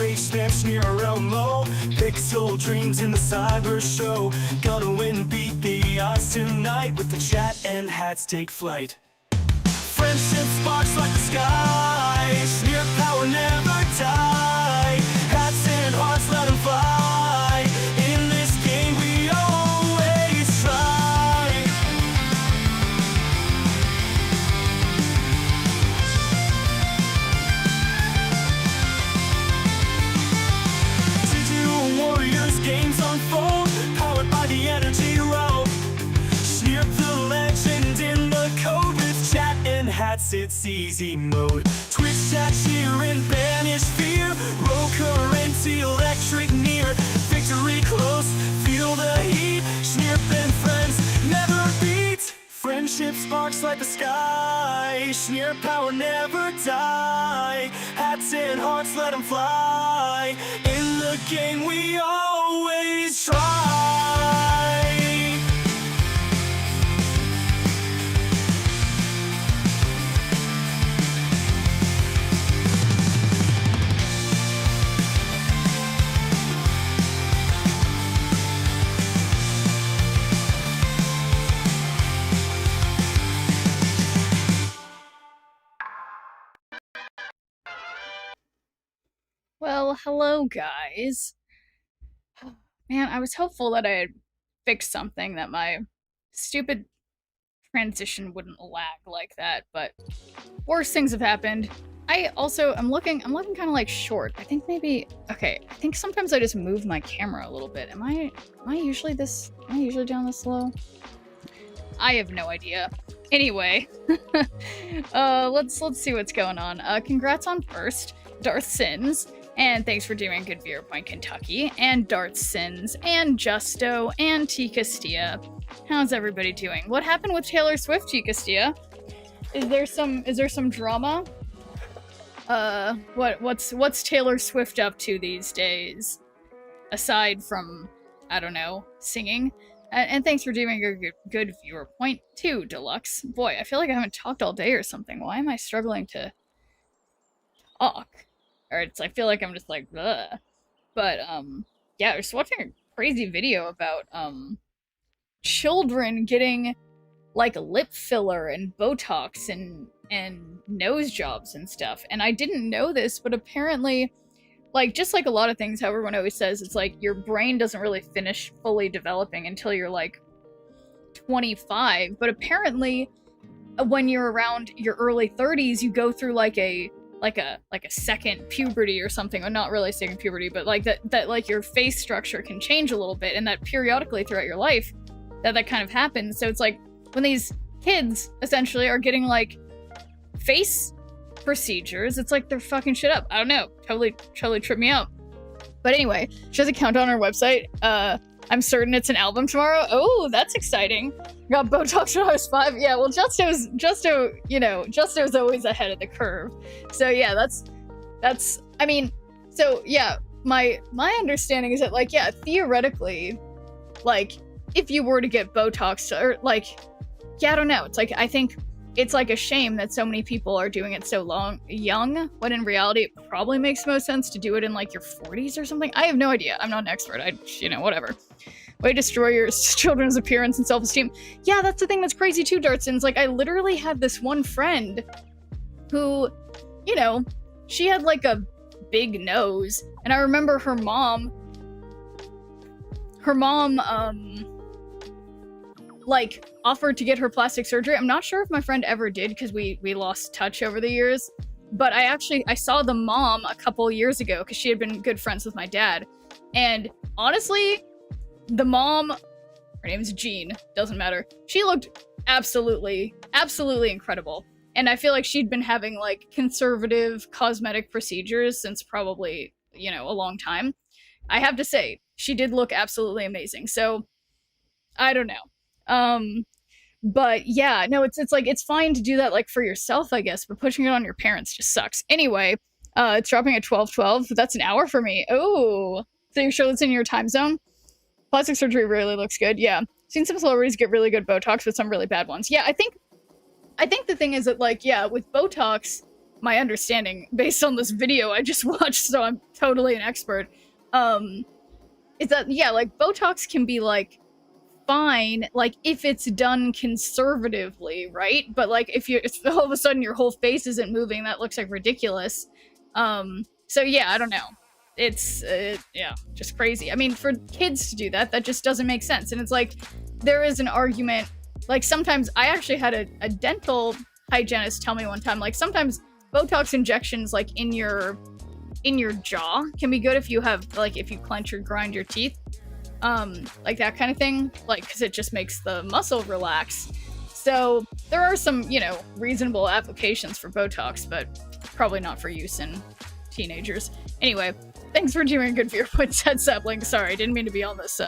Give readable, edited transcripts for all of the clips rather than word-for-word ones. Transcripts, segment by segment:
race them sneer around low. Pixel dreams in the cyber show. Gonna win, beat the odds tonight. With the chat and hats take flight. Friendship sparks like the sky. Sneer power never die. Hats and hearts let them fly. In this game we always try. To warriors games unfold, powered by the energy rope. Sneer the legend in the code. With chat and hats it's easy mode. Twitch chat cheer and banish fear. Roll current electric near. Victory close, feel the heat. Sneer and friends never beat. Friendship sparks like the sky. Sneer power never die. Hats and hearts let them fly. In the game we always try. Well, hello guys. Man, I was hopeful that I had fixed something, that my stupid transition wouldn't lag like that, but worse things have happened. I'm looking kind of like short. I think maybe, okay, I think sometimes I just move my camera a little bit. Am I usually down this low? I have no idea. Anyway, let's see what's going on. Congrats on first, Darth Sins. And thanks for doing Good Viewer Point Kentucky, and Dart Sins, and Justo, and T. Castilla. How's everybody doing? What happened with Taylor Swift, T. Castilla? Is there some drama? What's Taylor Swift up to these days? Aside from, I don't know, singing? And thanks for doing your Good Viewer Point 2, Deluxe. Boy, I feel like I haven't talked all day or something. Why am I struggling to talk? Or I feel like I'm just like, ugh. But, yeah, I was watching a crazy video about, children getting, like, lip filler and Botox and nose jobs and stuff. And I didn't know this, but apparently, like, just like a lot of things how everyone always says, it's like your brain doesn't really finish fully developing until you're, like, 25. But apparently, when you're around your early 30s, you go through, like a second puberty or something, or not really second puberty, but like that like your face structure can change a little bit, and that periodically throughout your life that kind of happens. So it's like when these kids essentially are getting like face procedures, it's like they're fucking shit up. I don't know, totally tripped me out. But anyway, she has a countdown on her website. I'm certain it's an album tomorrow. Oh, that's exciting. Got Botox when I was 5. Yeah, well, Justo's always ahead of the curve. So yeah, that's, I mean, so yeah, my understanding is that, like, yeah, theoretically, like, if you were to get Botox, or like, yeah, I don't know. It's like, I think it's like a shame that so many people are doing it so young, when in reality it probably makes most sense to do it in like your 40s or something. I have no idea. I'm not an expert. Whatever. Way to destroy your children's appearance and self-esteem. Yeah, that's the thing that's crazy too, Dartsons. Like, I literally had this one friend who, she had like a big nose, and I remember her mom, like, offered to get her plastic surgery. I'm not sure if my friend ever did, because we lost touch over the years. But I saw the mom a couple years ago, because she had been good friends with my dad. And honestly, the mom, her name's Jean, doesn't matter. She looked absolutely incredible. And I feel like she'd been having, like, conservative cosmetic procedures since probably, a long time. I have to say, she did look absolutely amazing. So, I don't know. But yeah, no, it's like, it's fine to do that, like, for yourself, I guess, but pushing it on your parents just sucks. Anyway, it's dropping at 12:12. That's an hour for me. Oh, so you're sure that's in your time zone? Plastic surgery really looks good. Yeah, seen some celebrities get really good Botox, but some really bad ones. Yeah, I think the thing is that, like, yeah, with Botox, my understanding based on this video I just watched, so I'm totally an expert, is that, yeah, like, Botox can be, like, fine, like, if it's done conservatively, right? But, like, if all of a sudden your whole face isn't moving, that looks, like, ridiculous. So yeah, I don't know. It's, yeah, just crazy. I mean, for kids to do that, that just doesn't make sense. And it's like, there is an argument, like, sometimes, I actually had a dental hygienist tell me one time, like, sometimes Botox injections, like, in your jaw can be good if you have, like, if you clench or grind your teeth, like that kind of thing, like, because it just makes the muscle relax. So there are some, you know, reasonable applications for Botox, but probably not for use in teenagers. Anyway, thanks for doing a good viewer point, Set Sapling. Sorry, I didn't mean to be on this,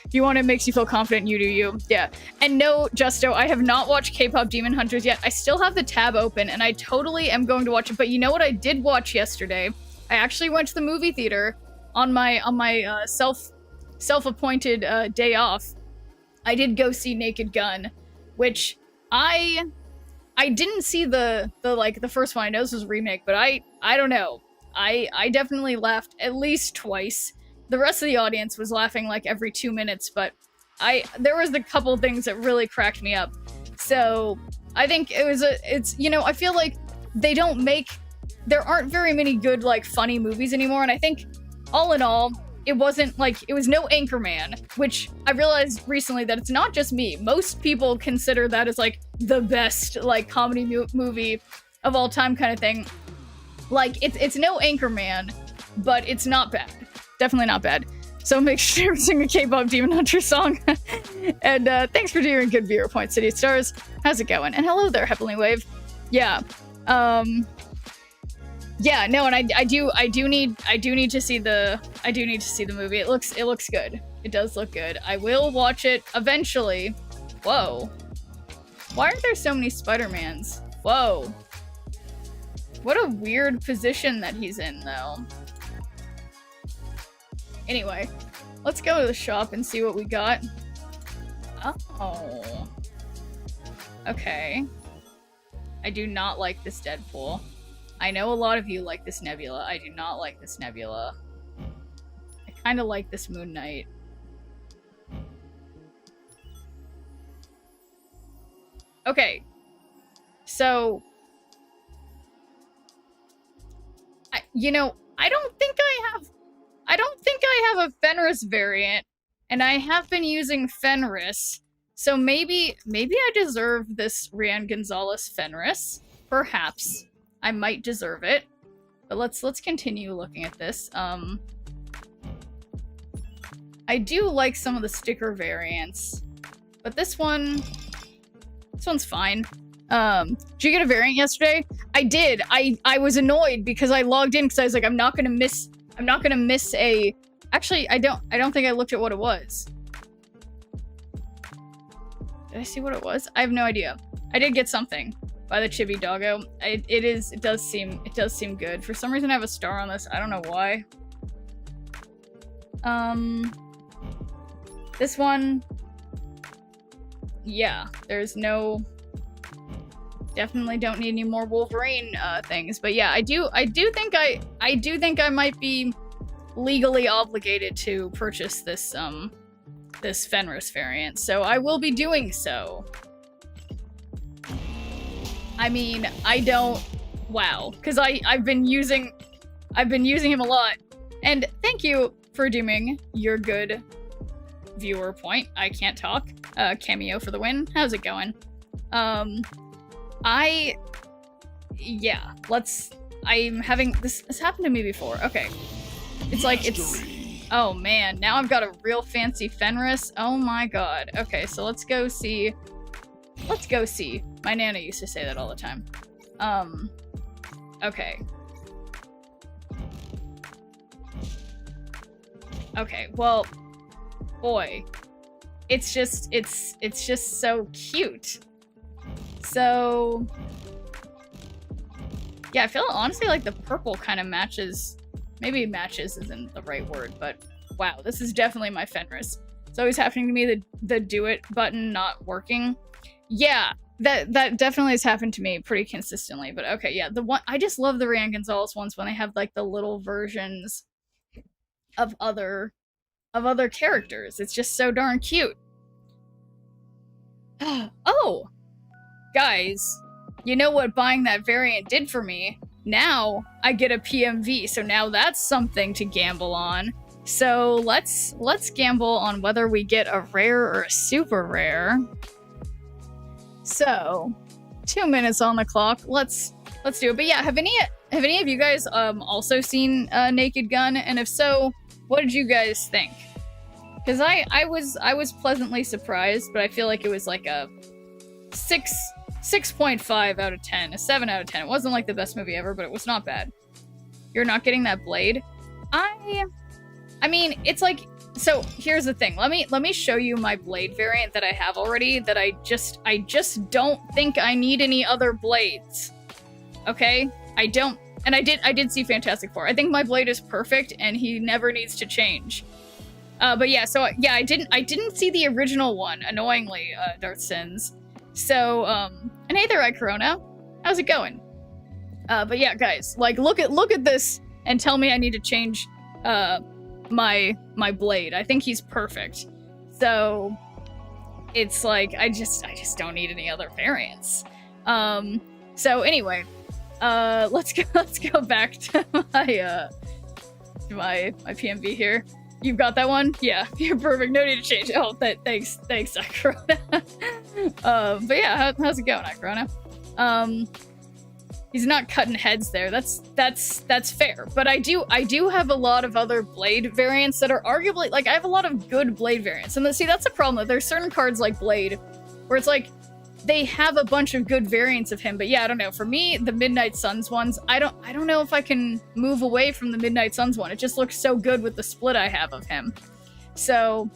if you want, it makes you feel confident, you do you. Yeah. And no, Justo, I have not watched K-Pop Demon Hunters yet. I still have the tab open, and I totally am going to watch it. But you know what I did watch yesterday? I actually went to the movie theater on my self-appointed day off. I did go see Naked Gun, which I didn't see the first one. I know this was a remake, but I don't know. I definitely laughed at least twice. The rest of the audience was laughing like every 2 minutes, but there was a couple things that really cracked me up. So I think it's, you know, I feel like there aren't very many good, like, funny movies anymore, and I think, all in all, it wasn't, like, it was no Anchorman, which I realized recently that it's not just me. Most people consider that as, like, the best, like, comedy movie of all time kind of thing. Like, it's no Anchorman, but it's not bad. Definitely not bad. So make sure to sing a K-Pop Demon Hunter song. And thanks for doing good viewer point, City Stars. How's it going? And hello there, Heavenly Wave. Yeah. Yeah, no, and I do need to see the movie. It looks good. It does look good. I will watch it eventually. Whoa. Why are there so many Spider-Mans? Whoa. What a weird position that he's in, though. Anyway, let's go to the shop and see what we got. Oh. Okay. I do not like this Deadpool. I know a lot of you like this Nebula. I do not like this Nebula. I kind of like this Moon Knight. Okay. So... you know, I don't think I have a Fenris variant, and I have been using Fenris, so maybe I deserve this Rian Gonzalez Fenris. Perhaps. I might deserve it. But let's continue looking at this. I do like some of the sticker variants, but this one's fine. Did you get a variant yesterday? I did. I was annoyed because I logged in because I was like, I'm not gonna miss a... Actually, I don't think I looked at what it was. Did I see what it was? I have no idea. I did get something by the Chibi Doggo. It does seem good. For some reason I have a star on this. I don't know why. This one, yeah, there's no... Definitely don't need any more Wolverine things, but yeah, I do think I might be legally obligated to purchase this this Fenris variant, so I will be doing so. I mean, I don't... Wow, because I've been using him a lot, and thank you for doing your good viewer point. I can't talk. Cameo for the win. How's it going? Yeah, I'm having this happened to me before. Okay. It's like, oh man, now I've got a real fancy Fenris. Oh my god. Okay, so let's go see. My Nana used to say that all the time. Okay. Okay, well, boy. It's just so cute. So, yeah, I feel honestly like the purple kind of matches. Maybe matches isn't the right word, but wow, this is definitely my Fenris. It's always happening to me, the do it button not working. Yeah, that definitely has happened to me pretty consistently. But okay, yeah, the one I just love the Rian Gonzalez ones when they have like the little versions of other characters. It's just so darn cute. Oh, guys, you know what buying that variant did for me? Now I get a PMV, so now that's something to gamble on. So let's gamble on whether we get a rare or a super rare. So 2 minutes on the clock. Let's do it. But yeah, have any of you guys also seen Naked Gun? And if so, what did you guys think? Because I was pleasantly surprised, but I feel like it was like a 6.5 out of 10, a 7 out of 10. It wasn't like the best movie ever, but it was not bad. You're not getting that blade? I mean, it's like, so here's the thing. Let me show you my blade variant that I have already that I just don't think I need any other blades. Okay? I don't, and I did see Fantastic Four. I think my blade is perfect and he never needs to change. But yeah, so yeah, I didn't see the original one, annoyingly, Darth Sins. So, and hey there, Corona. How's it going? But yeah, guys, like, look at this and tell me I need to change, my blade. I think he's perfect. So, it's like, I just don't need any other variants. So anyway, let's go back to my PMV here. You've got that one? Yeah, you're perfect. No need to change it. Oh, thanks, Corona. But yeah, how's it going, Corona? He's not cutting heads there. That's fair. But I do have a lot of other blade variants that are arguably, like, I have a lot of good blade variants. And see, that's the problem. There's certain cards like Blade where it's like they have a bunch of good variants of him. But yeah, I don't know. For me, the Midnight Suns ones, I don't know if I can move away from the Midnight Suns one. It just looks so good with the split I have of him. So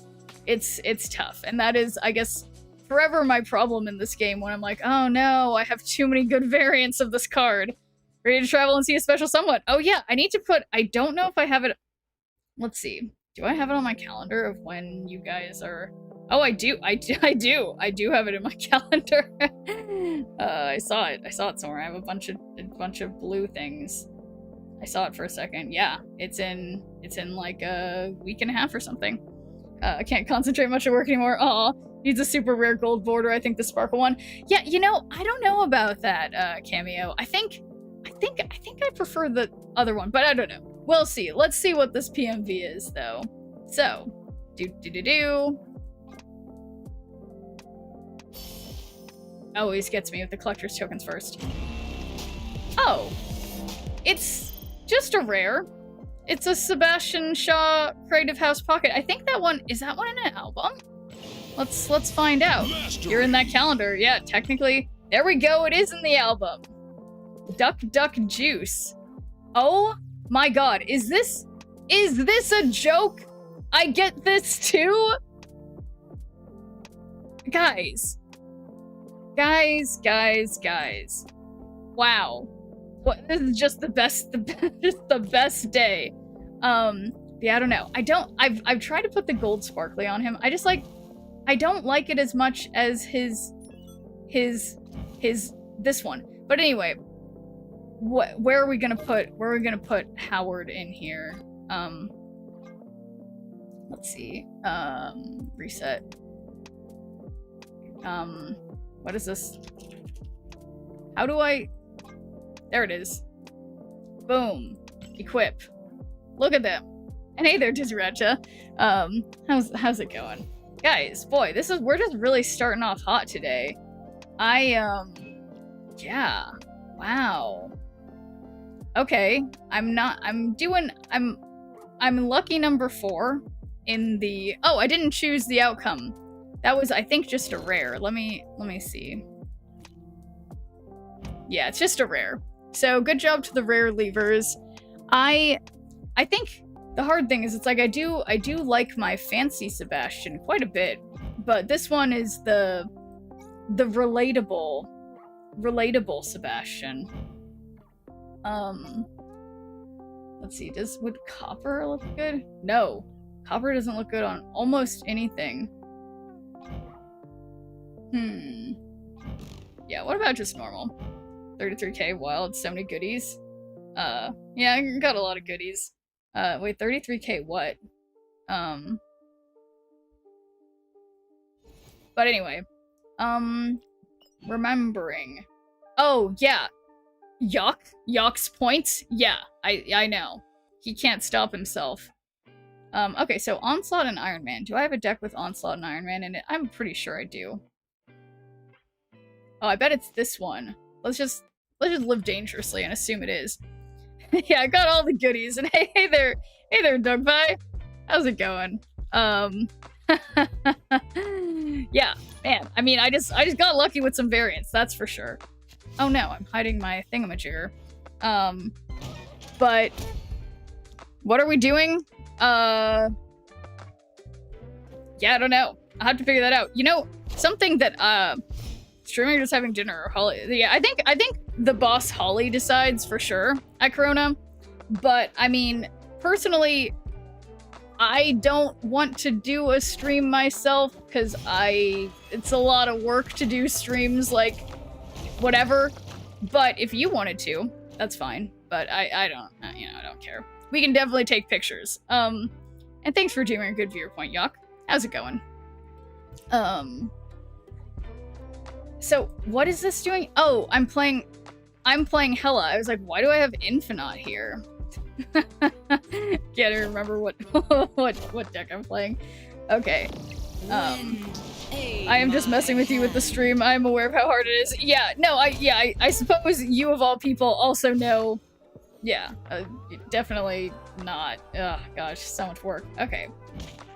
it's tough. And that is, I guess, forever my problem in this game when I'm like, oh no, I have too many good variants of this card. Ready to travel and see a special someone. Oh yeah, I need to put, I don't know if I have it. Let's see. Do I have it on my calendar of when you guys are? Oh, I do have it in my calendar. I saw it somewhere. I have a bunch of blue things. I saw it for a second. Yeah, it's in like a week and a half or something. I can't concentrate much at work anymore. Aw, needs a super rare gold border. I think the sparkle one. Yeah, you know, I don't know about that cameo. I think I prefer the other one, but I don't know. We'll see. Let's see what this PMV is though. So, do. Always gets me with the collector's tokens first. Oh, it's just a rare. It's a Sebastian Shaw Creative House Pocket. I think that one, is that one in an album? Let's find out. You're in that calendar. Yeah, technically. There we go. It is in the album. Duck Juice. Oh my god. Is this a joke? I get this too? Guys. Wow. What, this is just the best day. Yeah, I don't know. I've tried to put the gold sparkly on him. I don't like it as much as his this one. But anyway, where are we gonna put Howard in here? Let's see. Reset. What is this? How do I? There it is. Boom. Equip. Look at them. And hey there, Diziracha. How's it going? Guys, boy, we're just really starting off hot today. Yeah. Wow. Okay. I'm lucky number 4 in the, oh, I didn't choose the outcome. That was, I think, just a rare. Let me see. Yeah, it's just a rare. So good job to the rare levers. I think the hard thing is, it's like I do like my fancy Sebastian quite a bit, but this one is the relatable Sebastian. Let's see. Would copper look good? No, copper doesn't look good on almost anything. Yeah, what about just normal? 33k wild, so many goodies. Yeah, I got a lot of goodies. Wait, 33k what? But anyway, remembering. Oh, yeah. Yock's points? Yeah, I know. He can't stop himself. Okay, so Onslaught and Iron Man. Do I have a deck with Onslaught and Iron Man in it? I'm pretty sure I do. Oh, I bet it's this one. Let's just live dangerously and assume it is. Yeah, I got all the goodies. And hey there, Doug Pie. How's it going? Yeah, man. I mean, I just got lucky with some variants, that's for sure. Oh no, I'm hiding my thingamajigger. But what are we doing? Yeah, I don't know. I'll have to figure that out. You know, something that streaming or just having dinner or Holly. Yeah, I think the boss Holly decides for sure at Corona. But I mean, personally, I don't want to do a stream myself because it's a lot of work to do streams, like whatever. But if you wanted to, that's fine. But I don't, you know, I don't care. We can definitely take pictures. And thanks for doing a good viewer point, Yock. How's it going? So what is this doing? Oh, I'm playing Hella. I was like, why do I have Infinite here? Can't remember what deck I'm playing. Okay. I am just messing with you with the stream. I'm aware of how hard it is. Yeah, no, I suppose you of all people also know. Yeah, definitely not. Ugh, gosh, so much work. Okay.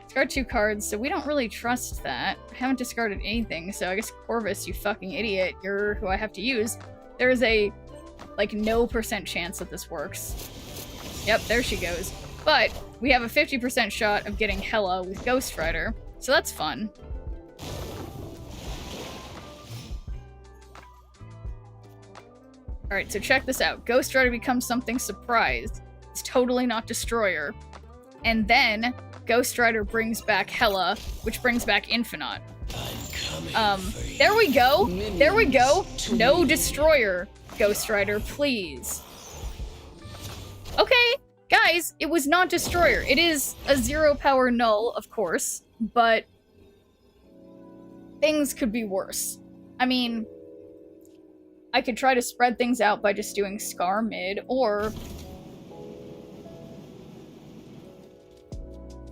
Discard 2 cards, so we don't really trust that. I haven't discarded anything, so I guess Corvus, you fucking idiot, you're who I have to use. There is a, like, no % chance that this works. Yep, there she goes. But we have a 50% shot of getting Hella with Ghost Rider, so that's fun. Alright, so check this out. Ghost Rider becomes something surprised. It's totally not Destroyer. And then Ghost Rider brings back Hella, which brings back Infinite. There we go. There we go. No Destroyer, Ghost Rider, please. Okay, guys, it was not Destroyer. It is a 0 power null, of course, but things could be worse. I mean, I could try to spread things out by just doing Scar mid, or...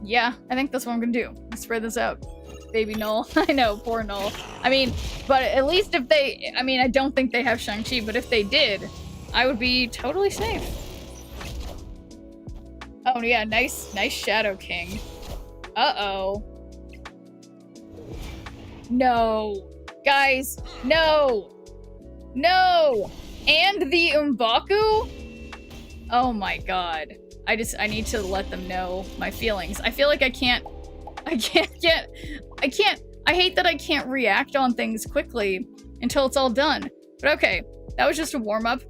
Yeah, I think that's what I'm gonna do. Spread this out. Baby Null. I know, poor Null. I mean, but at least if they... I mean, I don't think they have Shang-Chi, but if they did, I would be totally safe. Oh yeah, nice Shadow King. Uh-oh. No. Guys, no! No! And the M'Baku? Oh my god. I need to let them know my feelings. I feel like I hate that I can't react on things quickly until it's all done. But okay, that was just a warm-up.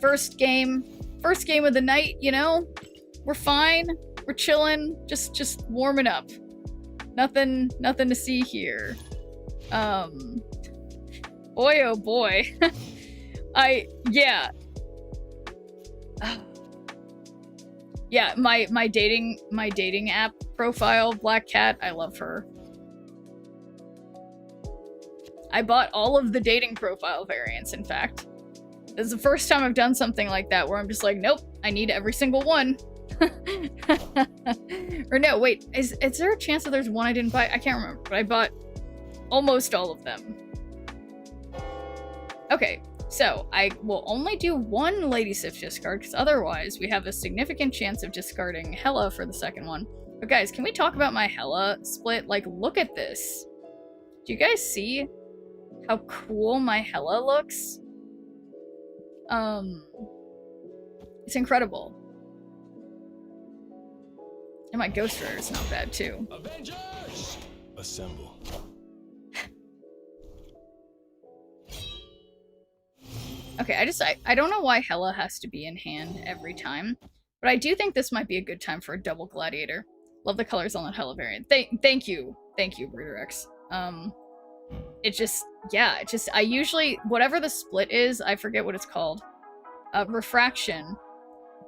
First game of the night, you know? We're fine. We're chilling. Just warming up. Nothing to see here. Boy, oh boy. Yeah. Yeah, my dating app profile, Black Cat, I love her. I bought all of the dating profile variants, in fact. This is the first time I've done something like that where I'm just like, nope, I need every single one. Or no, wait, is there a chance that there's one I didn't buy? I can't remember, but I bought almost all of them. Okay, so I will only do one Lady Sif discard, because otherwise we have a significant chance of discarding Hella for the second one. But guys, can we talk about my Hella split? Like, look at this. Do you guys see how cool my Hella looks? It's incredible. And my Ghost Rider is not bad too. Avengers! Assemble. Okay, I don't know why Hella has to be in hand every time, but I do think this might be a good time for a double Gladiator. Love the colors on that Hella variant. Thank you, Breeder X. it just, yeah, it just, I usually, whatever the split is, I forget what it's called, refraction,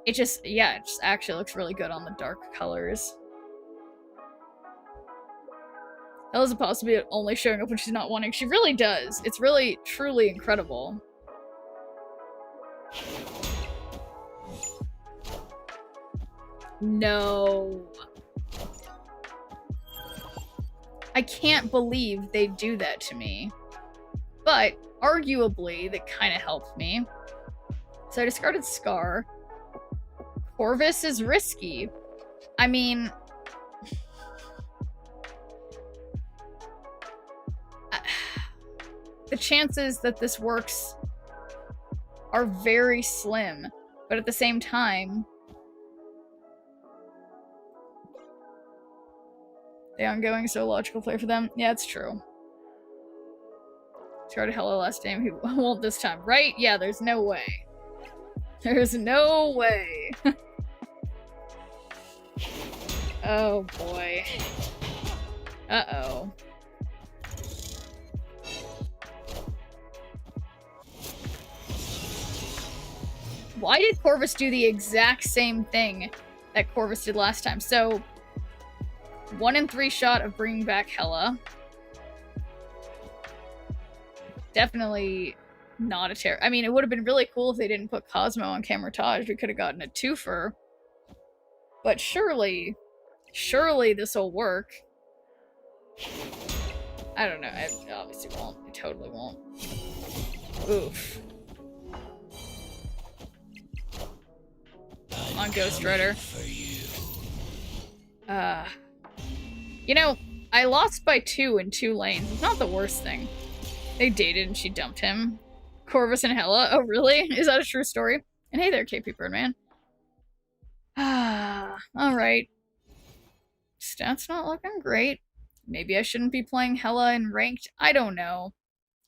it just, yeah, it just actually looks really good on the dark colors. Ella's a possibility of only showing up when she's not wanting. She really does. It's really, truly incredible. No. I can't believe they do that to me. But, arguably, that kind of helped me. So I discarded Scar. Corvus is risky. I mean... the chances that this works are very slim, but at the same time, the ongoing so logical play for them. Yeah, it's true. Started Hello last game, he won't this time, right? Yeah, there's no way. There's no way. Oh boy. Uh-oh. Why did Corvus do the exact same thing that Corvus did last time? So, 1 in 3 shot of bringing back Hela. Definitely not a terror. I mean, it would have been really cool if they didn't put Cosmo on Camertage. We could have gotten a twofer. But surely this will work. I don't know. It obviously won't. It totally won't. Oof. Come on, Ghost Rider. You know, I lost by 2 in 2 lanes. It's not the worst thing. They dated and she dumped him. Corvus and Hela. Oh, really? Is that a true story? And hey there, KP Birdman. Alright. Stats not looking great. Maybe I shouldn't be playing Hela in ranked. I don't know.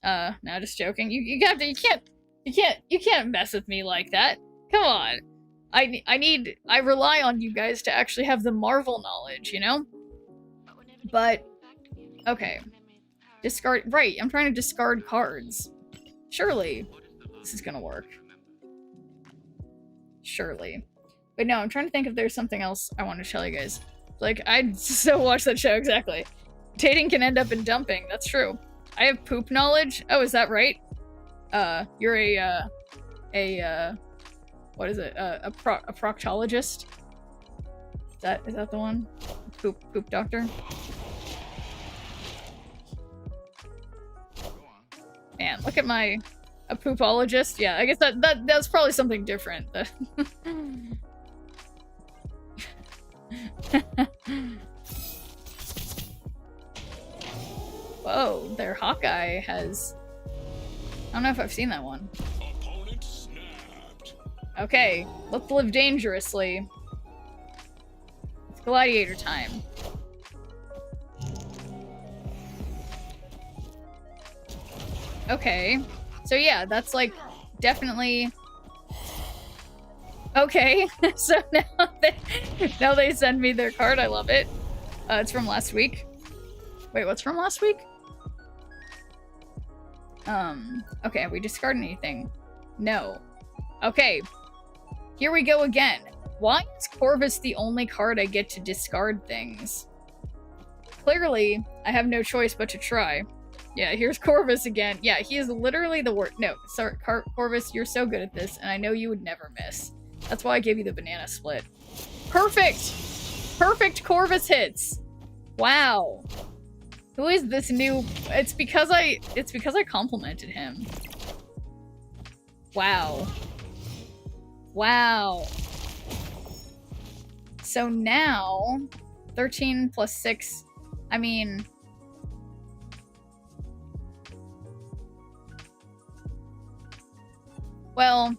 No, just joking. You can't mess with me like that. Come on. I rely on you guys to actually have the Marvel knowledge, you know? But, okay. Discard, right, I'm trying to discard cards. Surely, this is gonna work. Surely. But no, I'm trying to think if there's something else I want to tell you guys. Like, I so watched that show, exactly. Dating can end up in dumping, that's true. I have poop knowledge? Oh, is that right? You're what is it? A proctologist? Is that the one? Poop doctor? Man, look at a poopologist? Yeah, I guess that's probably something different. Whoa, their Hawkeye has... I don't know if I've seen that one. Okay, let's live dangerously. It's gladiator time. Okay, so yeah, that's like definitely... Okay, so now they send me their card, I love it. It's from last week. Wait, what's from last week? Okay, have we discarded anything? No. Okay, here we go again. Why is Corvus the only card I get to discard things? Clearly, I have no choice but to try. Yeah, here's Corvus again. Yeah, he is literally the worst. No, sorry, Corvus, you're so good at this, and I know you would never miss. That's why I gave you the banana split. Perfect! Perfect Corvus hits! Wow. Who is this new... It's because I complimented him. Wow. Wow. So now, 13 plus 6, I mean... Well,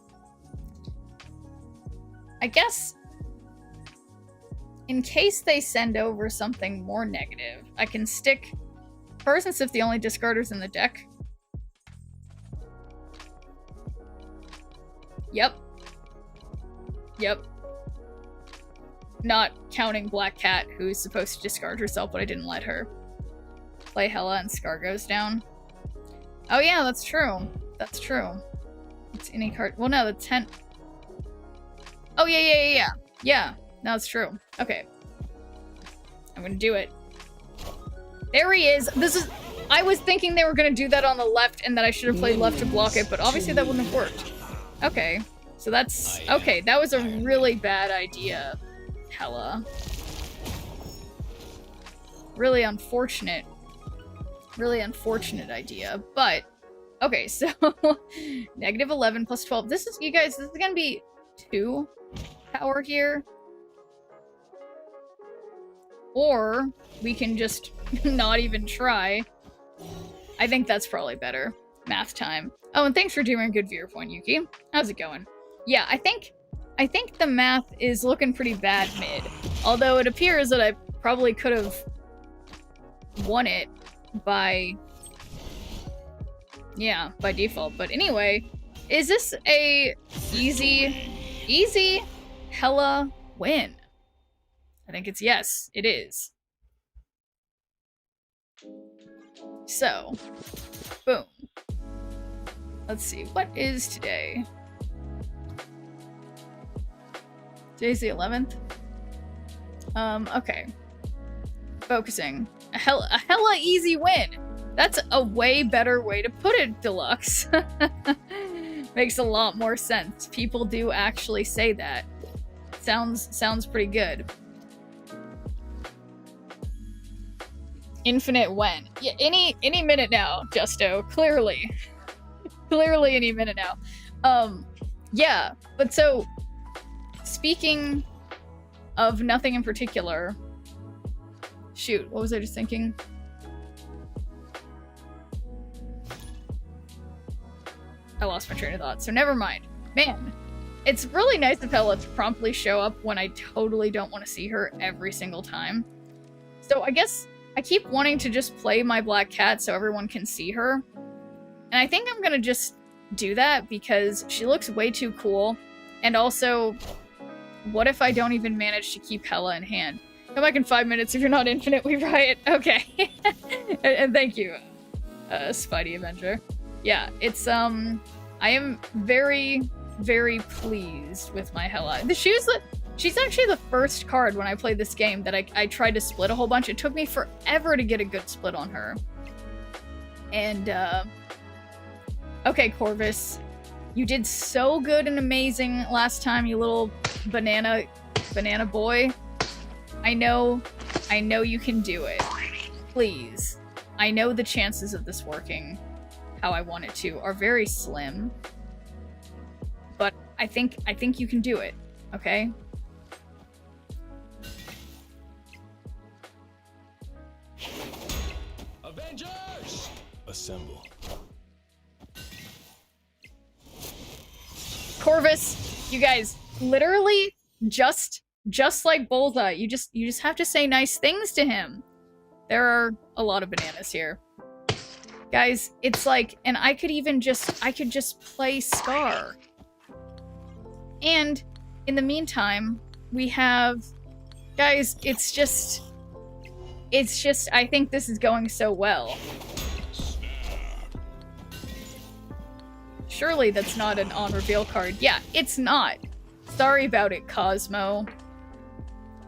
I guess in case they send over something more negative, I can stick First and Sif the only discarders in the deck. Yep. Yep. Not counting Black Cat, who's supposed to discard herself, but I didn't let her. play Hella and Scar goes down. Oh yeah, that's true. That's true. It's any card. Well, no, the 10. Oh yeah. Yeah, no, it's true. Okay. I'm gonna do it. There he is. This is. I was thinking they were gonna do that on the left and that I should have played left to block it, but obviously that wouldn't have worked. Okay. So that's. Okay, that was a really bad idea, Hella. Really unfortunate. Really unfortunate idea, but. Okay, so. Negative 11 plus 12. This is. You guys, this is gonna be 2 power here. Or we can just not even try. I think that's probably better. Math time. Oh, and thanks for doing a good viewer point, Yuki. How's it going? Yeah, I think the math is looking pretty bad mid. Although it appears that I probably could have won it by... yeah, by default. But anyway, is this a easy Hella win? I think it's yes, it is. So, boom. Let's see, what is today? Today's the 11th? Okay. Focusing. A hella easy win! That's a way better way to put it, Deluxe. Makes a lot more sense. People do actually say that. Sounds pretty good. Infinite when? Yeah, any minute now, Justo. Clearly. Clearly any minute now. Yeah, but so, speaking of nothing in particular... Shoot, what was I just thinking? I lost my train of thought, so never mind. Man, it's really nice of Hella to promptly show up when I totally don't want to see her every single time. So I guess I keep wanting to just play my black cat so everyone can see her. And I think I'm gonna just do that because she looks way too cool. And also, what if I don't even manage to keep Hella in hand? Come back in 5 minutes if you're not infinite, we riot. Okay. and thank you, Spidey Avenger. Yeah, it's, I am very, very pleased with my Hella. She's actually the first card when I played this game that I tried to split a whole bunch. It took me forever to get a good split on her. And, okay, Corvus. You did so good and amazing last time, you little banana boy. I know you can do it. Please. I know the chances of this working how I want it to are very slim. But I think you can do it, okay? Avengers! Assemble. Corvus, you guys, literally just like Bullseye, you just have to say nice things to him. There are a lot of bananas here. Guys, it's like, and I could just play Scar. And in the meantime, we have, guys, it's just, I think this is going so well. Surely that's not an on-reveal card. Yeah, it's not. Sorry about it, Cosmo.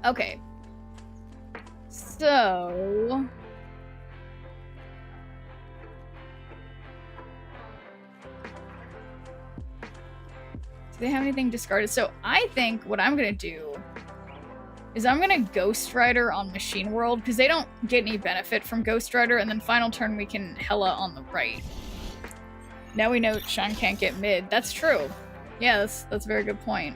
Okay. So... do they have anything discarded? So I think what I'm gonna do is I'm gonna Ghost Rider on Machine World, because they don't get any benefit from Ghost Rider, and then final turn we can Hella on the right. Now we know Sean can't get mid. That's true. Yeah, that's a very good point.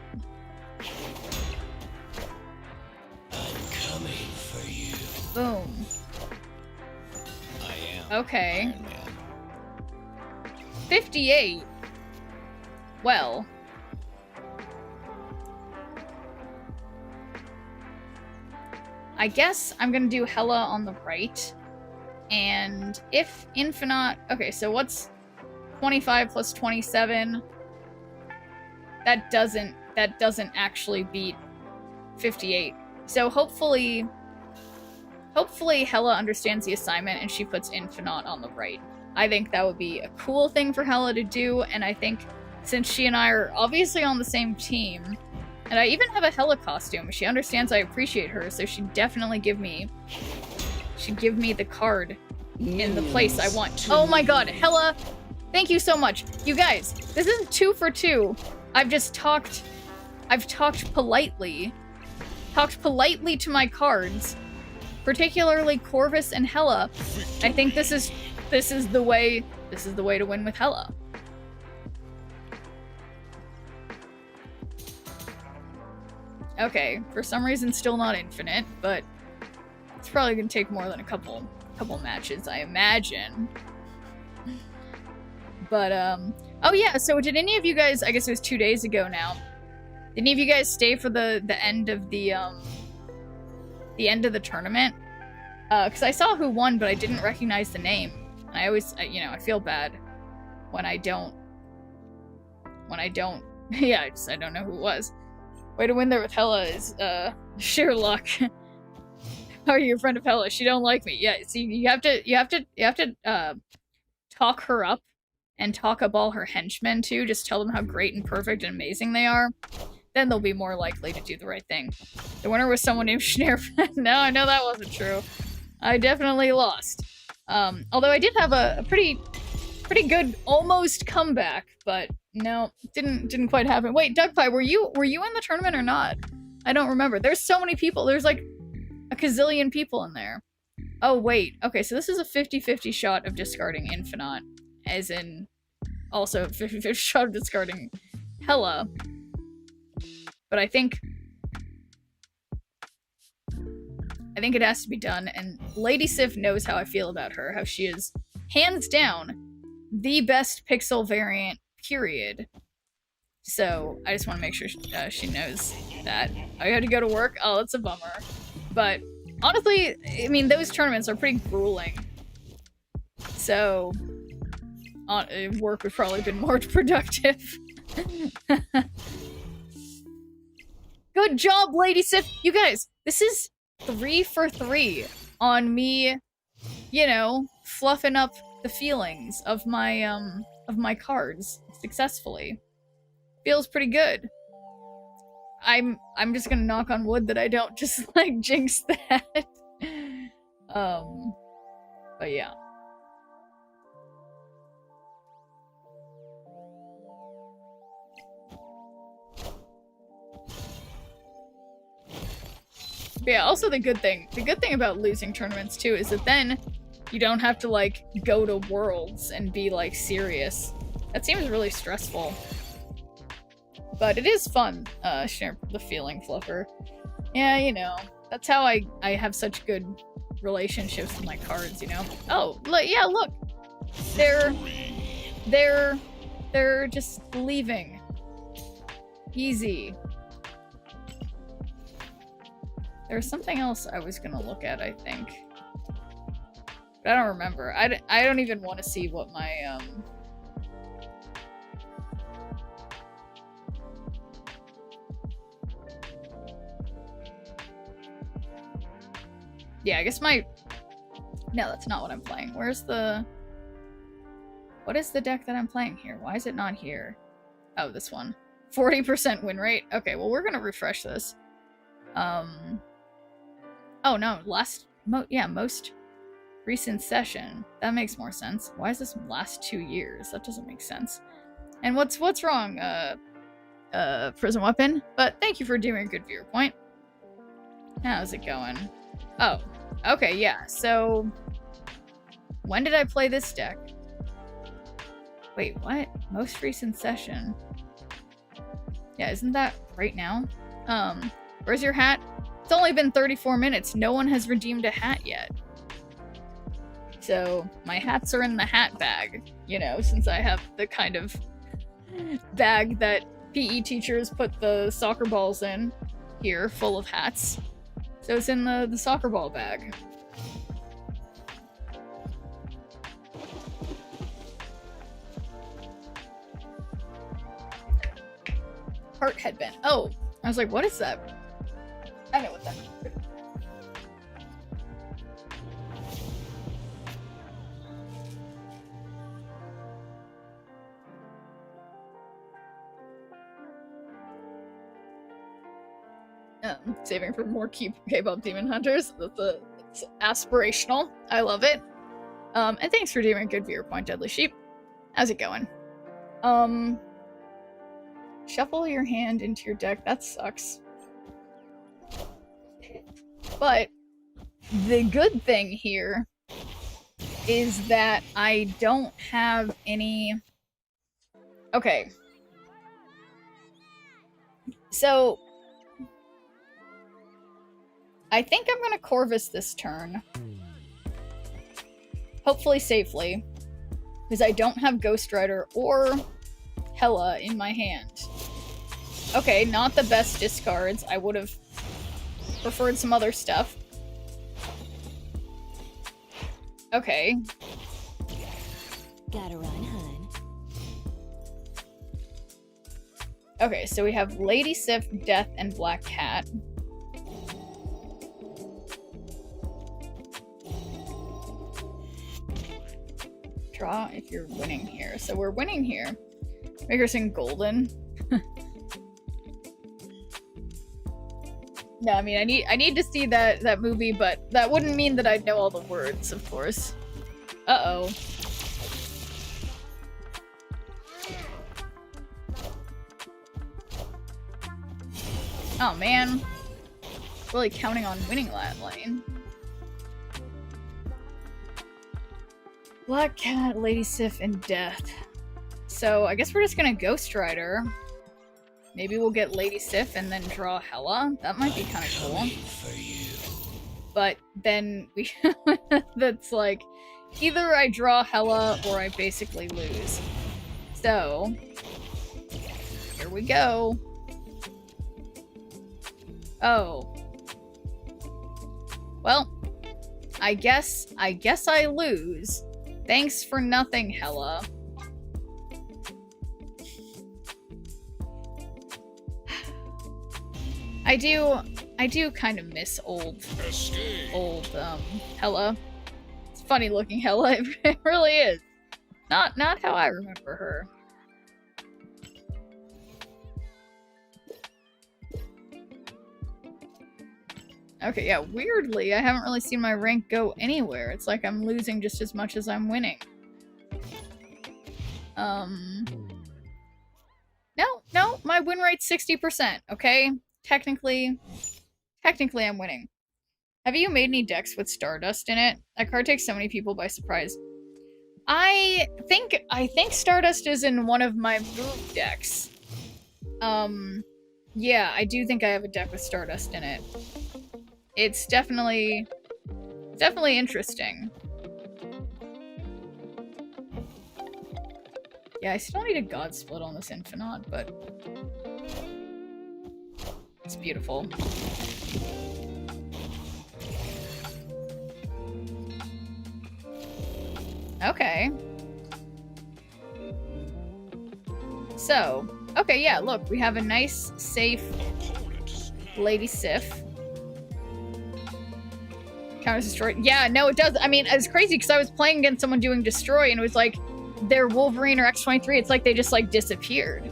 I'm coming for you. Boom. I am. Okay. Iron Man. 58. Well. I guess I'm gonna do Hella on the right. And if Infinite... okay, so what's 25 plus 27? That doesn't actually beat 58. So hopefully hopefully Hella understands the assignment and she puts Infinite on the right. I think that would be a cool thing for Hella to do, and I think since she and I are obviously on the same team, and I even have a Hella costume, she understands I appreciate her, so she'd definitely give me the card in the place I want. Oh my god, Hella, thank you so much. You guys, this is 2 for 2. I've talked politely to my cards, particularly Corvus and Hella. I think this is the way to win with Hella. Okay, for some reason still not infinite, but it's probably gonna take more than a couple matches, I imagine. But oh yeah, so did any of you guys, I guess it was 2 days ago now, did any of you guys stay for the end of the end of the tournament? Because I saw who won, but I didn't recognize the name. I always, you know, I feel bad when I don't, yeah, I don't know who it was. Way to win there with Hella is, sheer luck. How are you a friend of Hella? She don't like me. Yeah, see, you have to talk her up and talk up all her henchmen too. Just tell them how great and perfect and amazing they are. Then they'll be more likely to do the right thing. The winner was someone named Schneer. No, I know that wasn't true. I definitely lost. Although I did have a pretty good almost comeback, but no, didn't quite happen. Wait, Dugpie, were you in the tournament or not? I don't remember. There's so many people. There's like a gazillion people in there. Oh wait, okay, so this is a 50-50 shot of discarding Infinite, as in also 50-50 shot of discarding Hella. But I think it has to be done, and Lady Sif knows how I feel about her, how she is, hands down, the best pixel variant, period. So, I just want to make sure she knows that. I had to go to work? Oh, that's a bummer. But, honestly, I mean, those tournaments are pretty grueling. So, work would probably been more productive. Good job, Lady Sif! You guys, this is 3 for 3 on me, you know, fluffing up the feelings of my cards successfully. Feels pretty good. I'm just gonna knock on wood that I don't just like jinx that. But yeah. But yeah, also the good thing about losing tournaments too is that then you don't have to like go to Worlds and be like serious. That seems really stressful. But it is fun, share the feeling fluffer. Yeah, you know, that's how I have such good relationships with my cards, you know? Oh, yeah, look! They're just leaving. Easy. There's something else I was gonna look at, I think. But I don't remember. I don't even want to see what my, yeah, I guess no, that's not what I'm playing. What is the deck that I'm playing here? Why is it not here? Oh, this one. 40% win rate? Okay, well, we're gonna refresh this. Oh no, most recent session. That makes more sense. Why is this last 2 years? That doesn't make sense. And what's wrong, Prism Weapon? But thank you for doing a good viewer point. How's it going? Oh, okay, yeah, so when did I play this deck? Wait, what? Most recent session. Yeah, isn't that right now? Where's your hat? It's only been 34 minutes. No one has redeemed a hat yet. So, my hats are in the hat bag, you know, since I have the kind of bag that PE teachers put the soccer balls in here, full of hats. So it's in the soccer ball bag. Heart headband. Oh, I was like, what is that? I know what that Saving for more K-pop Demon Hunters. It's aspirational. I love it. And thanks for doing a good viewer point, Deadly Sheep. How's it going? Shuffle your hand into your deck. That sucks. But the good thing here is that I don't have any... Okay. So, I think I'm gonna Corvus this turn. Hopefully safely. Because I don't have Ghost Rider or Hela in my hand. Okay, not the best discards. I would have preferred some other stuff. Okay. Gotta run, hun. Okay, so we have Lady Sif, Death, and Black Cat. Draw if you're winning here. So we're winning here. Make her sing Golden. No, I mean I need to see that movie, but that wouldn't mean that I'd know all the words, of course. Uh-oh. Oh man. Really counting on winning that lane. Black Cat, Lady Sif, and Death. So I guess we're just gonna Ghost Rider. Maybe we'll get Lady Sif and then draw Hela. That might be kind of cool. But then we... that's like... Either I draw Hela or I basically lose. So... Here we go. Oh. Well, I guess I lose. Thanks for nothing, Hela. I do kind of miss old Hela. It's funny looking Hela, it really is. Not how I remember her. Okay, yeah, weirdly, I haven't really seen my rank go anywhere. It's like I'm losing just as much as I'm winning. No, my win rate's 60%, okay? Technically I'm winning. Have you made any decks with Stardust in it? That card takes so many people by surprise. I think Stardust is in one of my move decks. Yeah, I do think I have a deck with Stardust in it. It's definitely interesting. Yeah, I still need a God Split on this Infinite, but it's beautiful. Okay. So, okay, yeah, look, we have a nice, safe Lady Sif. Counters Destroy. Yeah, no, it does. I mean, it's crazy because I was playing against someone doing Destroy and it was like their Wolverine or X-23, it's like they just like disappeared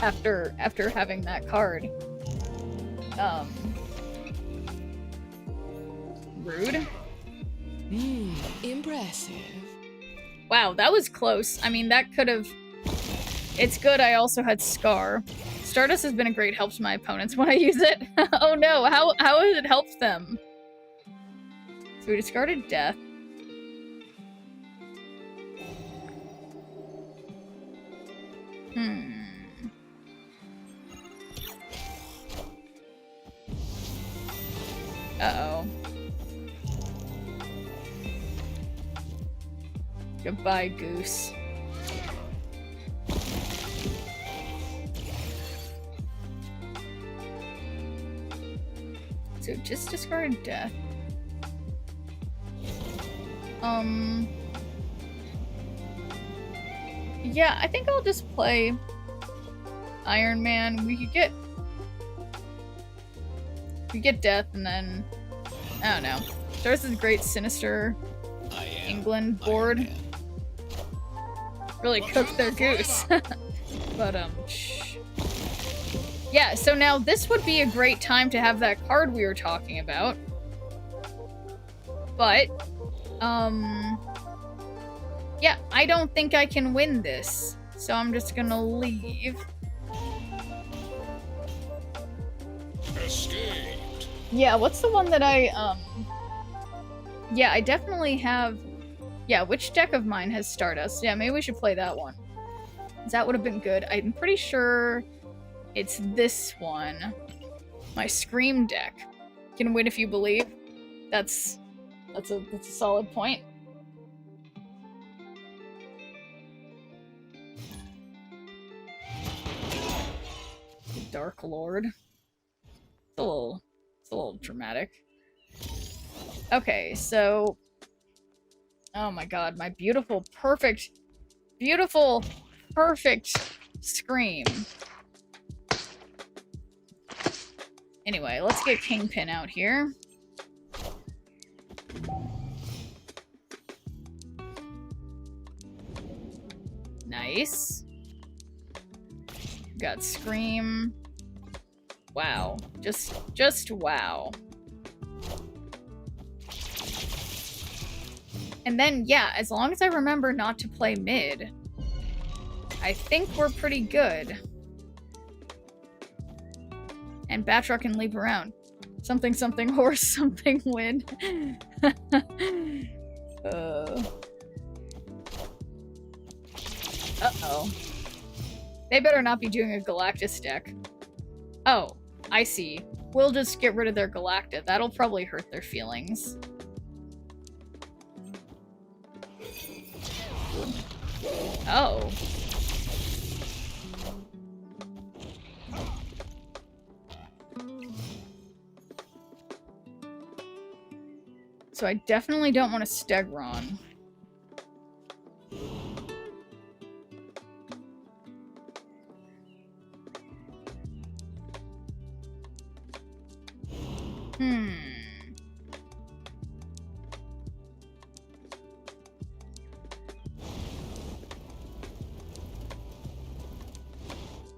after having that card. Rude. Impressive. Wow, that was close. I mean, that could have... It's good I also had Scar. Stardust has been a great help to my opponents when I use it. Oh no, how has it helped them? So we discarded Death. Uh-oh. Goodbye, Goose. So just discard Death. Yeah, I think I'll just play Iron Man. We could get Death and then I don't know. There's this great Sinister England board. Really cooked their goose. But Yeah, so now this would be a great time to have that card we were talking about. But, yeah, I don't think I can win this. So I'm just gonna leave. Escaped. Yeah, what's the one that yeah, I definitely have... Yeah, which deck of mine has Stardust? Yeah, maybe we should play that one. That would have been good. I'm pretty sure it's this one. My Scream deck. Can win if you believe. That's a solid point. Dark Lord. It's a little dramatic. Okay, so... Oh my god, my beautiful, perfect Scream. Anyway, let's get Kingpin out here. Nice. Got Scream. Wow. Just wow. And then, yeah, as long as I remember not to play mid, I think we're pretty good. And Batroc can leap around. Something, something, horse, something, win. Uh-oh. They better not be doing a Galactus deck. Oh, I see. We'll just get rid of their Galacta. That'll probably hurt their feelings. Oh. So I definitely don't want to Stegron.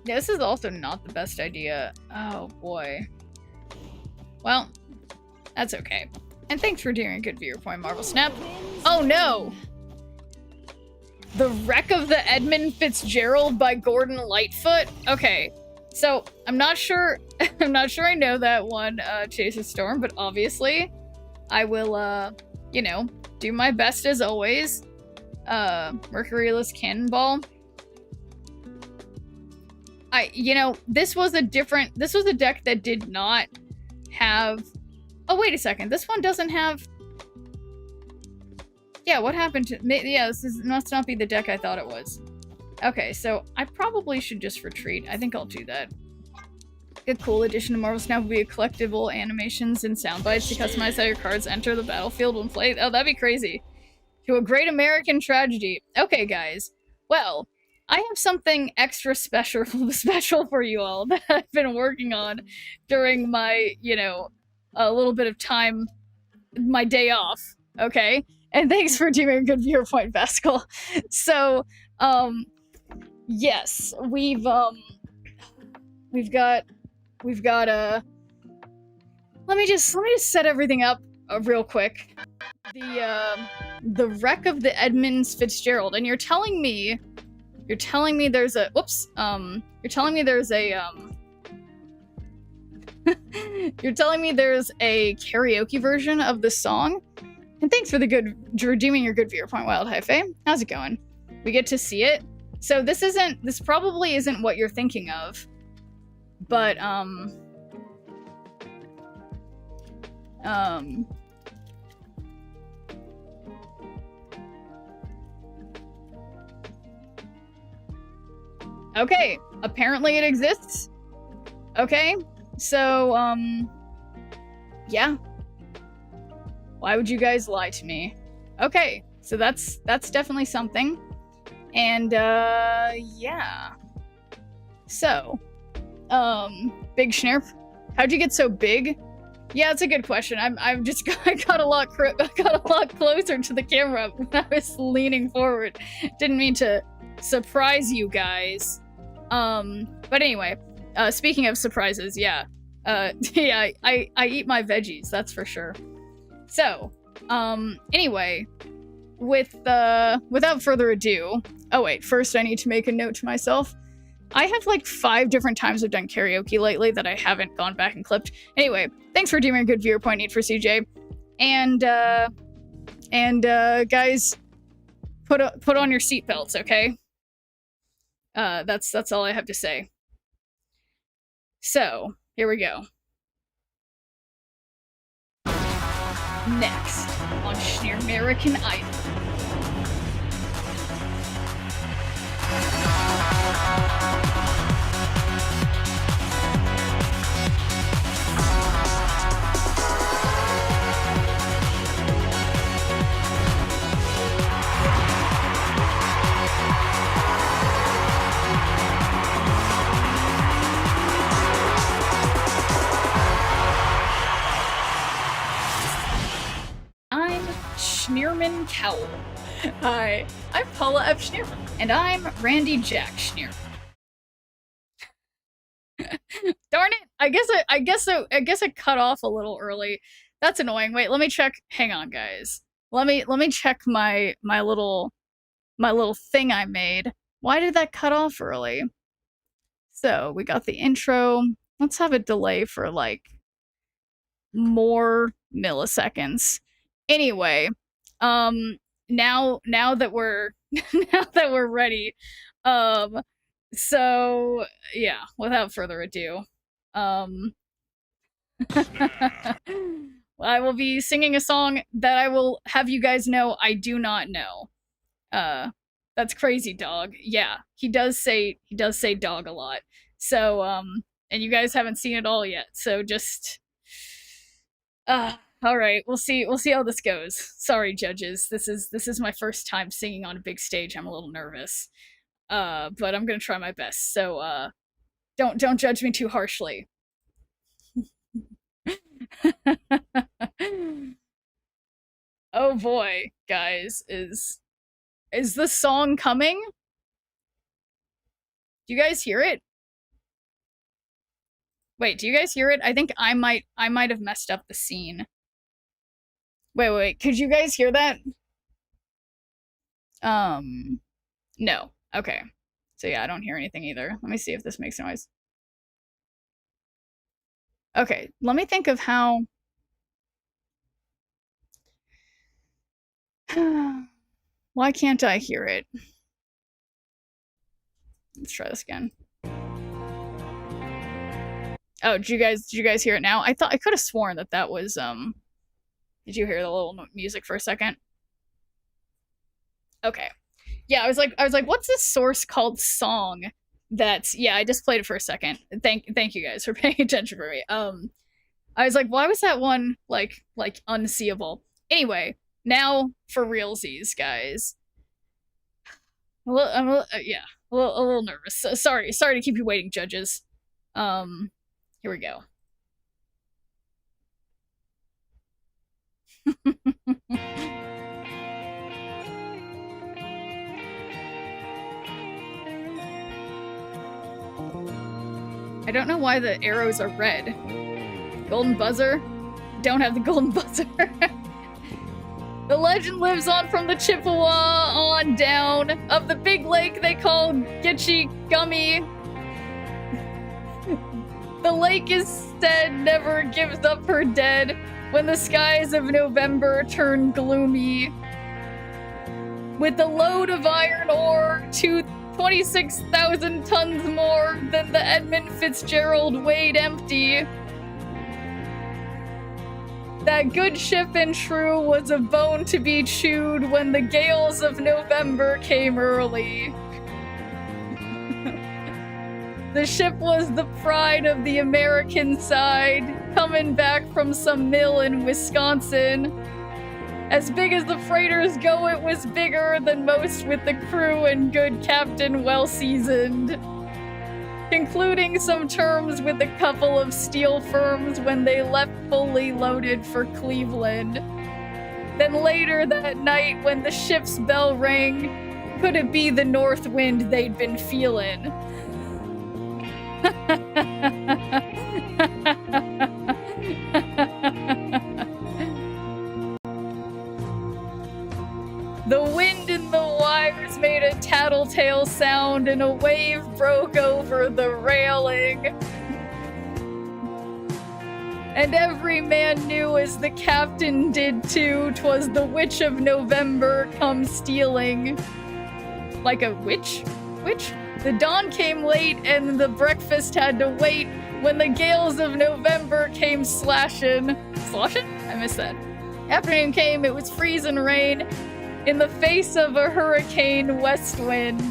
Yeah, this is also not the best idea. Oh, boy. Well, that's okay. And thanks for doing a good viewer point, Marvel Snap. Oh, no! The Wreck of the Edmund Fitzgerald by Gordon Lightfoot? Okay, so I'm not sure I know that one, Chase a Storm, but obviously I will, you know, do my best as always. Mercuryless Cannonball. This was a deck that did not have... Oh, wait a second. This one doesn't have... Yeah, what happened to... Yeah, must not be the deck I thought it was. Okay, so I probably should just retreat. I think I'll do that. A cool addition to Marvel Snap would be a collectible animations and sound bites to customize how your cards enter the battlefield when played. Oh, that'd be crazy. To a great American tragedy. Okay, guys. Well... I have something extra special for you all that I've been working on during my, you know, a little bit of time, my day off, okay? And thanks for doing a good viewer point, Pascal. So, yes, we've got let me just set everything up real quick. The Wreck of the Edmund Fitzgerald, and you're telling me there's a you're telling me there's a karaoke version of the song. And thanks for redeeming your good viewer point, Wild Hyphae. How's it going? We get to see it. So this probably isn't what you're thinking of. But okay, apparently it exists. Okay, so, yeah. Why would you guys lie to me? Okay, so that's definitely something. And, yeah. So, Big Schnurp, how'd you get so big? Yeah, it's a good question. I got a lot closer to the camera when I was leaning forward. Didn't mean to surprise you guys. But anyway, Speaking of surprises, yeah. Yeah, I eat my veggies, that's for sure. So, anyway, without further ado, oh wait, first I need to make a note to myself. I have like 5 different times I've done karaoke lately that I haven't gone back and clipped. Anyway, thanks for doing a good viewer point, Need for CJ. And guys, put on your seatbelts, okay? That's all I have to say. So, here we go. Next, on American Idol. I'm Schneerman Cowell. Hi, I'm Paula F. Schneerman. And I'm Randy Jack Schneerman. Darn it! I guess it cut off a little early. That's annoying. Wait, let me check. Hang on, guys. Let me check my little thing I made. Why did that cut off early? So we got the intro. Let's have a delay for like more milliseconds. Anyway, now that we're ready, so yeah, without further ado, I will be singing a song that I will have you guys know I do not know. That's Crazy Dog. Yeah, he does say dog a lot. So, and you guys haven't seen it all yet, so just all right, we'll see how this goes. Sorry, judges. This is my first time singing on a big stage. I'm a little nervous. But I'm gonna try my best. So, don't judge me too harshly. Oh boy, guys, is the song coming? Do you guys hear it? Wait, do you guys hear it? I think I might have messed up the scene. Wait, could you guys hear that? No. Okay. So yeah, I don't hear anything either. Let me see if this makes noise. Okay, let me think of how... Why can't I hear it? Let's try this again. Oh, did you guys hear it now? I could have sworn that was, did you hear the little music for a second? Okay. Yeah, I was like, what's this source called song? That's, yeah, I just played it for a second. Thank you guys for paying attention for me. I was like, why was that one, like unseeable? Anyway, now for realsies, guys. I'm a little nervous. Sorry to keep you waiting, judges. Here we go. I don't know why the arrows are red. Golden buzzer? Don't have the golden buzzer. The legend lives on from the Chippewa on down of the big lake they call Gitchy Gummy. The lake is said never gives up her dead when the skies of November turn gloomy. With the load of iron ore to 26,000 tons more than the Edmund Fitzgerald weighed empty. That good ship and true was a bone to be chewed when the gales of November came early. The ship was the pride of the American side, coming back from some mill in Wisconsin. As big as the freighters go, it was bigger than most with the crew and good captain well seasoned. Concluding some terms with a couple of steel firms when they left fully loaded for Cleveland. Then later that night when the ship's bell rang, could it be the north wind they'd been feeling? The wind in the wires made a tattletale sound, and a wave broke over the railing. And every man knew, as the captain did too, 'twas the witch of November come stealing. Like a witch? Witch? The dawn came late, and the breakfast had to wait when the gales of November came slashing. Slashing? I missed that. Afternoon came, it was freezing rain, in the face of a hurricane west wind.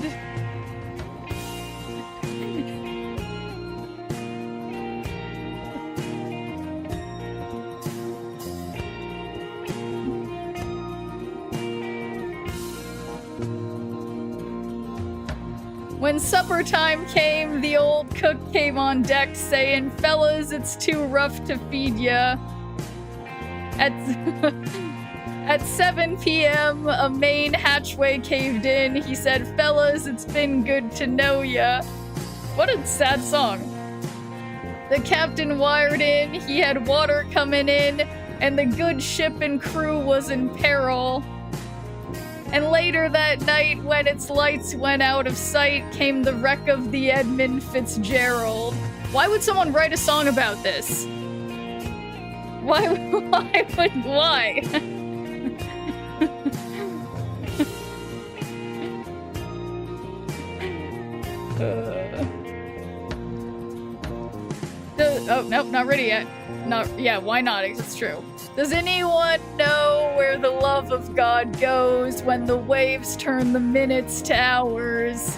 When supper time came, the old cook came on deck saying, "Fellas, it's too rough to feed ya." At 7 p.m., a main hatchway caved in. He said, "Fellas, it's been good to know ya." What a sad song. The captain wired in, he had water coming in, and the good ship and crew was in peril. And later that night, when its lights went out of sight, came the wreck of the Edmund Fitzgerald. Why would someone write a song about this? Why? Oh, nope, not ready yet. Yeah, why not? It's true. Does anyone know where the love of God goes when the waves turn the minutes to hours?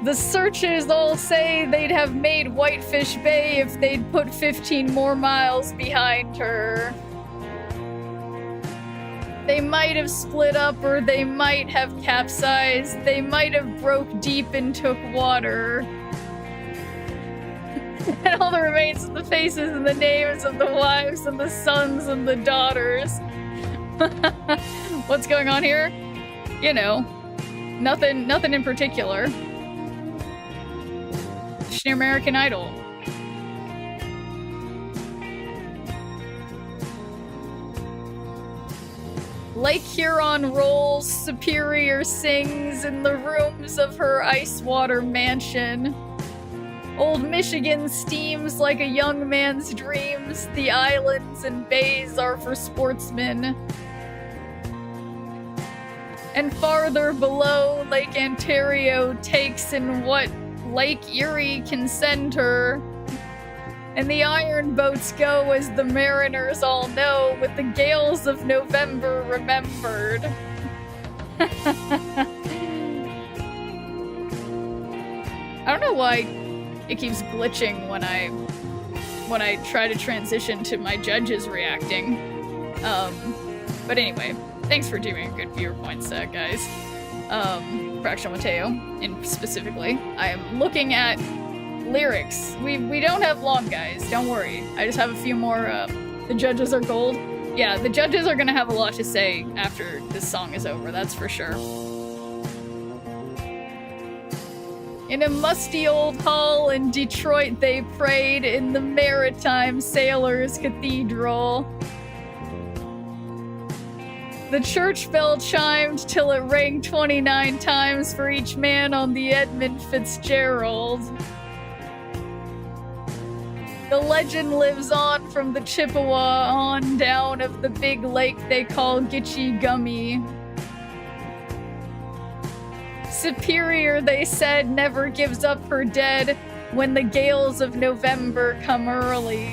The searchers all say they'd have made Whitefish Bay if they'd put 15 more miles behind her. They might have split up, or they might have capsized. They might have broke deep and took water. And all that remains are the faces and the names of the wives and the sons and the daughters. What's going on here? You know, nothing in particular. American Idol. Lake Huron rolls, Superior sings in the rooms of her ice water mansion. Old Michigan steams like a young man's dreams. The islands and bays are for sportsmen. And farther below, Lake Ontario takes in what Lake Erie can send her. And the iron boats go, as the mariners all know, with the gales of November remembered. I don't know why it keeps glitching when I try to transition to my judges reacting. But anyway, thanks for doing a good viewer points, guys. Fractional Mateo, in specifically. I am looking at lyrics. We don't have long, guys. Don't worry. I just have a few more. The judges are gold. Yeah, the judges are gonna have a lot to say after this song is over. That's for sure. In a musty old hall in Detroit, they prayed in the Maritime Sailors Cathedral. The church bell chimed till it rang 29 times for each man on the Edmund Fitzgerald. The legend lives on from the Chippewa on down of the big lake they call Gitchie Gummy. Superior, they said, never gives up her dead when the gales of November come early.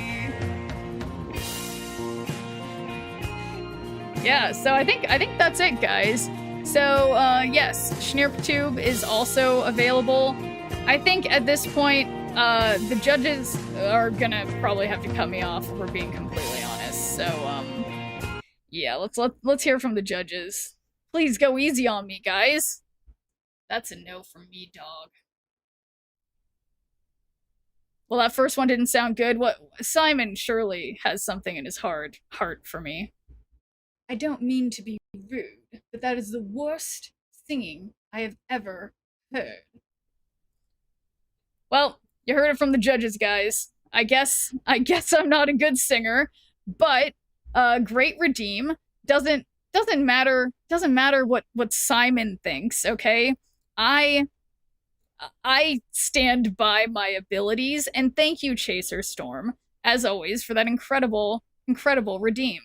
Yeah, so I think that's it, guys. So, yes, SchneerpTube is also available. I think at this point, the judges are gonna probably have to cut me off if we're being completely honest. So, yeah, let's hear from the judges. Please go easy on me, guys. That's a no from me, dog. Well, that first one didn't sound good. What? Simon surely has something in his heart for me. I don't mean to be rude, but that is the worst singing I have ever heard. Well, you heard it from the judges, guys. I guess I'm not a good singer, but Great Redeem doesn't doesn't matter what Simon thinks, okay? I stand by my abilities, and thank you, Chaser Storm, as always, for that incredible redeem.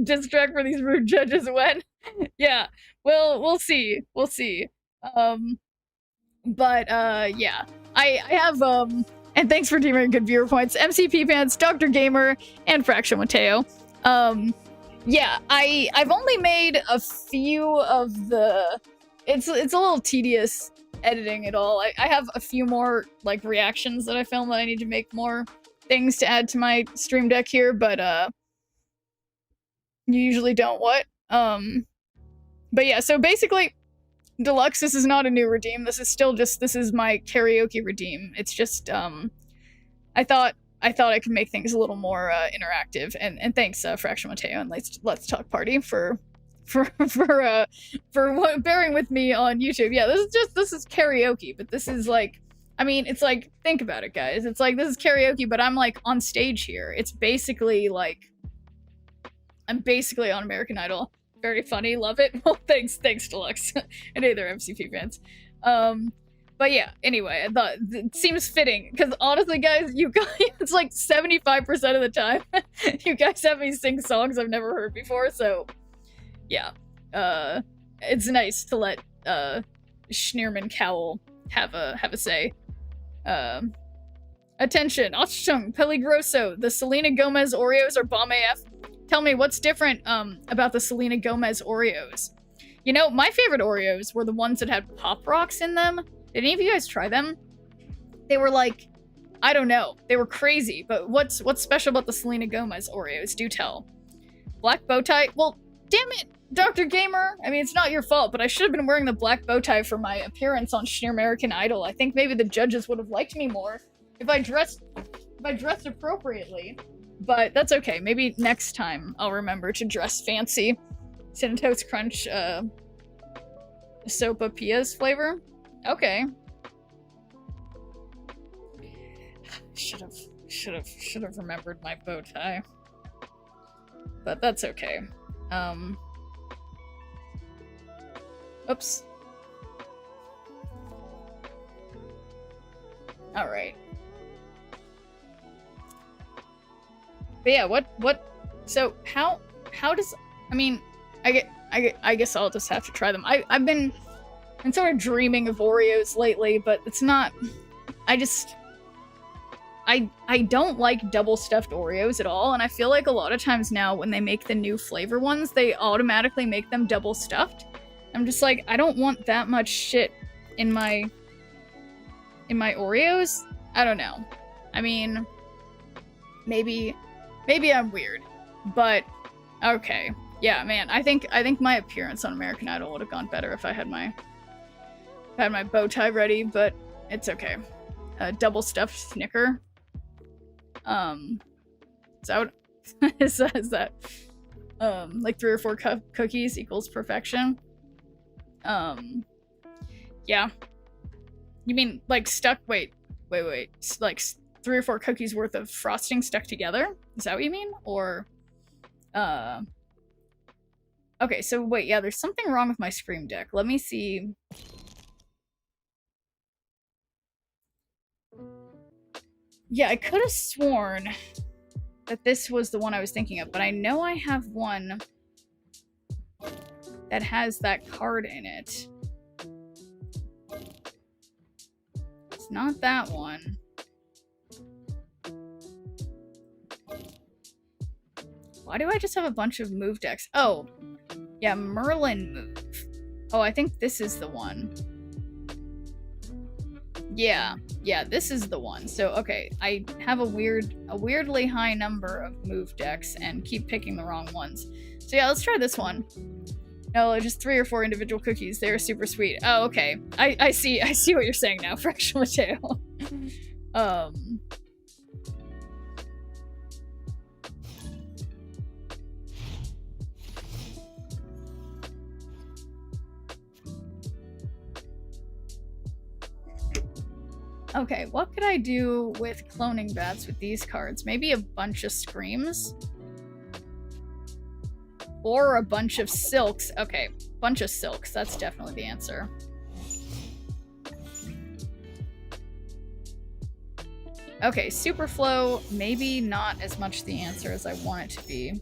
Distract for these rude judges when? Yeah, we'll see. We'll see. But yeah. I have and thanks for teaming good viewer points. MCP Pants, Dr. Gamer, and Fraction Mateo. Yeah, I've only made a few of the it's a little tedious editing it all. I have a few more like reactions that I filmed that I need to make more things to add to my stream deck here, but you usually don't what? But yeah, so basically Deluxe, this is not a new redeem. This is still just this is my karaoke redeem. It's just I thought I could make things a little more interactive, and thanks Fraction Mateo and Let's Talk Party for bearing with me on YouTube. Yeah, this is karaoke, but this is like, I mean, it's like, think about it, guys. It's like this is karaoke, but I'm like on stage here. It's basically like I'm basically on American Idol. Very funny, love it. Well, thanks Deluxe and other MCP fans. But yeah, anyway, I thought it seems fitting because honestly, guys, you guys, it's like 75% of the time you guys have me sing songs I've never heard before. So yeah, it's nice to let Schneerman Cowl have a say. Attention, Ochchung, Peligroso, the Selena Gomez Oreos are bomb AF. Tell me what's different about the Selena Gomez Oreos. You know, my favorite Oreos were the ones that had Pop Rocks in them. Did any of you guys try them? They were like, I don't know, they were crazy, but what's special about the Selena Gomez Oreos? Do tell. Black bow tie? Well, damn it, Dr. Gamer. I mean, it's not your fault, but I should have been wearing the black bow tie for my appearance on Schneer American Idol. I think maybe the judges would have liked me more if I dressed appropriately. But that's okay. Maybe next time I'll remember to dress fancy. Cinnamon Toast Crunch, Sopa Pia's flavor. Okay. Should have remembered my bow tie. But that's okay. Oops. All right. But yeah, what? So how does? I mean, I guess I'll just have to try them. I've been sort of dreaming of Oreos lately, but it's not. I don't like double stuffed Oreos at all, and I feel like a lot of times now when they make the new flavor ones, they automatically make them double stuffed. I'm just like, I don't want that much shit in my Oreos. I don't know. I mean, maybe I'm weird, but okay. Yeah, man, I think my appearance on American Idol would have gone better if I had my bow tie ready, but it's okay. Double stuffed Snicker. Is that what, is that like 3 or 4 cookies equals perfection? Yeah. You mean like stuck? Wait. Like 3 or 4 cookies worth of frosting stuck together? Is that what you mean? Or, okay, so wait, yeah, there's something wrong with my Scream Deck. Let me see. Yeah, I could have sworn that this was the one I was thinking of, but I know I have one that has that card in it. It's not that one. Why do I just have a bunch of move decks? Oh, yeah, Merlin move. Oh, I think this is the one. Yeah, this is the one. So, okay, I have a weirdly high number of move decks and keep picking the wrong ones. So yeah, let's try this one. No, just 3 or 4 individual cookies. They're super sweet. Oh, okay. I see what you're saying now, Fraction Mateo. Okay, what could I do with cloning bats with these cards? Maybe a bunch of screams? Or a bunch of silks. Okay, bunch of silks. That's definitely the answer. Okay, Superflow, maybe not as much the answer as I want it to be.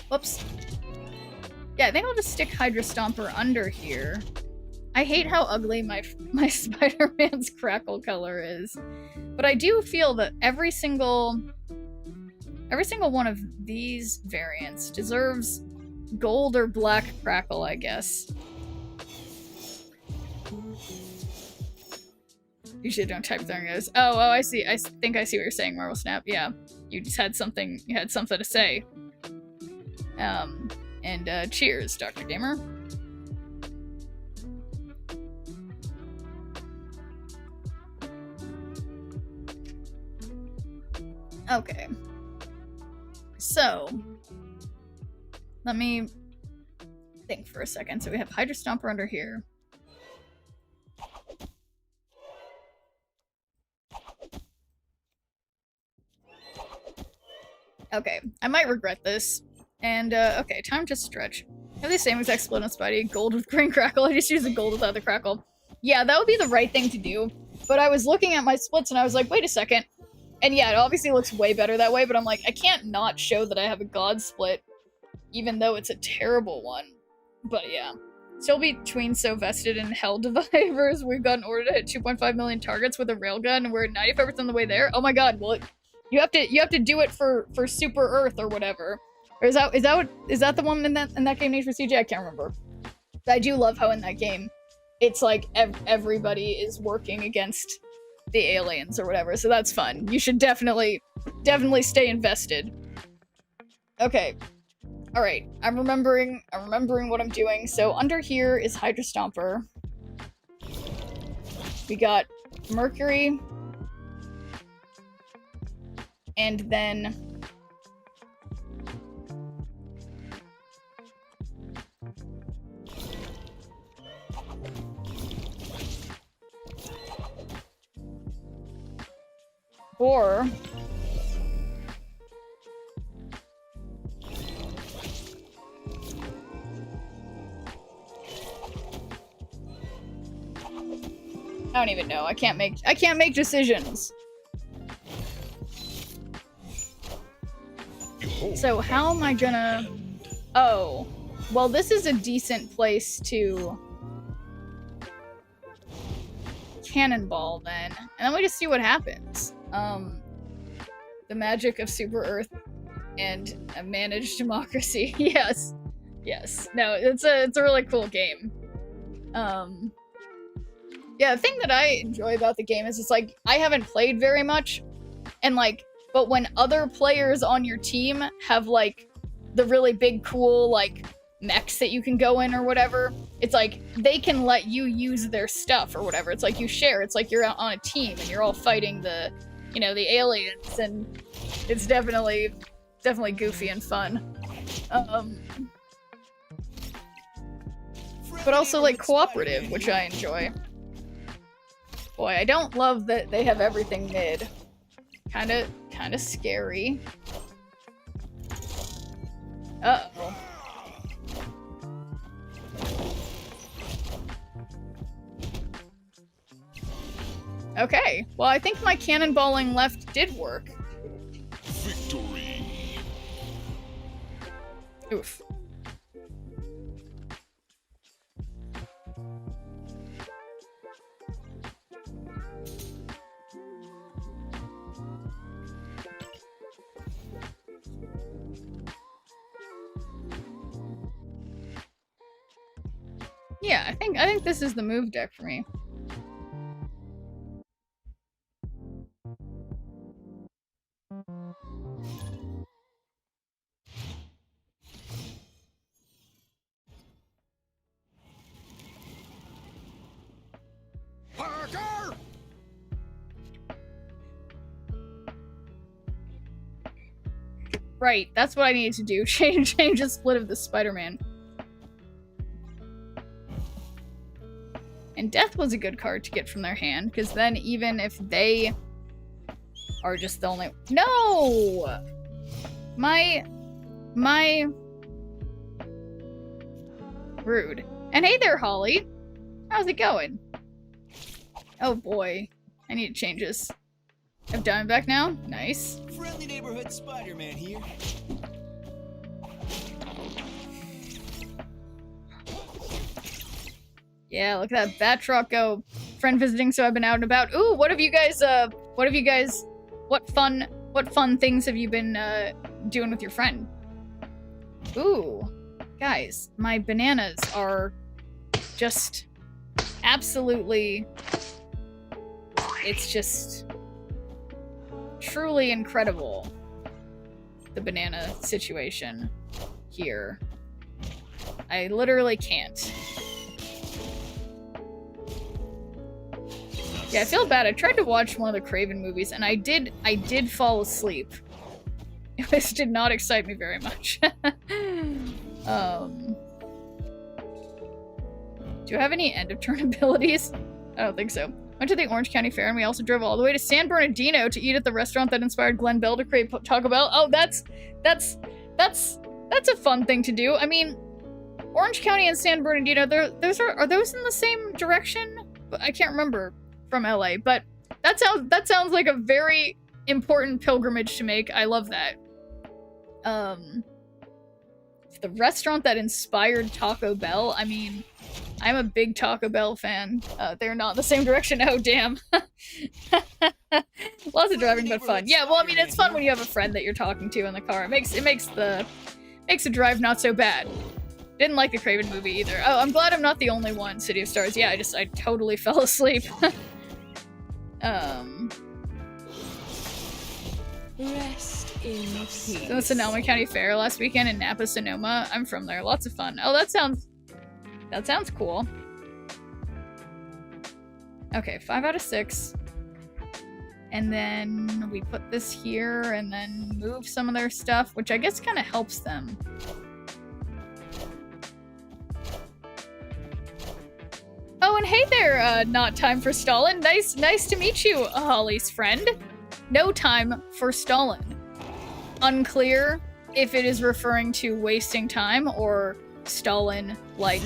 Whoops. Yeah, I think I'll just stick Hydra Stomper under here. I hate how ugly my Spider-Man's crackle color is. But I do feel that every single one of these variants deserves gold or black crackle, I guess. Usually don't type thingos. Oh, I see. I think I see what you're saying, Marvel Snap. Yeah. You just had something to say. And cheers, Dr. Gamer. Okay. So, let me think for a second. So we have Hydra Stomper under here. Okay, I might regret this. And, okay, time to stretch. I have the same exact split on Spidey. Gold with green crackle. I just use the gold without the crackle. Yeah, that would be the right thing to do. But I was looking at my splits and I was like, wait a second. And yeah, it obviously looks way better that way, but I'm like, I can't not show that I have a god split, even though it's a terrible one. But yeah. Still between so vested in Hell Divivers, we've got an order to hit 2.5 million targets with a railgun, and we're 95% on the way there. Oh my god, well, you have to do it for Super Earth or whatever. Or is that the one in that game named for CJ? I can't remember. I do love how in that game, it's like everybody is working against the aliens or whatever, so that's fun. You should definitely stay invested. Okay. Alright, I'm remembering what I'm doing. So under here is Hydra Stomper. We got Mercury. And then or I don't even know. I can't make decisions. So how am I gonna... Oh. Well, this is a decent place to cannonball then. And then we just see what happens. The magic of Super Earth and a managed democracy. Yes. Yes. No, it's a really cool game. Yeah, the thing that I enjoy about the game is it's like, I haven't played very much, and like, but when other players on your team have like the really big cool like mechs that you can go in or whatever, it's like they can let you use their stuff or whatever. It's like you share. It's like you're out on a team and you're all fighting the, you know, the aliens, and it's definitely goofy and fun. But also like cooperative, which I enjoy. Boy, I don't love that they have everything mid. Kinda scary. Uh-oh. Okay, well I think my cannonballing left did work. Victory. Oof. Yeah, I think this is the move deck for me. Parker! Right, that's what I needed to do. Change the split of the Spider-Man. And Death was a good card to get from their hand, because then even if they are just the only... No! My... Rude. And hey there, Holly. How's it going? Oh boy. I need changes. I have Diamondback now? Nice. Friendly neighborhood Spider-Man here. Yeah, look at that Batroc go. Friend visiting, so I've been out and about. Ooh, what fun things have you been, doing with your friend? Ooh, guys, my bananas are just absolutely, it's just truly incredible, the banana situation here. I literally can't. Yeah, I feel bad. I tried to watch one of the Craven movies, and I did fall asleep. This did not excite me very much. Do you have any end-of-turn abilities? I don't think so. Went to the Orange County Fair, and we also drove all the way to San Bernardino to eat at the restaurant that inspired Glenn Bell to create Taco Bell. Oh, that's a fun thing to do. I mean, Orange County and San Bernardino, are those in the same direction? I can't remember from LA, but that sounds like a very important pilgrimage to make. I love that. The restaurant that inspired Taco Bell, I mean, I'm a big Taco Bell fan. They're not in the same direction. Oh, damn. Lots of driving, but fun. Yeah, well, I mean, it's fun when you have a friend that you're talking to in the car. It makes the drive not so bad. Didn't like the Craven movie either. Oh, I'm glad I'm not the only one. City of Stars. Yeah, I totally fell asleep. Rest in peace. So the Sonoma County Fair last weekend in Napa, Sonoma. I'm from there. Lots of fun. Oh, that sounds cool. Okay, 5 out of 6. And then we put this here and then move some of their stuff, which I guess kind of helps them. Oh, and hey there, not time for Stalin. Nice to meet you, Holly's friend. No time for Stalin. Unclear if it is referring to wasting time or Stalin, like,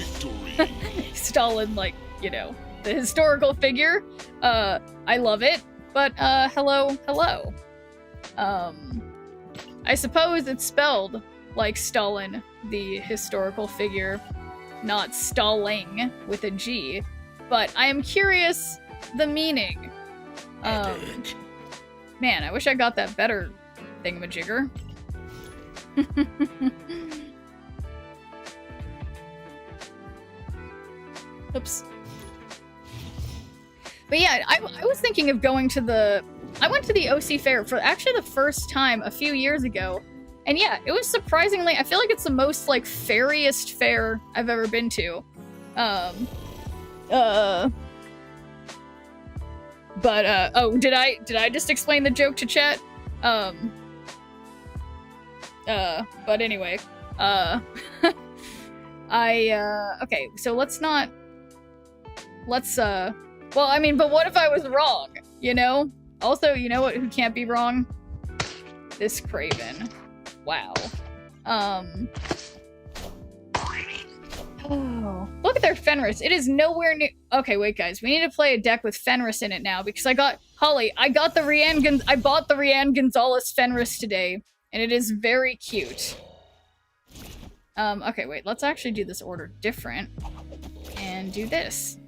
Stalin, like, you know, the historical figure. I love it, but, hello. I suppose it's spelled like Stalin, the historical figure, not stalling with a G, but I am curious the meaning. Man, I wish I got that better thingamajigger. Oops. But yeah, I was thinking of going to I went to the OC Fair for actually the first time a few years ago. And yeah, it was surprisingly, I feel like it's the most, like, fairiest fair I've ever been to. Oh, did I just explain the joke to chat? But anyway, okay, so let's, well, I mean, but what if I was wrong, you know? Also, you know what, who can't be wrong? This Craven. Wow. Oh, look at their Fenris. It is nowhere near. Okay, wait, guys. We need to play a deck with Fenris in it now because I bought the Rian Gonzalez Fenris today, and it is very cute. Okay, wait. Let's actually do this order different and do this.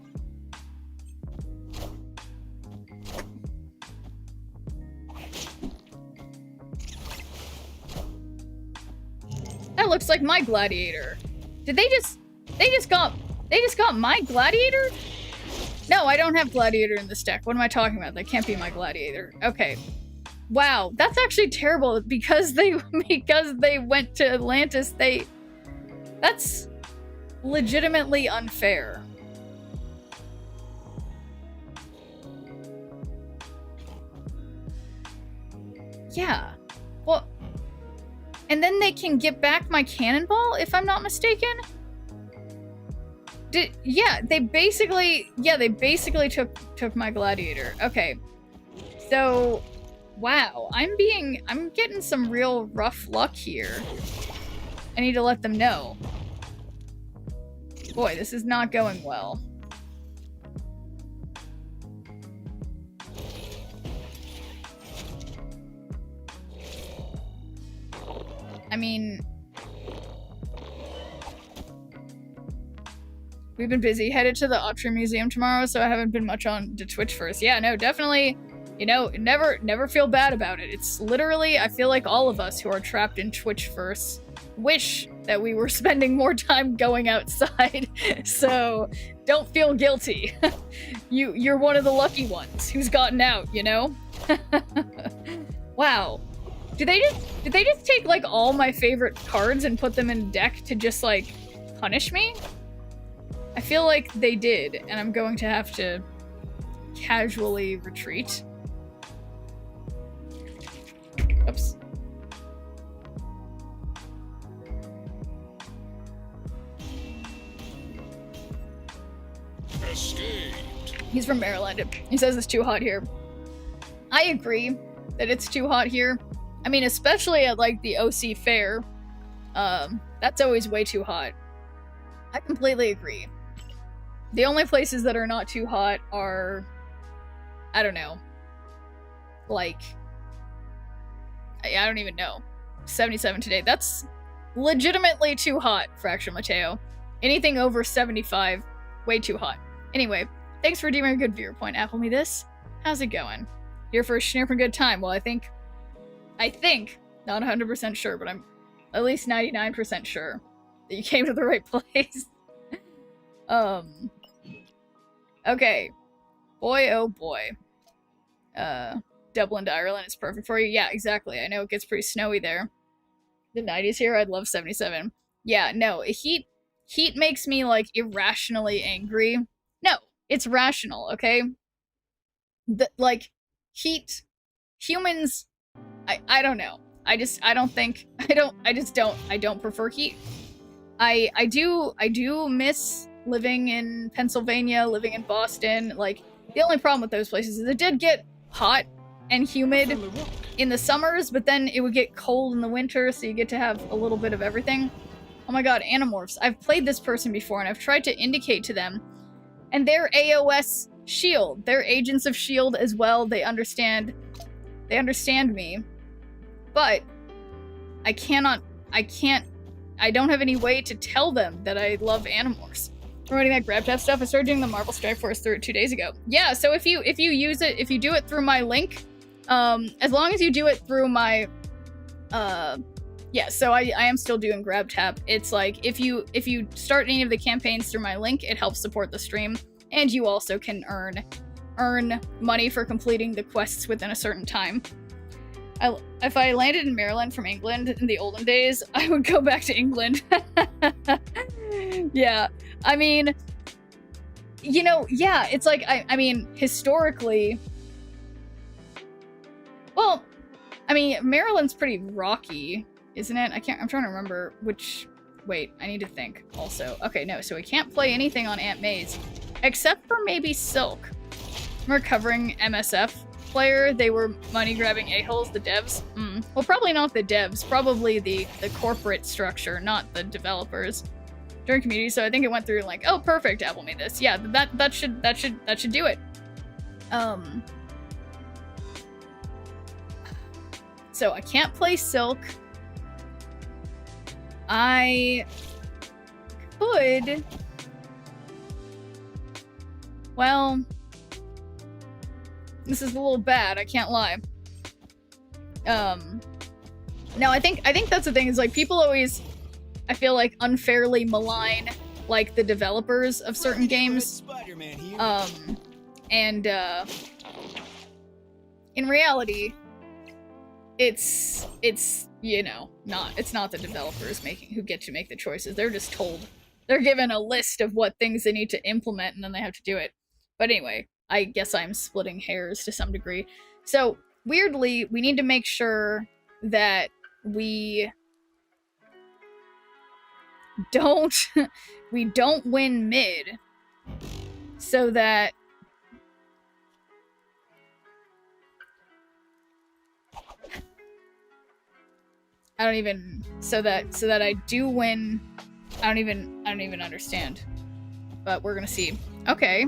That looks like my gladiator. Did they just got my gladiator? No, I don't have gladiator in this deck. What am I talking about? That can't be my gladiator. Okay. Wow, that's actually terrible because they went to Atlantis. That's legitimately unfair. Yeah. Well, and then they can get back my cannonball, if I'm not mistaken? Yeah, they basically took my gladiator. Okay. So, wow, I'm getting some real rough luck here. I need to let them know. Boy, this is not going well. I mean, we've been busy. Headed to the Opera Museum tomorrow, so I haven't been much on to Twitch first. Yeah, no, definitely, you know, never feel bad about it. It's literally, I feel like all of us who are trapped in Twitch first wish that we were spending more time going outside. So don't feel guilty. You're one of the lucky ones who's gotten out, you know? Wow. Did they just take like all my favorite cards and put them in a deck to just like punish me? I feel like they did, and I'm going to have to casually retreat. Oops. Escaped. He's from Maryland. He says it's too hot here. I agree that it's too hot here. I mean, especially at like the OC fair. That's always way too hot. I completely agree. The only places that are not too hot are, I don't know, like, I don't even know. 77 today. That's legitimately too hot, Fracture Mateo. Anything over 75, way too hot. Anyway, thanks for redeeming a good viewer point. Apple me this. How's it going? Here for a snurping good time. Well, I think, not 100% sure, but I'm at least 99% sure that you came to the right place. Okay. Boy, oh boy. Dublin to Ireland is perfect for you. Yeah, exactly. I know it gets pretty snowy there. The 90s here, I'd love 77. Yeah, no, heat makes me, like, irrationally angry. No, it's rational, okay? Humans, I don't know. I don't prefer heat. I do miss living in Pennsylvania, living in Boston. Like, the only problem with those places is it did get hot and humid in the summers, but then it would get cold in the winter, so you get to have a little bit of everything. Oh my god, Animorphs. I've played this person before, and I've tried to indicate to them, and they're AOS S.H.I.E.L.D. They're agents of S.H.I.E.L.D. as well. They understand me. But I don't have any way to tell them that I love Animorphs. Promoting that grab tap stuff, I started doing the Marvel Strike Force through it 2 days ago. Yeah, so if you use it, if you do it through my link, as long as you do it through my, yeah, so I am still doing grab tap. It's like, if you start any of the campaigns through my link, it helps support the stream, and you also can earn money for completing the quests within a certain time. If I landed in Maryland from England in the olden days, I would go back to England. Yeah, I mean, you know, yeah, it's like, I mean, historically, well, I mean, Maryland's pretty rocky, isn't it? I'm trying to remember which, wait, I need to think also. Okay, no, so we can't play anything on Aunt May's, except for maybe Silk. We're covering MSF player, they were money-grabbing a-holes, the devs. Well, probably not the devs, probably the corporate structure, not the developers. During community, so I think it went through like, oh, perfect, Apple made this. Yeah, that should do it. So I can't play Silk. I could, well, this is a little bad, I can't lie. No, I think that's the thing, is like, people always, I feel like, unfairly malign, like, the developers of certain games. And in reality, it's you know, it's not the developers who get to make the choices. They're just told, they're given a list of what things they need to implement, and then they have to do it. But anyway, I guess I'm splitting hairs to some degree. So, weirdly, we need to make sure that we don't we don't win mid so that I don't even so that I do win. I don't even understand. But we're gonna see. Okay.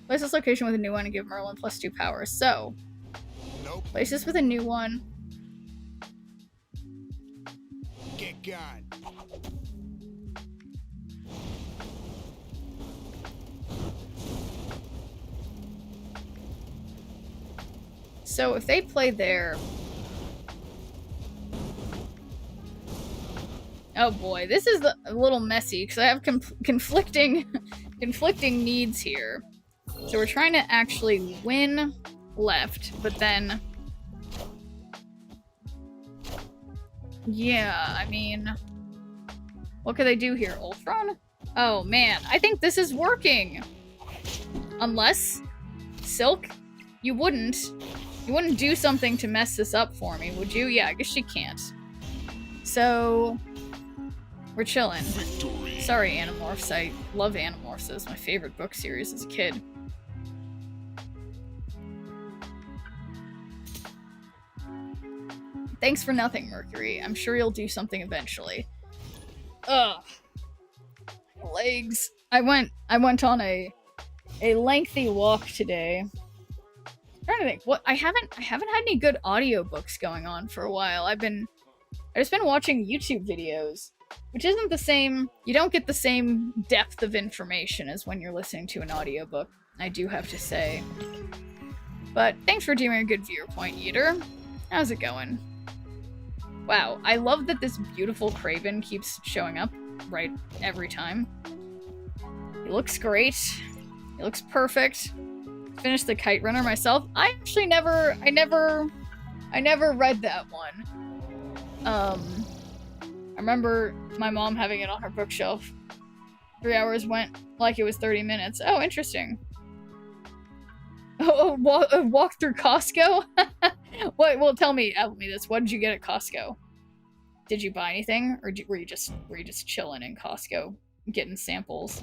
Place this location with a new one and give Merlin +2 power. So, Nope. place this with a new one. Get gone. So if they play there... Oh boy, this is a little messy because I have conflicting needs here. So we're trying to actually win left, but then... Yeah, I mean... What could they do here? Ultron? Oh man, I think this is working! Unless... Silk? You wouldn't do something to mess this up for me, would you? Yeah, I guess she can't. So... We're chilling. Victory. Sorry, Animorphs. I love Animorphs. It was my favorite book series as a kid. Thanks for nothing, Mercury. I'm sure you'll do something eventually. Ugh. Legs. I went on a lengthy walk today. I'm trying to think. What I haven't had any good audiobooks going on for a while. I've just been watching YouTube videos, which isn't the same. You don't get the same depth of information as when you're listening to an audiobook, I do have to say. But thanks for doing a good viewer point, Eater. How's it going? Wow, I love that this beautiful Craven keeps showing up right every time. He looks great. He looks perfect. Finished the Kite Runner myself. I actually never read that one. I remember my mom having it on her bookshelf. 3 hours went like it was 30 minutes. Oh, interesting. Oh, walk through Costco? What? Well, tell me this. What did you get at Costco? Did you buy anything, or were you just chilling in Costco, getting samples?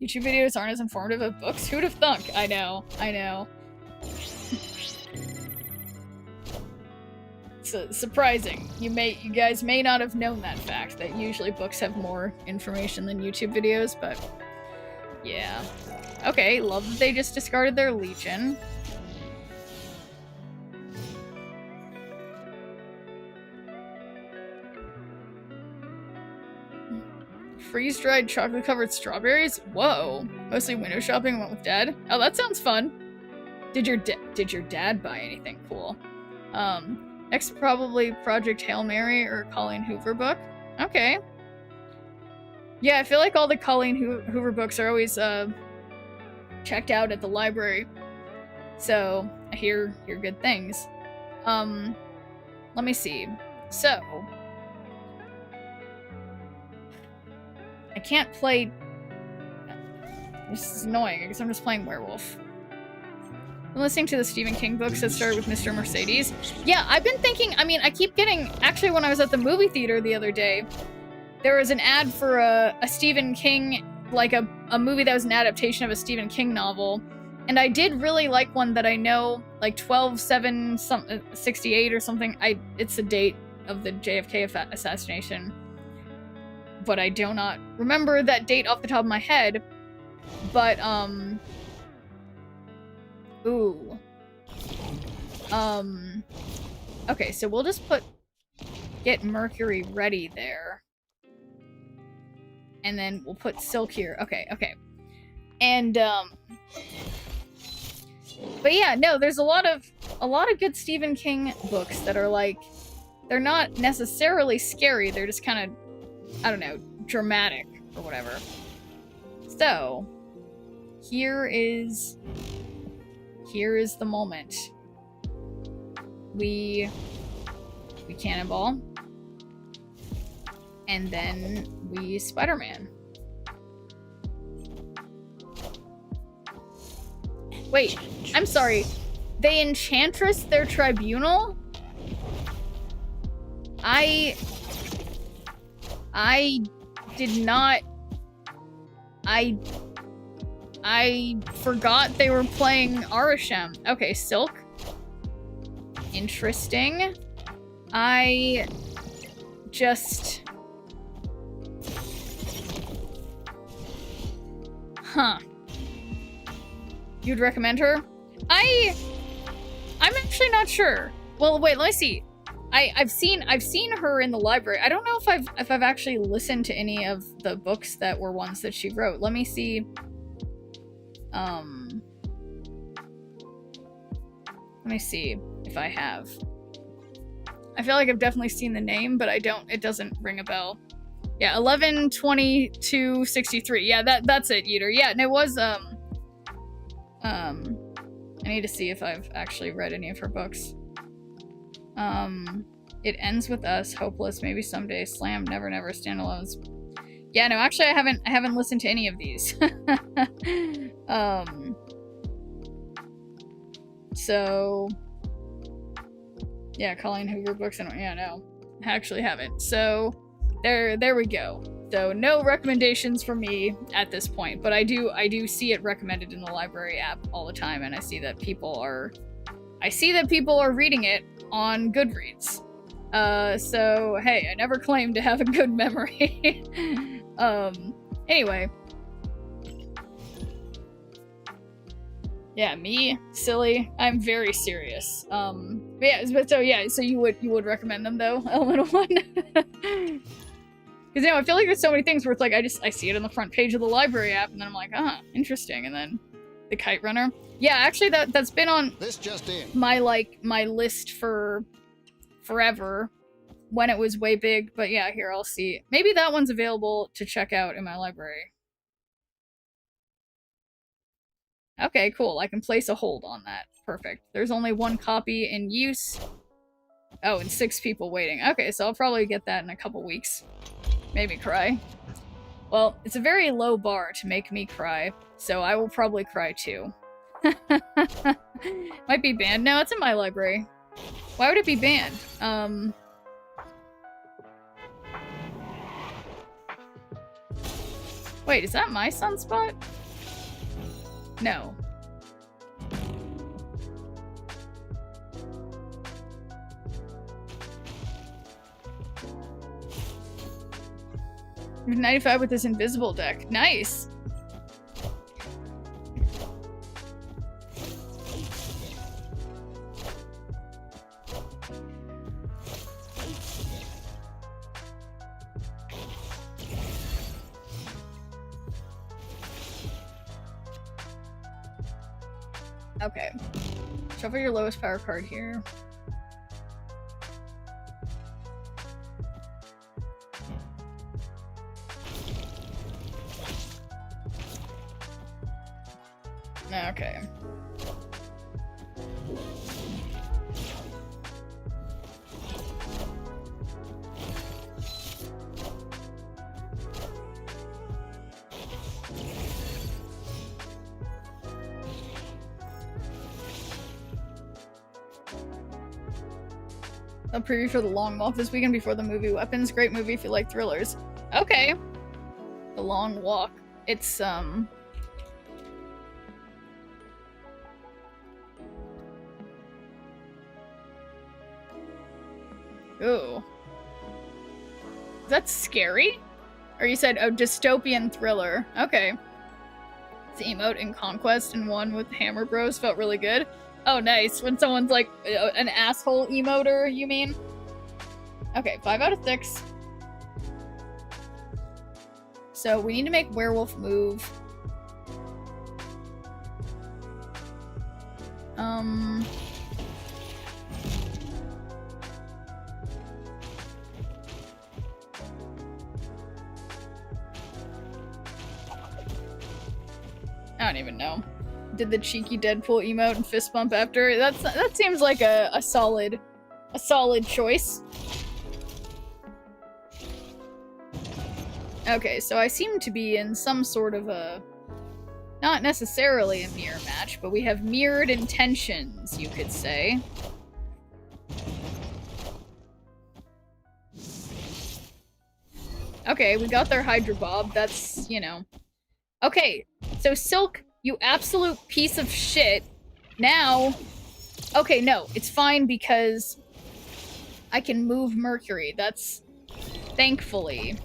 YouTube videos aren't as informative as books. Who'd have thunk? I know. It's surprising. You guys may not have known that fact, that usually books have more information than YouTube videos, but yeah. Okay, love that they just discarded their Legion. Freeze-dried chocolate-covered strawberries? Whoa. Mostly window shopping and went with Dad? Oh, that sounds fun. Did your dad buy anything cool? Next, probably Project Hail Mary or Colleen Hoover book. Okay. Yeah, I feel like all the Colleen Hoover books are always checked out at the library, so I hear good things. Let me see. So I can't play. This is annoying because I'm just playing Werewolf. I'm listening to the Stephen King books that started with Mr. Mercedes. Yeah, I've been thinking, I mean, I keep getting... Actually, when I was at the movie theater the other day, there was an ad for a Stephen King, like a movie that was an adaptation of a Stephen King novel. And I did really like one that I know, like 12/7/68 or something. It's the date of the JFK assassination. But I do not remember that date off the top of my head. But, ooh. Okay, so we'll just get Mercury ready there. And then we'll put Silk here. Okay. And, but yeah, no, there's a lot of good Stephen King books that are like, they're not necessarily scary, they're just kind of, I don't know, dramatic or whatever. So, here is the moment. we Cannonball. And then we Spider-Man. Wait, I'm sorry. They Enchantress their tribunal? I did not... I forgot they were playing Arishem. Okay, Silk. Interesting. I just... Huh. You'd recommend her? I'm actually not sure. Well, wait, let me see. I've seen her in the library. I don't know if I've actually listened to any of the books that were ones that she wrote. Let me see. Let me see if I have. I feel like I've definitely seen the name, but it doesn't ring a bell. Yeah, 11/22/63. Yeah, that's it, Yeater. Yeah, and it was, I need to see if I've actually read any of her books. It Ends With Us, Hopeless, Maybe Someday, Slam, Never Never, Standalones. Yeah, no, actually I haven't listened to any of these. So yeah, Colleen Hoover books, and yeah, no, I actually haven't. So there we go. So no recommendations from me at this point, but I do see it recommended in the library app all the time, and I see that people are reading it on Goodreads. So hey, I never claimed to have a good memory. Anyway. Yeah, me, silly. I'm very serious. So you would recommend them though, Elemental One? Because I feel like there's so many things where it's like I see it on the front page of the library app, and then I'm like, interesting. And then the Kite Runner. Yeah, actually that's been on This just in. my list for forever when it was way big. But yeah, here I'll see. Maybe that one's available to check out in my library. Okay, cool. I can place a hold on that. Perfect. There's only one copy in use. Oh, and 6 people waiting. Okay, so I'll probably get that in a couple weeks. Maybe cry. Well, it's a very low bar to make me cry, so I will probably cry too. Might be banned. No, it's in my library. Why would it be banned? Wait, is that my sunspot? No. You're 95 with this invisible deck. Nice! Okay. Shuffle your lowest power card here. Okay. A preview for The Long Walk this weekend before the movie Weapons. Great movie if you like thrillers. Okay. The Long Walk. It's, Ooh. That's scary? Or you said, oh, dystopian thriller. Okay. The emote in Conquest and one with Hammer Bros felt really good. Oh, nice. When someone's like an asshole emoter, you mean? Okay, 5 out of 6. So we need to make Werewolf move. I don't even know. did the cheeky Deadpool emote and fist bump after. That seems like a solid choice. Okay, so I seem to be in some sort of a, not necessarily a mirror match, but we have mirrored intentions, you could say. Okay, we got their Hydra Bob. That's, you know. Okay, so Silk, you absolute piece of shit. Now, okay, no, it's fine because I can move Mercury. That's, thankfully.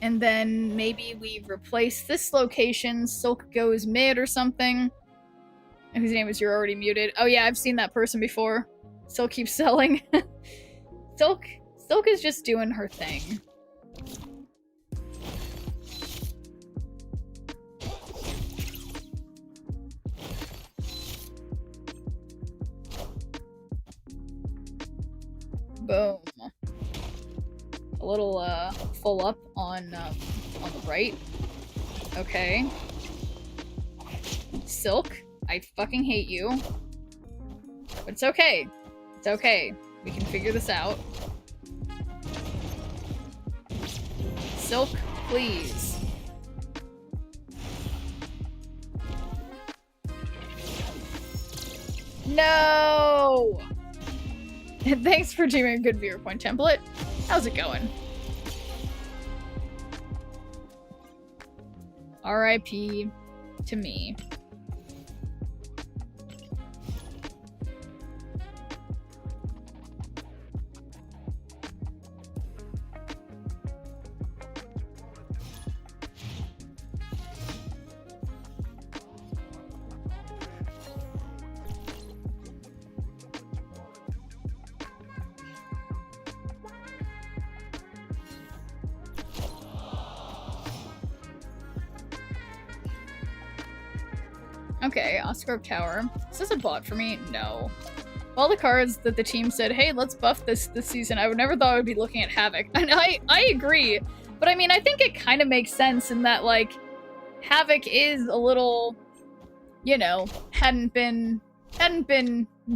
And then maybe we replace this location. Silk goes mid or something. Whose name is You're Already Muted. Oh yeah, I've seen that person before. Still keeps selling. Silk is just doing her thing. Boom. A little full up on the right. Okay. Silk. I fucking hate you. But it's okay. It's okay. We can figure this out. Silk, please. No! Thanks for doing a good viewer point template. How's it going? R.I.P. to me. Okay, Oscar Tower. Is this a bot for me? No. All the cards that the team said, hey, let's buff this season, I would never thought I would be looking at Havoc. And I agree. But I mean, I think it kind of makes sense in that, like, Havoc is a little, you know, hadn't been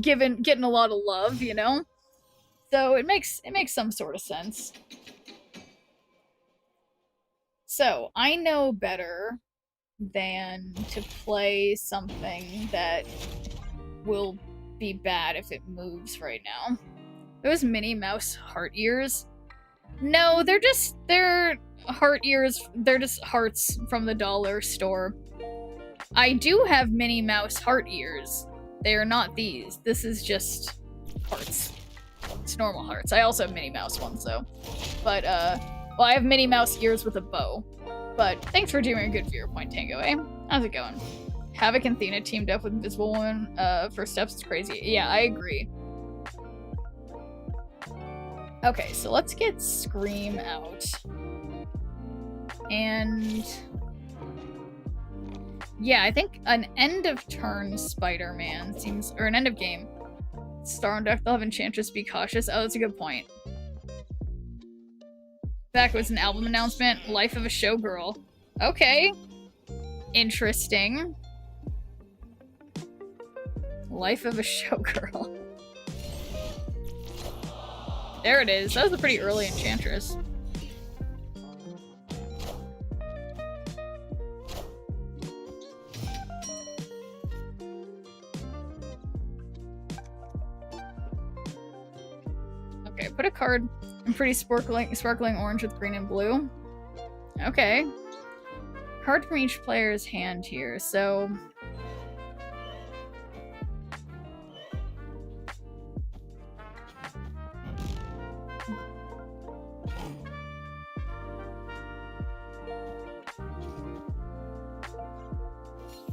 getting a lot of love, you know? So it makes some sort of sense. So, I know better than to play something that will be bad if it moves right now. Those Minnie Mouse heart ears? No, they're heart ears, they're just hearts from the dollar store. I do have Minnie Mouse heart ears. They are not these. This is just hearts. It's normal hearts. I also have Minnie Mouse ones though. But well, I have Minnie Mouse ears with a bow. But thanks for doing a good viewer point, Tango, eh? How's it going? Havoc and Athena teamed up with Invisible Woman for steps. It's crazy. Yeah, I agree. Okay, so let's get Scream out. And yeah, I think an end of turn Spider-Man seems, or an end of game. Star on deck, they'll have Enchantress, be cautious. Oh, that's a good point. Back was an album announcement. Life of a Showgirl. Okay. Interesting. Life of a Showgirl. There it is. That was a pretty early Enchantress. Okay, put a card in pretty sparkling orange with green and blue. Okay. Card from each player's hand here, so...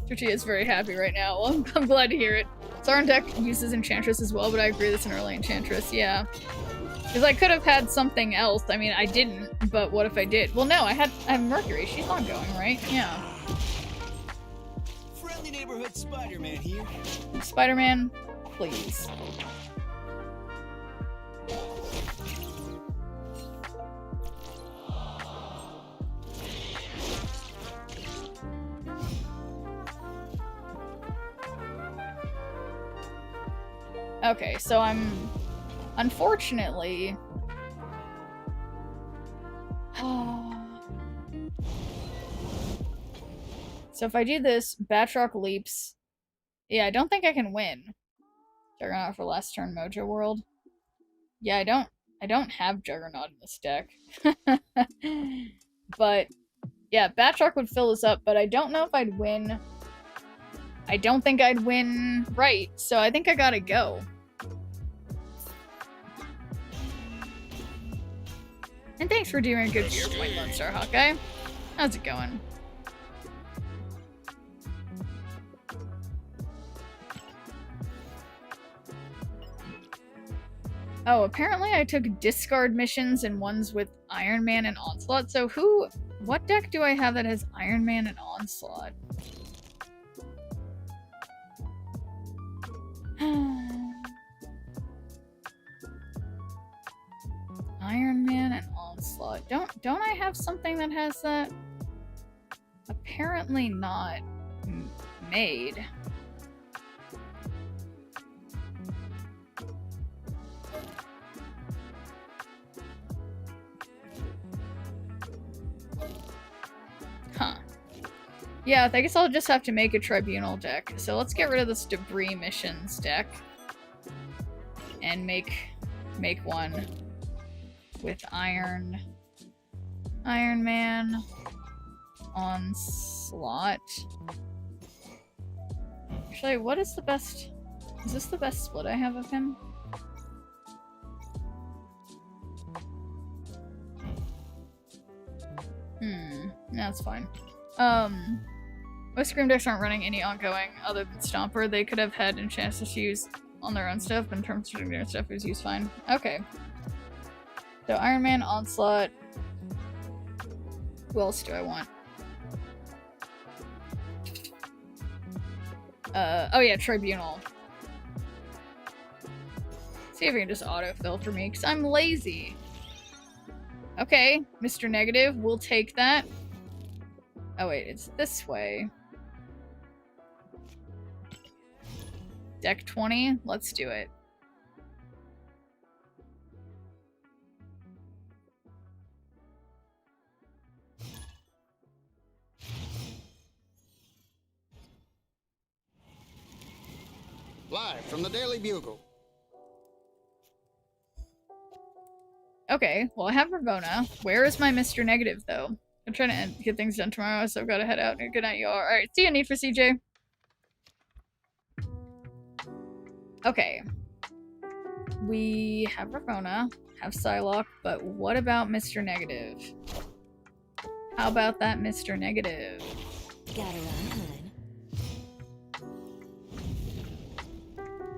Tortilla is very happy right now. Well, I'm glad to hear it. Star on deck uses Enchantress as well, but I agree that's an early Enchantress, yeah. Because I could have had something else. I mean, I didn't, but what if I did? Well, no, I have Mercury. She's ongoing, right? Yeah. Friendly neighborhood Spider-Man here. Spider-Man, please. Okay, so I'm... Unfortunately... So if I do this, Batroc leaps... Yeah, I don't think I can win. Juggernaut for last turn Mojo World. Yeah, I don't have Juggernaut in this deck. But yeah, Batroc would fill this up, but I don't know if I'd win. I don't think I'd win right, so I think I gotta go. And thanks for doing a good year, Point Lone Star Hawkeye. How's it going? Oh, apparently I took discard missions and ones with Iron Man and Onslaught. So what deck do I have that has Iron Man and Onslaught? Iron Man and Onslaught. Don't I have something that has that? Apparently not made. Huh. Yeah, I guess I'll just have to make a Tribunal deck. So let's get rid of this Debris Missions deck. And make one with Iron Man, Onslaught. Actually, what is the best... Is this the best split I have of him? That's fine. Most Scream decks aren't running any ongoing other than Stomper. They could have had enchantments used on their own stuff, but in terms of their stuff, it was used fine. Okay. So Iron Man, Onslaught. Who else do I want? Oh yeah, Tribunal. See if I can just autofill for me, because I'm lazy. Okay, Mr. Negative, we'll take that. Oh wait, it's this way. Deck 20? Let's do it. Live from the Daily Bugle. Okay, well I have Ravona. Where is my Mr. Negative, though? I'm trying to get things done tomorrow, so I've got to head out. Good night, y'all. Alright, see ya, Need for CJ. Okay. We have Ravona, have Psylocke, but what about Mr. Negative? How about that Mr. Negative? Gotta run, hun.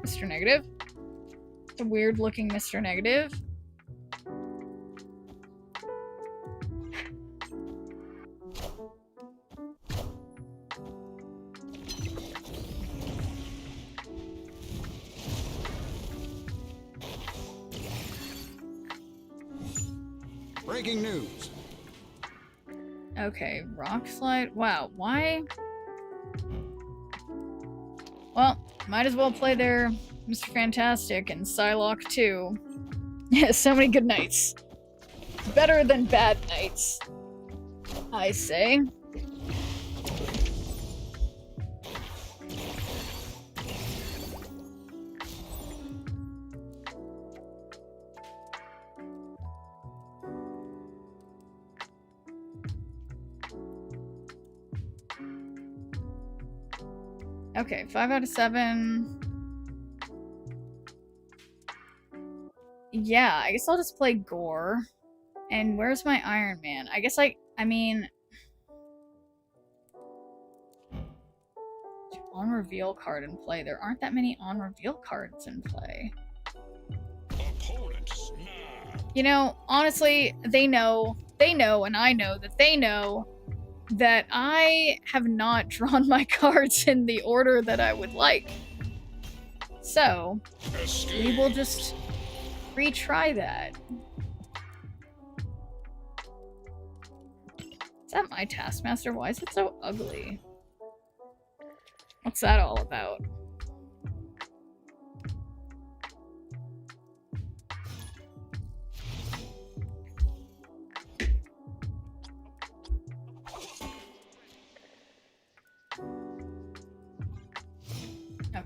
Mr. Negative? It's a weird looking Mr. Negative. Breaking news. Okay, Rock Slide. Wow, why? Well, might as well play their Mr. Fantastic and Psylocke too. Yeah, so many good nights. Better than bad nights, I say. Okay, 5 out of 7. Yeah, I guess I'll just play Gore. And where's my Iron Man? I guess I mean... On-reveal card in play. There aren't that many on-reveal cards in play. You know, honestly, they know, and I know that they know that I have not drawn my cards in the order that I would like. So, we will just retry that. Is that my Taskmaster? Why is it so ugly? What's that all about?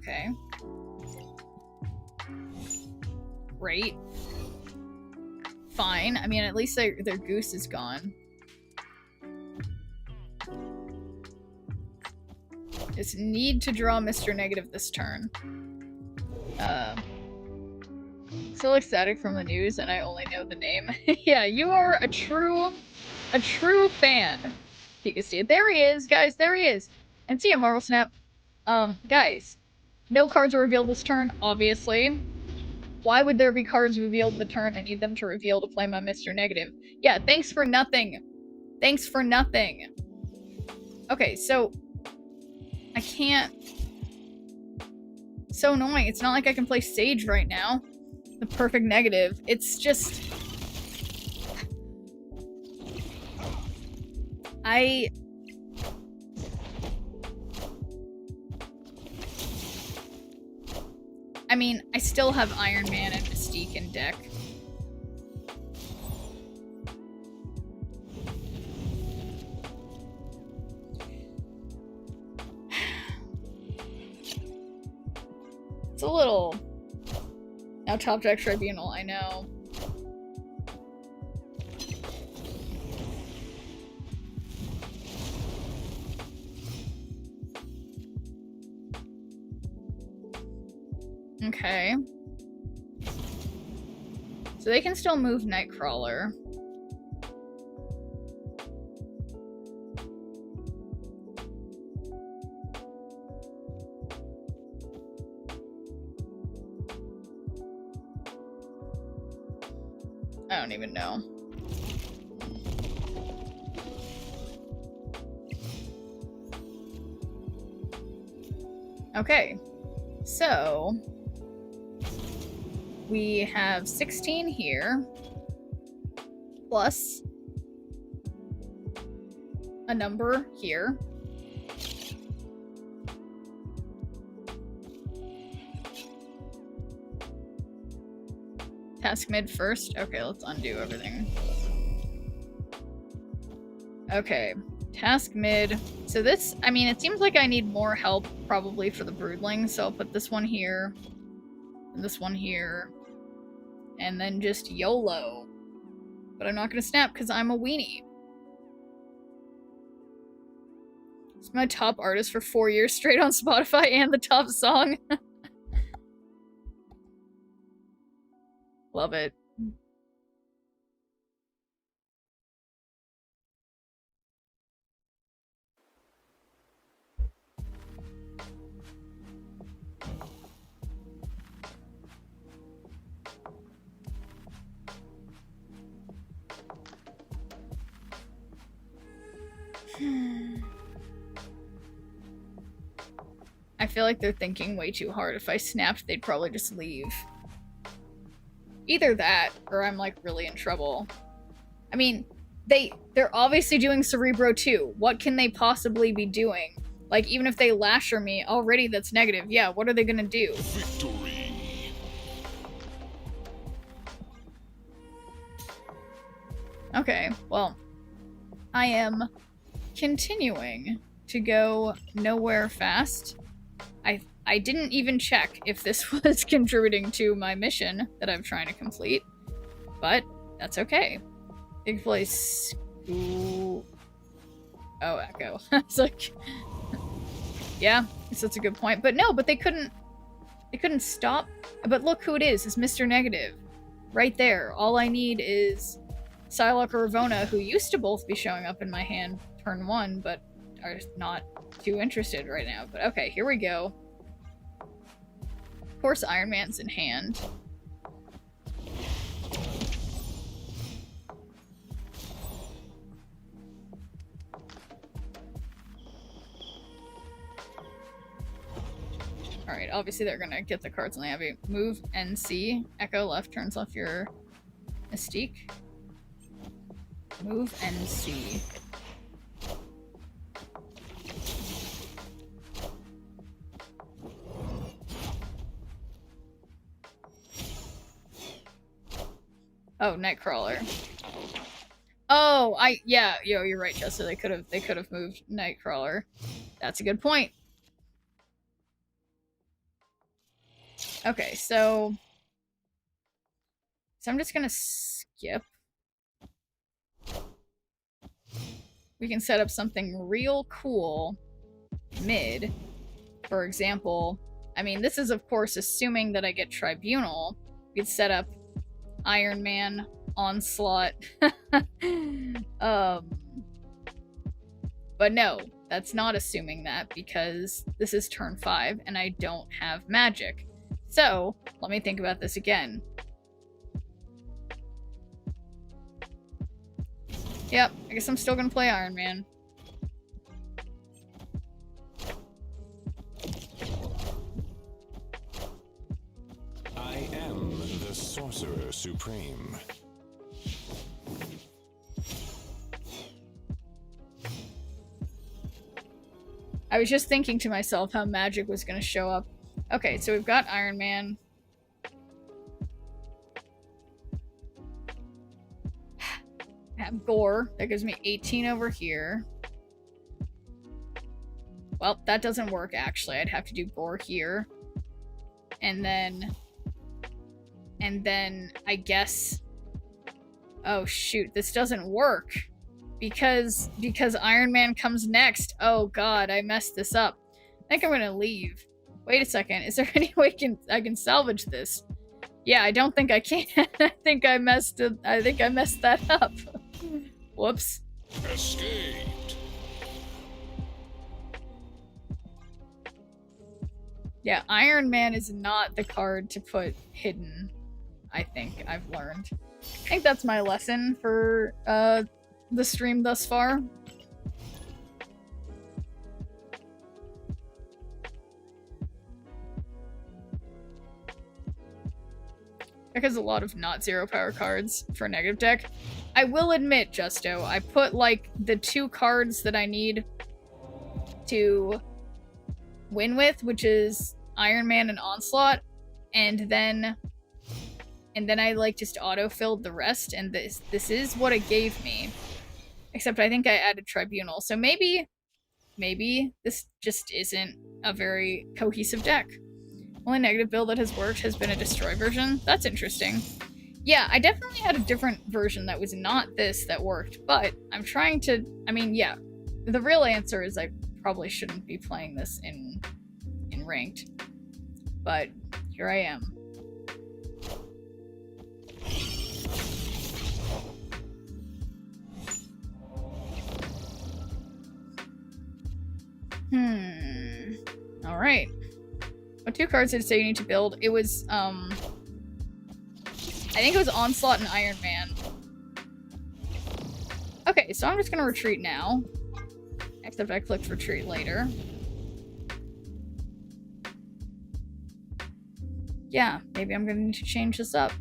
Okay. Great. Fine. I mean, at least their goose is gone. Just need to draw Mr. Negative this turn. Still ecstatic from the news, and I only know the name. Yeah, you are a true fan. You can see it. There he is, guys. There he is. And see ya, Marvel Snap. Guys, no cards were revealed this turn, obviously. Why would there be cards revealed the turn I need them to reveal to play my Mr. Negative? Yeah, thanks for nothing. Thanks for nothing. Okay, so I can't. So annoying. It's not like I can play Sage right now. The perfect negative. It's just... I mean, I still have Iron Man and Mystique in deck. It's a little... Now top deck Tribunal, I know. Okay. So they can still move Nightcrawler. I don't even know. Okay. So we have 16 here, plus a number here. Task mid first. Okay, let's undo everything. Okay, task mid. So this, I mean, it seems like I need more help probably for the broodling, so I'll put this one here, and this one here, and then just YOLO. But I'm not gonna snap because I'm a weenie. It's my top artist for 4 years straight on Spotify and the top song. Love it. I feel like they're thinking way too hard. If I snapped, they'd probably just leave. Either that, or I'm like really in trouble. I mean, they're obviously doing Cerebro too. What can they possibly be doing? Like, even if they lasher me, already that's negative. Yeah, what are they gonna do? Victory. Okay, well, I am continuing to go nowhere fast. I didn't even check if this was contributing to my mission that I'm trying to complete, but that's okay. Big place. Ooh. Oh, Echo. It's like, yeah, that's a good point. But no, but they couldn't stop. But look who it is. It's Mr. Negative. Right there. All I need is Psylocke or Ravonna, who used to both be showing up in my hand turn 1, but are not too interested right now. But okay, here we go. Of course, Iron Man's in hand. Alright, obviously they're gonna get the cards on the Abbey. Move NC. Echo left turns off your Mystique. Move NC. Oh, Nightcrawler. Oh, yeah, you're right, Jester. They could have moved Nightcrawler. That's a good point. Okay, so I'm just gonna skip. We can set up something real cool mid. For example, I mean, this is of course assuming that I get Tribunal. We could set up Iron Man, Onslaught. But no, that's not assuming that because this is turn 5 and I don't have magic. So, let me think about this again. Yep, I guess I'm still gonna play Iron Man. I am the Sorcerer Supreme. I was just thinking to myself how magic was gonna show up. Okay, so we've got Iron Man. I have Gore. That gives me 18 over here. Well, that doesn't work, actually. I'd have to do Gore here. And then I guess... Oh, shoot. This doesn't work. Because Iron Man comes next. Oh, God. I messed this up. I think I'm gonna leave. Wait a second. Is there any way I can salvage this? Yeah, I don't think I can. I think I messed that up. Whoops. Escaped. Yeah, Iron Man is not the card to put hidden, I think I've learned. I think that's my lesson for the stream thus far. Because a lot of not 0 power cards for negative deck. I will admit, Justo, I put like the 2 cards that I need to win with, which is Iron Man and Onslaught, and then I like just auto-filled the rest, and this is what it gave me. Except I think I added Tribunal, so maybe this just isn't a very cohesive deck. Only negative build that has worked has been a destroy version. That's interesting. Yeah, I definitely had a different version that was not this that worked, but I'm trying to... I mean, yeah. The real answer is I probably shouldn't be playing this in ranked. But here I am. Alright. What 2 cards did it say you need to build? It was, I think it was Onslaught and Iron Man. Okay, so I'm just gonna retreat now. Except I clicked retreat later. Yeah, maybe I'm gonna need to change this up.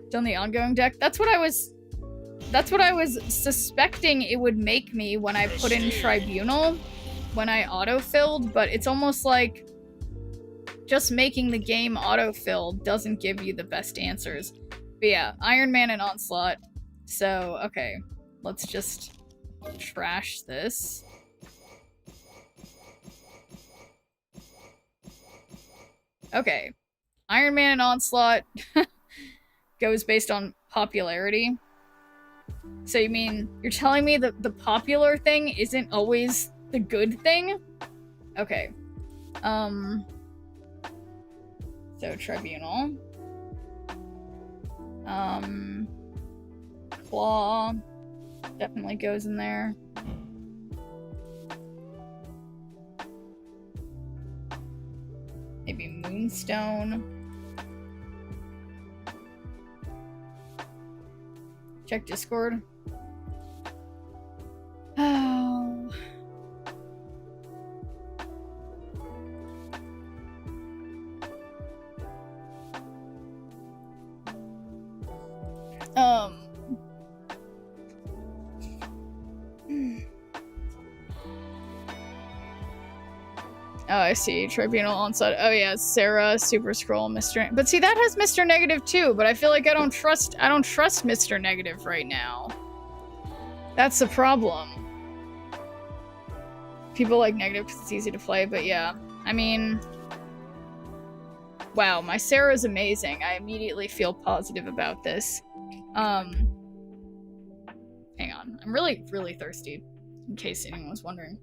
Done the ongoing deck. That's what I was suspecting it would make me when I put in Tribunal, when I autofilled, but it's almost like just making the game autofill doesn't give you the best answers. But yeah, Iron Man and Onslaught. So, okay. Let's just trash this. Okay. Iron Man and Onslaught goes based on popularity. So you mean, you're telling me that the popular thing isn't always the good thing? Okay. So Tribunal. Claw definitely goes in there. Maybe Moonstone. Check Discord. Oh. Oh, I see. Tribunal onslaught. Oh yeah, Sarah, Super Scroll, Mr. But see, that has Mr. Negative too, but I feel like I don't trust Mr. Negative right now. That's the problem. People like Negative because it's easy to play, but yeah. I mean... Wow, my Sarah's amazing. I immediately feel positive about this. Hang on. I'm really, really thirsty, in case anyone was wondering.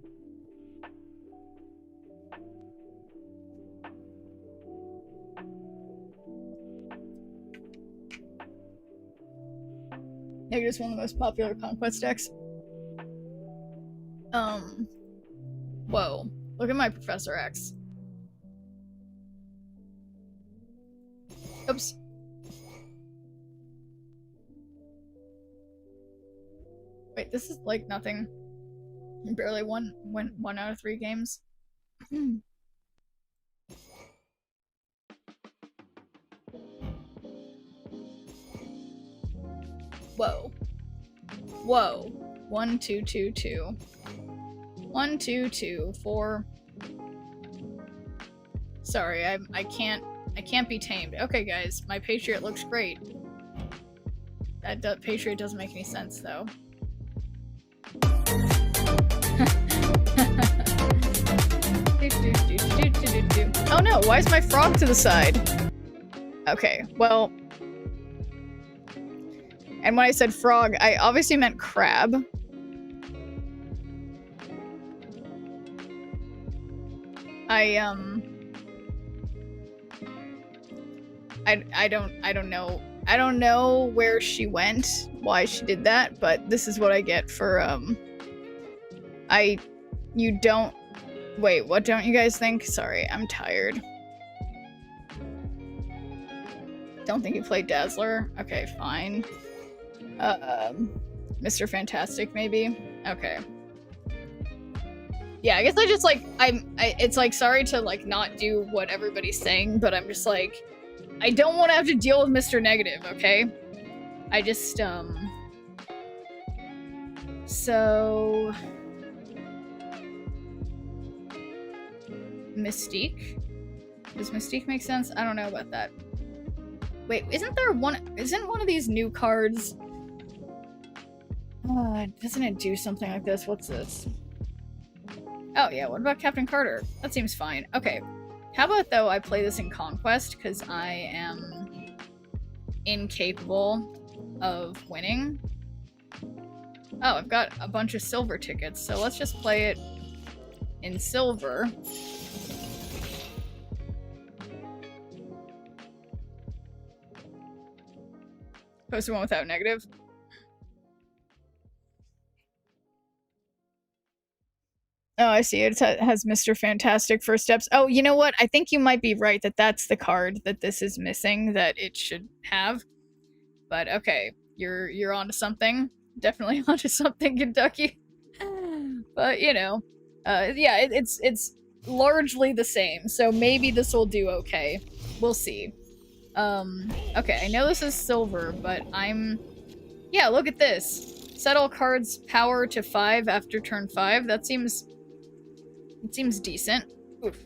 Negative's one of the most popular conquest decks. Whoa. Look at my Professor X. Oops. Wait, this is like nothing. Barely won 1 out of 3 games. Whoa. Whoa. 1, 2, 2, 2. 1, 2, 2, 4. Sorry, I can't be tamed. Okay, guys, my Patriot looks great. That Patriot doesn't make any sense, though. Oh no, why is my frog to the side? Okay, well... And when I said frog, I obviously meant crab. I don't know. I don't know where she went, why she did that, but this is what I get for, you don't... Wait, what don't you guys think? Sorry, I'm tired. Don't think you played Dazzler? Okay, fine. Mr. Fantastic, maybe? Okay. Yeah, I guess I just, like, it's, like, sorry to, like, not do what everybody's saying, but I'm just, like, I don't want to have to deal with Mr. Negative, okay? I just, so... Mystique? Does Mystique make sense? I don't know about that. Wait, isn't one of these new cards... doesn't it do something like this? What's this? Oh yeah, what about Captain Carter? That seems fine. Okay. How about, though, I play this in Conquest, because I am incapable of winning. Oh, I've got a bunch of silver tickets, so let's just play it in silver. Post one without negative. Oh, I see. It has Mr. Fantastic first steps. Oh, you know what? I think you might be right that that's the card that this is missing that it should have. But okay, you're onto something. Definitely onto something, Kentucky. But you know, yeah, it's largely the same. So maybe this will do okay. We'll see. Okay, I know this is silver, but yeah, look at this. Set all cards power to 5 after turn 5. That seems... It seems decent. Oof.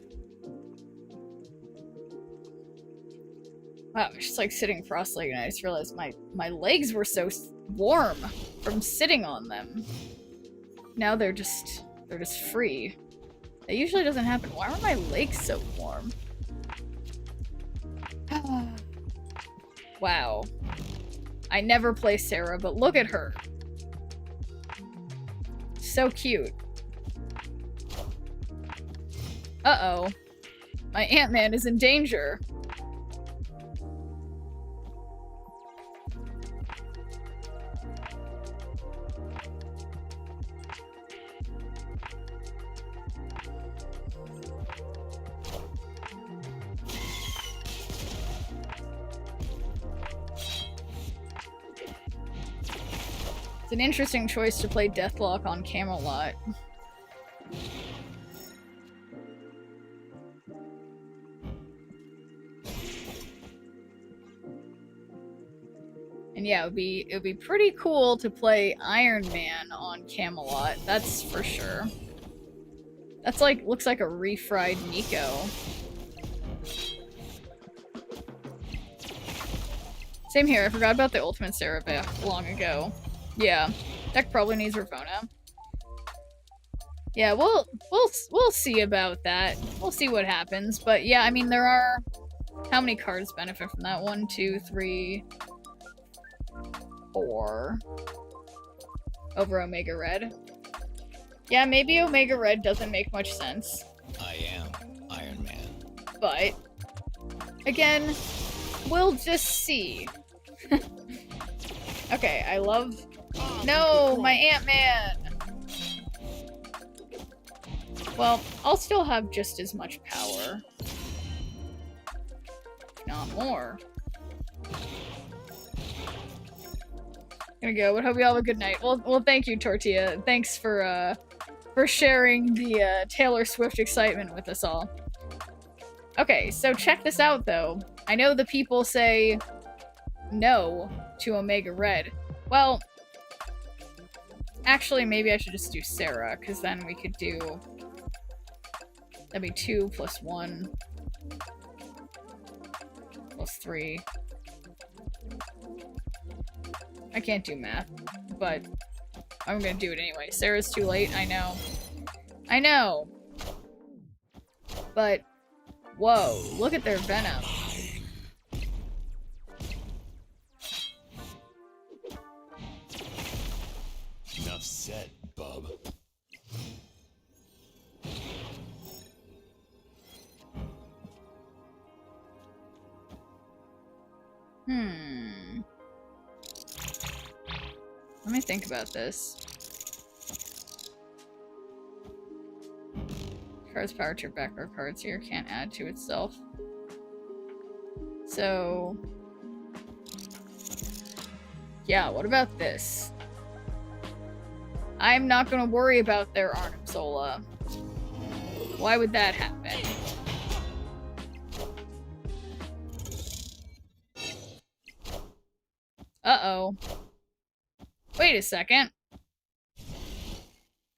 Wow, it's just like sitting cross-legged, and I just realized my legs were so warm from sitting on them. Now they're just free. That usually doesn't happen. Why are my legs so warm? Wow. I never play Sarah, but look at her. So cute. Uh-oh. My Ant-Man is in danger. It's an interesting choice to play Deathlock on Camelot. And yeah, it would be pretty cool to play Iron Man on Camelot, that's for sure. That's like, looks like a refried Nico. Same here, I forgot about the Ultimate Sarah back long ago. Yeah, deck probably needs Ravona. Yeah, we'll see about that. We'll see what happens, but yeah, I mean, there are... How many cards benefit from that? 1, 2, 3, 4. Over Omega Red. Yeah, maybe Omega Red doesn't make much sense. I am Iron Man. But, again, we'll just see. Okay, I love... No, my Ant-Man! Well, I'll still have just as much power. If not more. Gonna go, but hope you all have a good night. Well, thank you, Tortilla. Thanks for sharing the, Taylor Swift excitement with us all. Okay, so check this out, though. I know the people say no to Omega Red. Well, actually, maybe I should just do Sarah, because then we could do... That'd be 2 plus 1 plus 3. I can't do math, but I'm gonna do it anyway. Sarah's too late, I know. I know! But, whoa, look at their Venom. Enough said, bub. Let me think about this. Cards power to your back row cards here can't add to itself. So... yeah, what about this? I'm not gonna worry about their Arnim Zola. Why would that happen? Uh-oh. Wait a second.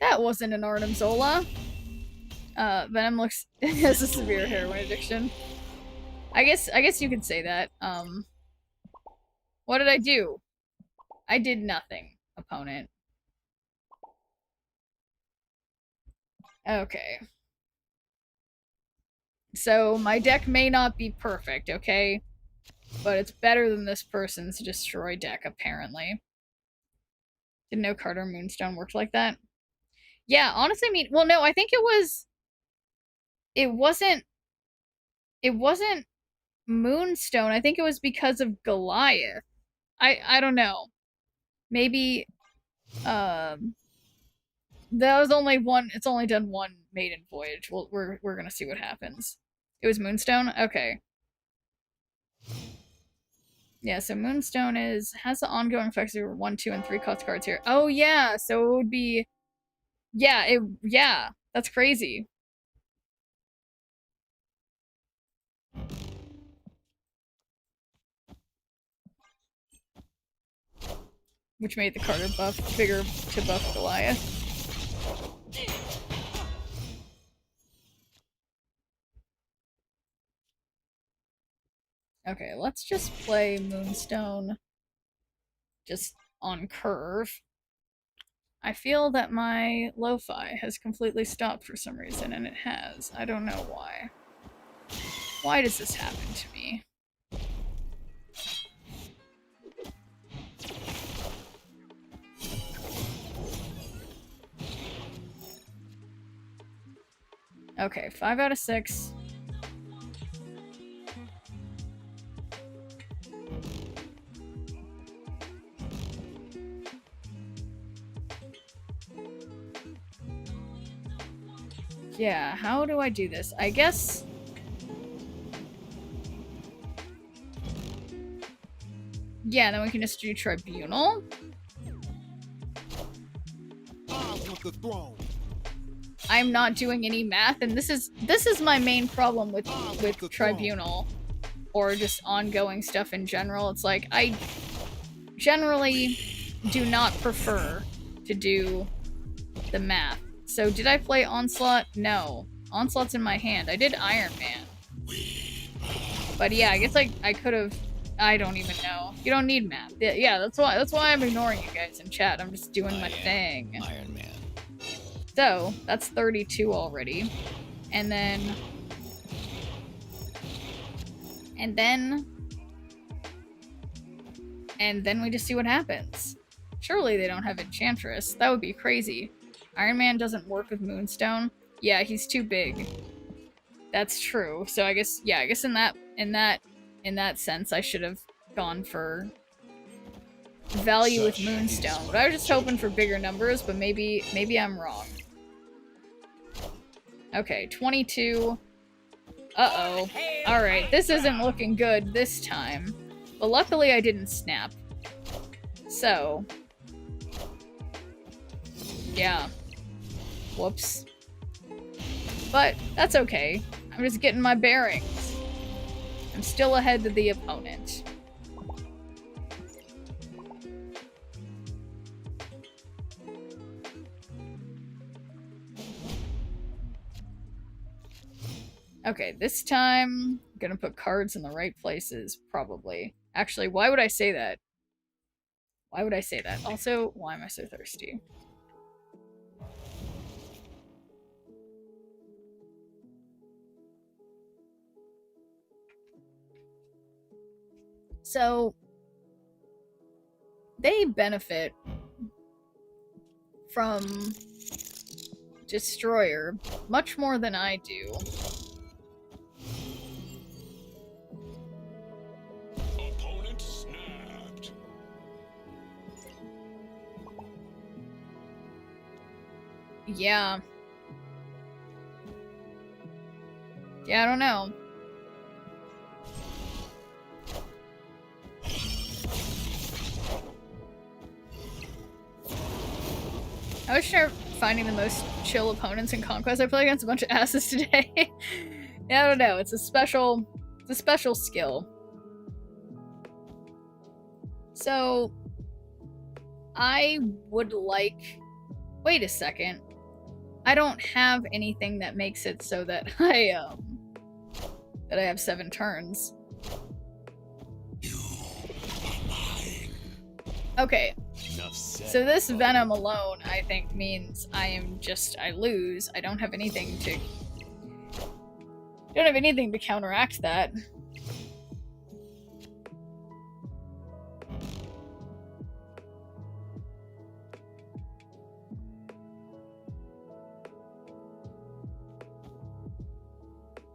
That wasn't an Arnim Zola. Venom looks has a severe heroin addiction. I guess you could say that. What did I do? I did nothing, opponent. Okay. So, my deck may not be perfect, okay? But it's better than this person's destroy deck, apparently. Didn't know Carter Moonstone worked like that. Yeah, honestly, I mean, well, no, I think it wasn't Moonstone. I think it was because of Goliath. I don't know. Maybe, that was only one, it's only done one maiden voyage. We're gonna see what happens. It was Moonstone? Okay. Yeah, so Moonstone has the ongoing effects over 1, 2, and 3 cost cards here. Oh yeah, so it would be... Yeah, that's crazy. Which made the Carter buff bigger to buff Goliath. Okay, let's just play Moonstone just on curve. I feel that my lo-fi has completely stopped for some reason, and it has. I don't know why. Why does this happen to me? Okay, 5 out of 6. Yeah, how do I do this? I guess... yeah, then we can just do Tribunal. I want the throne. I'm not doing any math, and this is my main problem with Tribunal, or just ongoing stuff in general. It's like, I generally do not prefer to do the math So did I play Onslaught? No. Onslaught's in my hand. I did Iron Man. But yeah, I guess I could have. I don't even know. You don't need map. Yeah, that's why I'm ignoring you guys in chat. I'm just doing my thing. Iron Man. So that's 32 already, and then we just see what happens. Surely they don't have Enchantress. That would be crazy. Iron Man doesn't work with Moonstone. Yeah, he's too big. That's true. So I guess in that sense I should have gone for value with Moonstone. But I was just hoping for bigger numbers, but maybe I'm wrong. Okay, 22. Uh-oh. Alright, this isn't looking good this time. But luckily I didn't snap. So. Yeah. Whoops. But that's okay. I'm just getting my bearings. I'm still ahead of the opponent. Okay, this time I'm gonna put cards in the right places, probably. Actually, why would I say that? Why would I say that? Also, why am I so thirsty? So, they benefit from Destroyer much more than I do. Opponent snapped. Yeah. Yeah, I don't know. I was sure finding the most chill opponents in Conquest. I played against a bunch of asses today. Yeah, I don't know. It's a special skill. So, I would like... Wait a second. I don't have anything that makes it so that I have 7 turns. Okay. So this Venom alone, I think, means I lose. I don't have anything to... don't have anything to counteract that.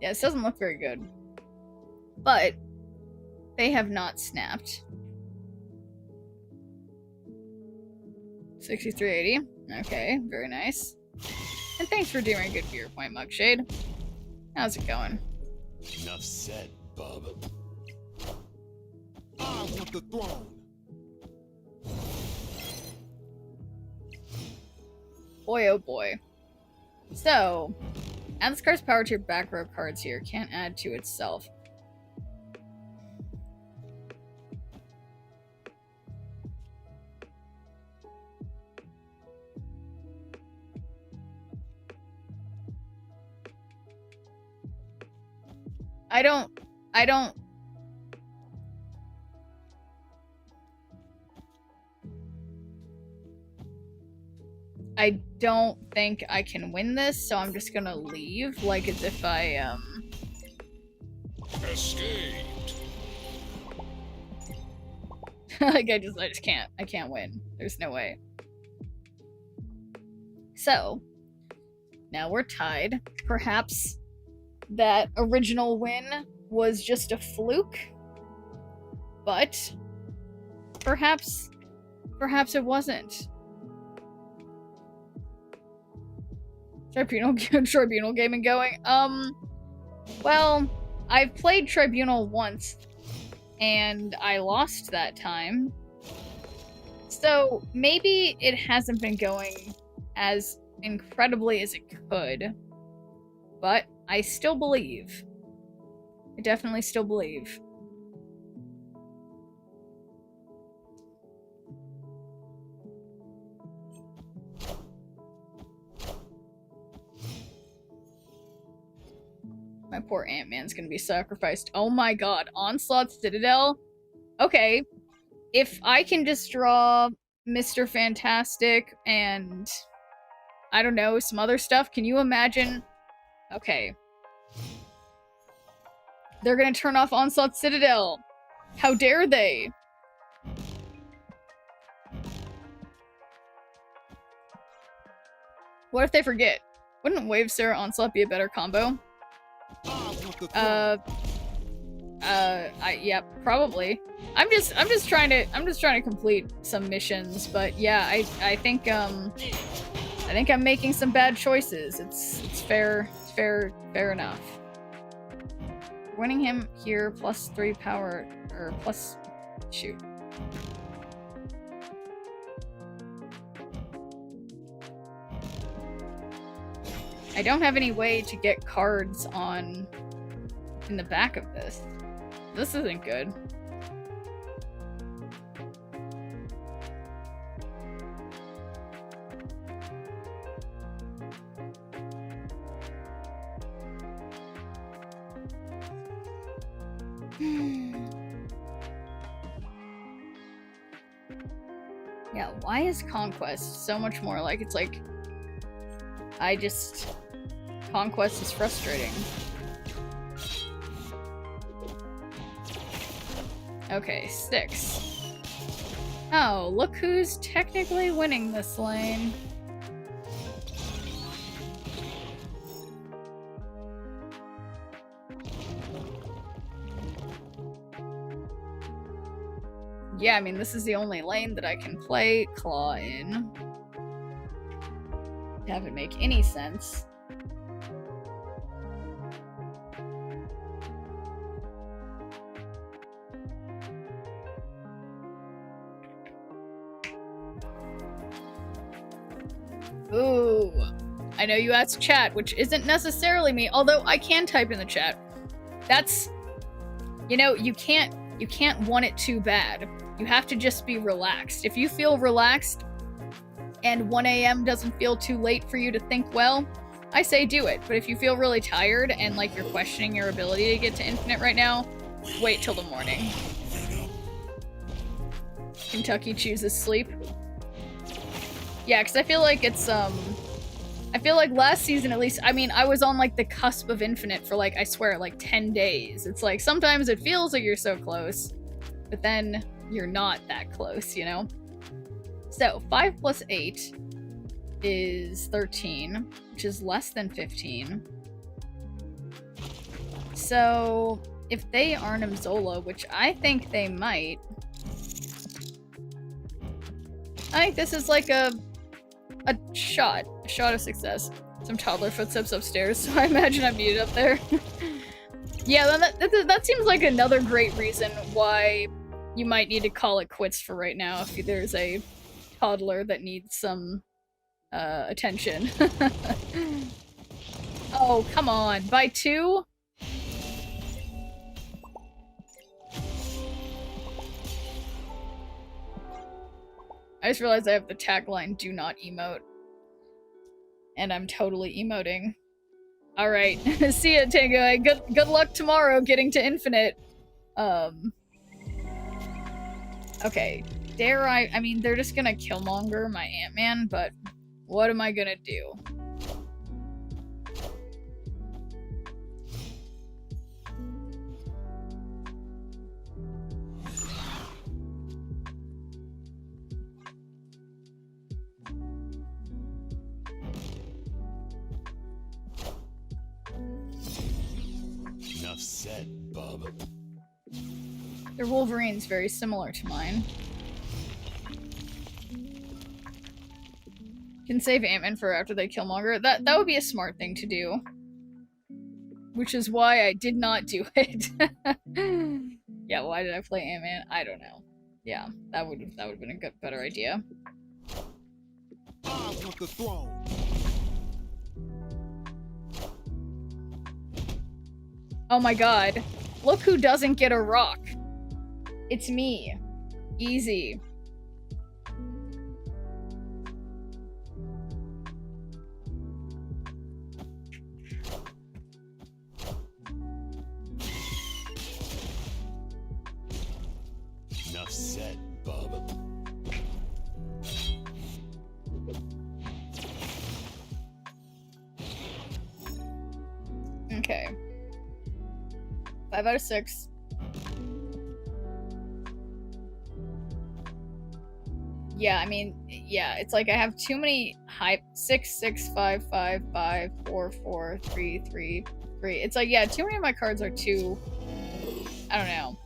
Yeah, this doesn't look very good. But they have not snapped. 6380. Okay, very nice. And thanks for doing a good beer point, Mugshade. How's it going? Enough said, bub. I want the throne. Boy, oh boy. So, add this card's power to your back row cards here. Can't add to itself. I don't think I can win this, so I'm just gonna leave, like as if I, Escaped. like I just can't. I can't win. There's no way. So, now we're tied. Perhaps that original win was just a fluke, but perhaps it wasn't. Tribunal gaming going. Well, I've played Tribunal once, and I lost that time. So maybe it hasn't been going as incredibly as it could, but I still believe. I definitely still believe. Poor Ant-Man's gonna be sacrificed. Oh my god, Onslaught Citadel? Okay, if I can just draw Mr. Fantastic and, I don't know, some other stuff, can you imagine? Okay. They're gonna turn off Onslaught Citadel. How dare they? What if they forget? Wouldn't Wave Sarah Onslaught be a better combo? Yeah, probably. I'm just trying to complete some missions, but yeah, I think I'm making some bad choices. It's fair enough. Winning him here +3 power, or plus, shoot. I don't have any way to get cards on in the back of this. This isn't good. Yeah, why is Conquest so much more like it's like Conquest is frustrating. Okay, 6. Oh, look who's technically winning this lane. Yeah, I mean, this is the only lane that I can play Claw in. Doesn't make any sense. Ooh, I know you asked chat, which isn't necessarily me, although I can type in the chat. That's, you know, you can't want it too bad. You have to just be relaxed. If you feel relaxed and 1 AM doesn't feel too late for you to think well, I say do it. But if you feel really tired and like you're questioning your ability to get to infinite right now, wait till the morning. Kentucky chooses sleep. Yeah, because I feel like it's, I feel like last season at least, I mean, I was on like the cusp of infinite for like, I swear, like 10 days. It's like, sometimes it feels like you're so close, but then you're not that close, you know? So, 5 plus 8 is 13, which is less than 15. So, if they Arnim Zola, which I think they might, I think this is like a shot of success. Some toddler footsteps upstairs, so I imagine I'm muted up there. Yeah, that seems like another great reason why you might need to call it quits for right now if there's a toddler that needs some attention. Oh, come on. By 2? I just realized I have the tagline, do not emote. And I'm totally emoting. Alright, see ya, Tango. Good luck tomorrow getting to infinite. Okay, dare I mean, they're just gonna Killmonger my Ant-Man, but what am I gonna do? Enough said, bub. Their Wolverine's very similar to mine. Can save Ant-Man for after they Killmonger. That would be a smart thing to do. Which is why I did not do it. Yeah, why did I play Ant-Man? I don't know. Yeah, that would have been a better idea. I want the throne. Oh my god. Look who doesn't get a rock. It's me. Easy. Enough said, bub. Okay. 5 out of 6. Yeah, I mean, yeah, it's like I have too many high 6, 6, 5, 5, 5, 4, 4, 3, 3, 3. It's like, yeah, too many of my cards are too, I don't know,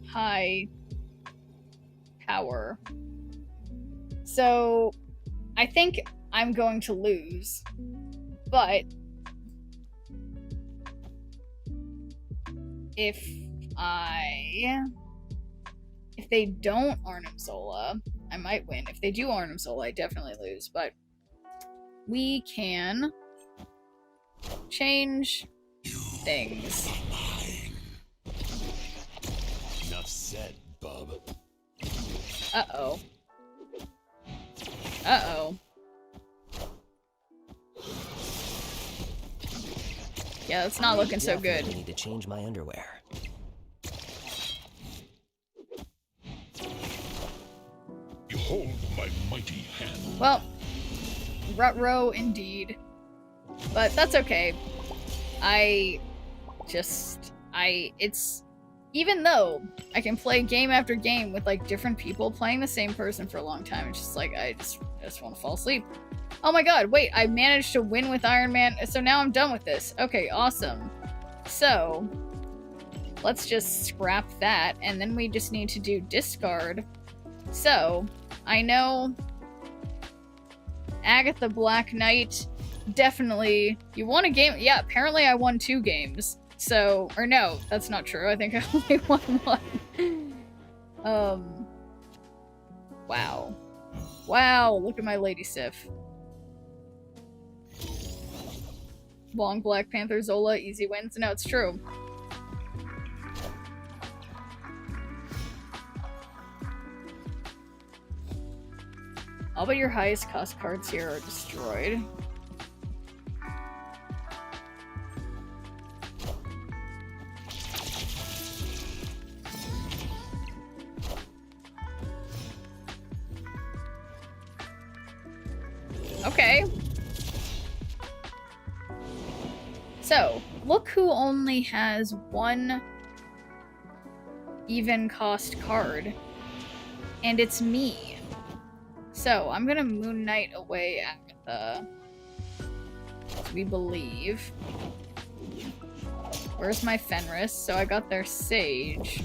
high power. So I think I'm going to lose, but if they don't Arnim Zola, I might win. If they do Arnim Zola, I definitely lose, but we can change things. Enough said, bub. Uh-oh. Uh-oh. Yeah, that's not looking so good. I need to change my underwear. Behold my mighty hand. Well, Rut-row indeed. But that's okay. It's... Even though I can play game after game with, like, different people, playing the same person for a long time, it's just like, I just want to fall asleep. Oh my god, wait, I managed to win with Iron Man, so now I'm done with this. Okay, awesome. So, let's just scrap that, and then we just need to do discard. So, I know Agatha Black Knight, definitely. You won a game? Yeah, apparently I won 2 games. So, or no, that's not true. I think I only won 1. Wow. Wow, look at my Lady Sif. Long Black Panther Zola, easy wins. No, it's true. All but your highest cost cards here are destroyed. Okay. So, look who only has 1 even cost card. And it's me. So, I'm gonna Moon Knight away Agatha. We believe. Where's my Fenris? So I got their Sage.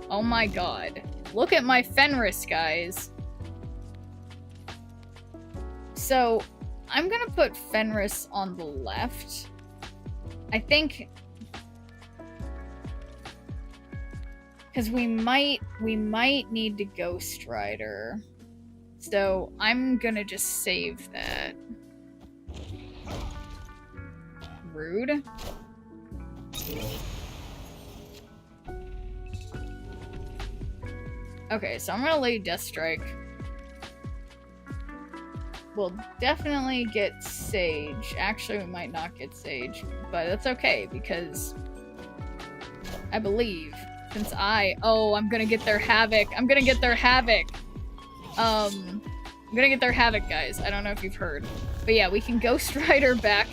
Oh my god. Look at my Fenris, guys. So, I'm gonna put Fenris on the left. I think... because we might need to Ghost Rider. So, I'm gonna just save that. Rude. Okay, so I'm gonna lay Death Strike. We'll definitely get Sage. Actually, we might not get Sage, but that's okay because I believe since I'm gonna get their Havoc. I'm gonna get their Havoc. I'm gonna get their Havoc, guys. I don't know if you've heard, but yeah, we can Ghost Rider back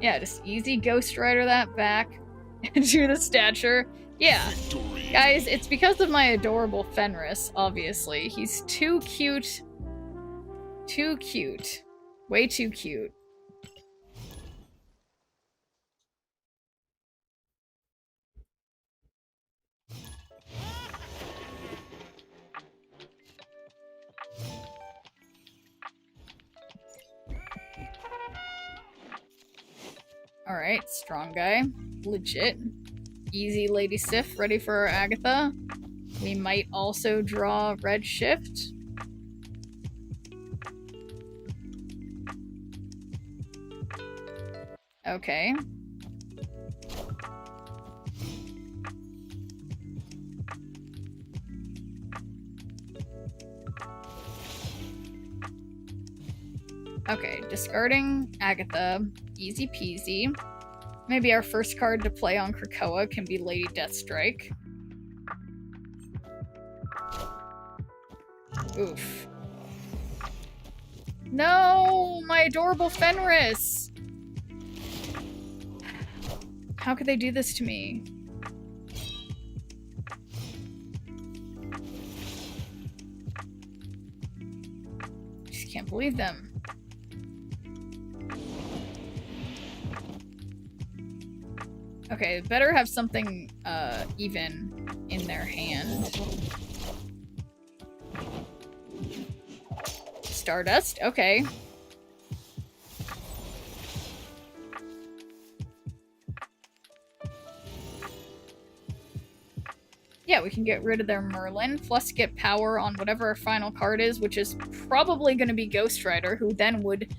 yeah, just easy Ghost Rider that back. Do the stature. Yeah. Victory. Guys, it's because of my adorable Fenris, obviously. He's too cute. Too cute. Way too cute. Alright, strong guy. Legit. Easy Lady Sif, ready for Agatha. We might also draw Red Shift. Okay. Okay, discarding Agatha. Easy peasy. Maybe our first card to play on Krakoa can be Lady Deathstrike. Oof. No! My adorable Fenris! How could they do this to me? Just can't believe them. Okay, better have something, even in their hand. Stardust? Okay. Yeah, we can get rid of their Merlin, plus get power on whatever our final card is, which is probably going to be Ghost Rider, who then would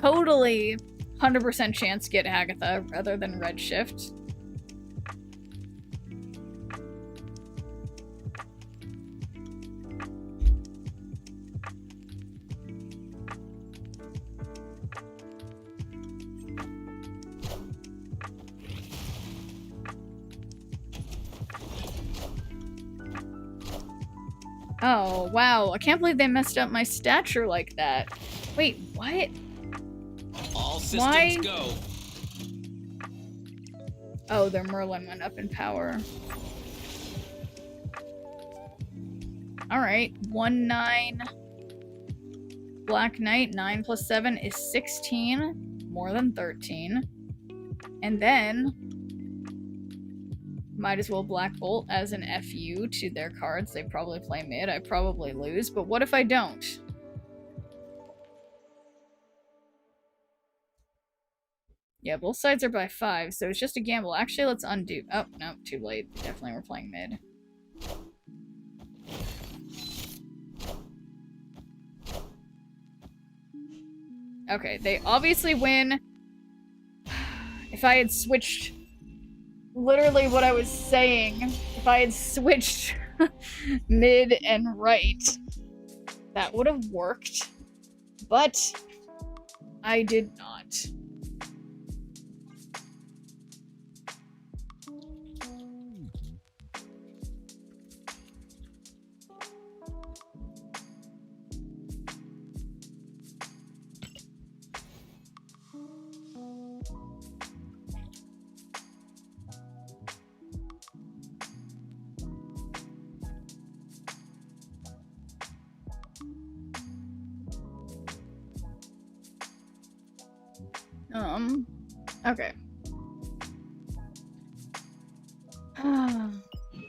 totally 100% chance get Agatha rather than Redshift. Oh, wow. I can't believe they messed up my stature like that. Wait, what? All systems Why? go. Oh, their Merlin went up in power. Alright, 1-9. Black Knight, 9 plus 7 is 16. More than 13. And then might as well Black Bolt as an FU to their cards. They probably play mid. I probably lose, but what if I don't? Yeah, both sides are by 5, so it's just a gamble. Actually, let's undo. Oh, no, too late. Definitely we're playing mid. Okay, they obviously win. If I had switched literally what I was saying, if I had switched mid and right, that would have worked. But I did not. Okay.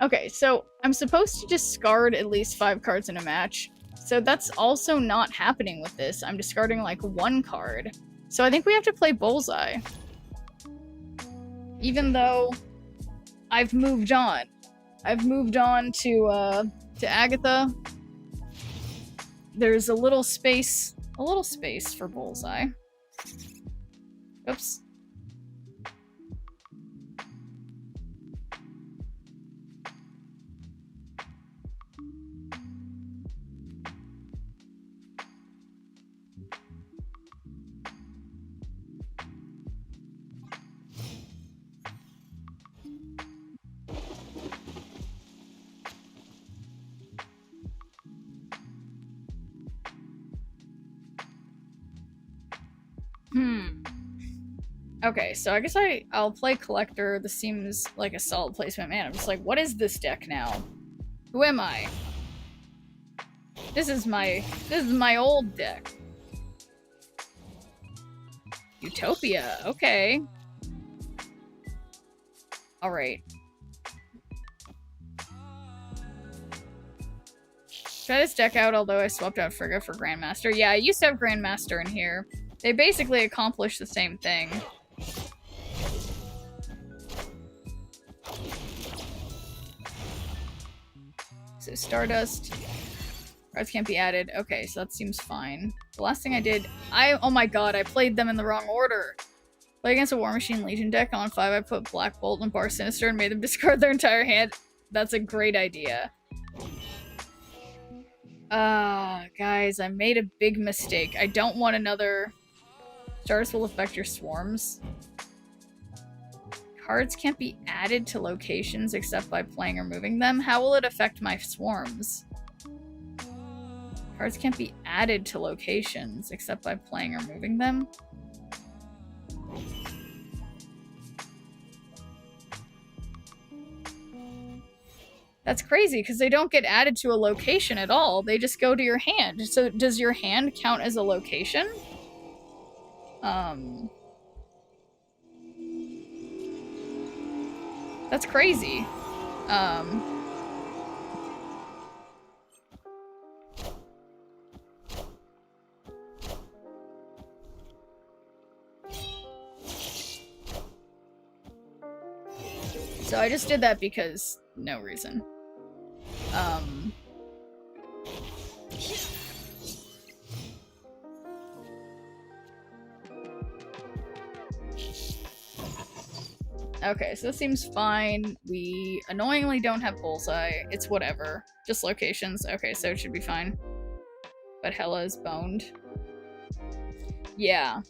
Okay, so I'm supposed to discard at least 5 cards in a match. So that's also not happening with this. I'm discarding like 1 card. So I think we have to play Bullseye. Even though I've moved on. I've moved on to Agatha. There's a little space for Bullseye. Oops. Okay, so I guess I'll play Collector. This seems like a solid placement. Man, I'm just like, what is this deck now? Who am I? This is my old deck. Utopia, okay. Alright. Try this deck out, although I swapped out Frigga for Grandmaster. Yeah, I used to have Grandmaster in here. They basically accomplish the same thing. So Stardust. Cards can't be added. Okay, so that seems fine. The last thing I did... oh my god, I played them in the wrong order. Play against a War Machine Legion deck. On 5, I put Black Bolt and Bar Sinister and made them discard their entire hand. That's a great idea. Guys, I made a big mistake. I don't want another... Stars will affect your swarms. Cards can't be added to locations except by playing or moving them. How will it affect my swarms? Cards can't be added to locations except by playing or moving them. That's crazy, because they don't get added to a location at all. They just go to your hand. So does your hand count as a location? That's crazy. So I just did that because no reason. Okay, so this seems fine. We annoyingly don't have bullseye. It's whatever. Just locations. Okay, so it should be fine. But Hela is boned. Yeah.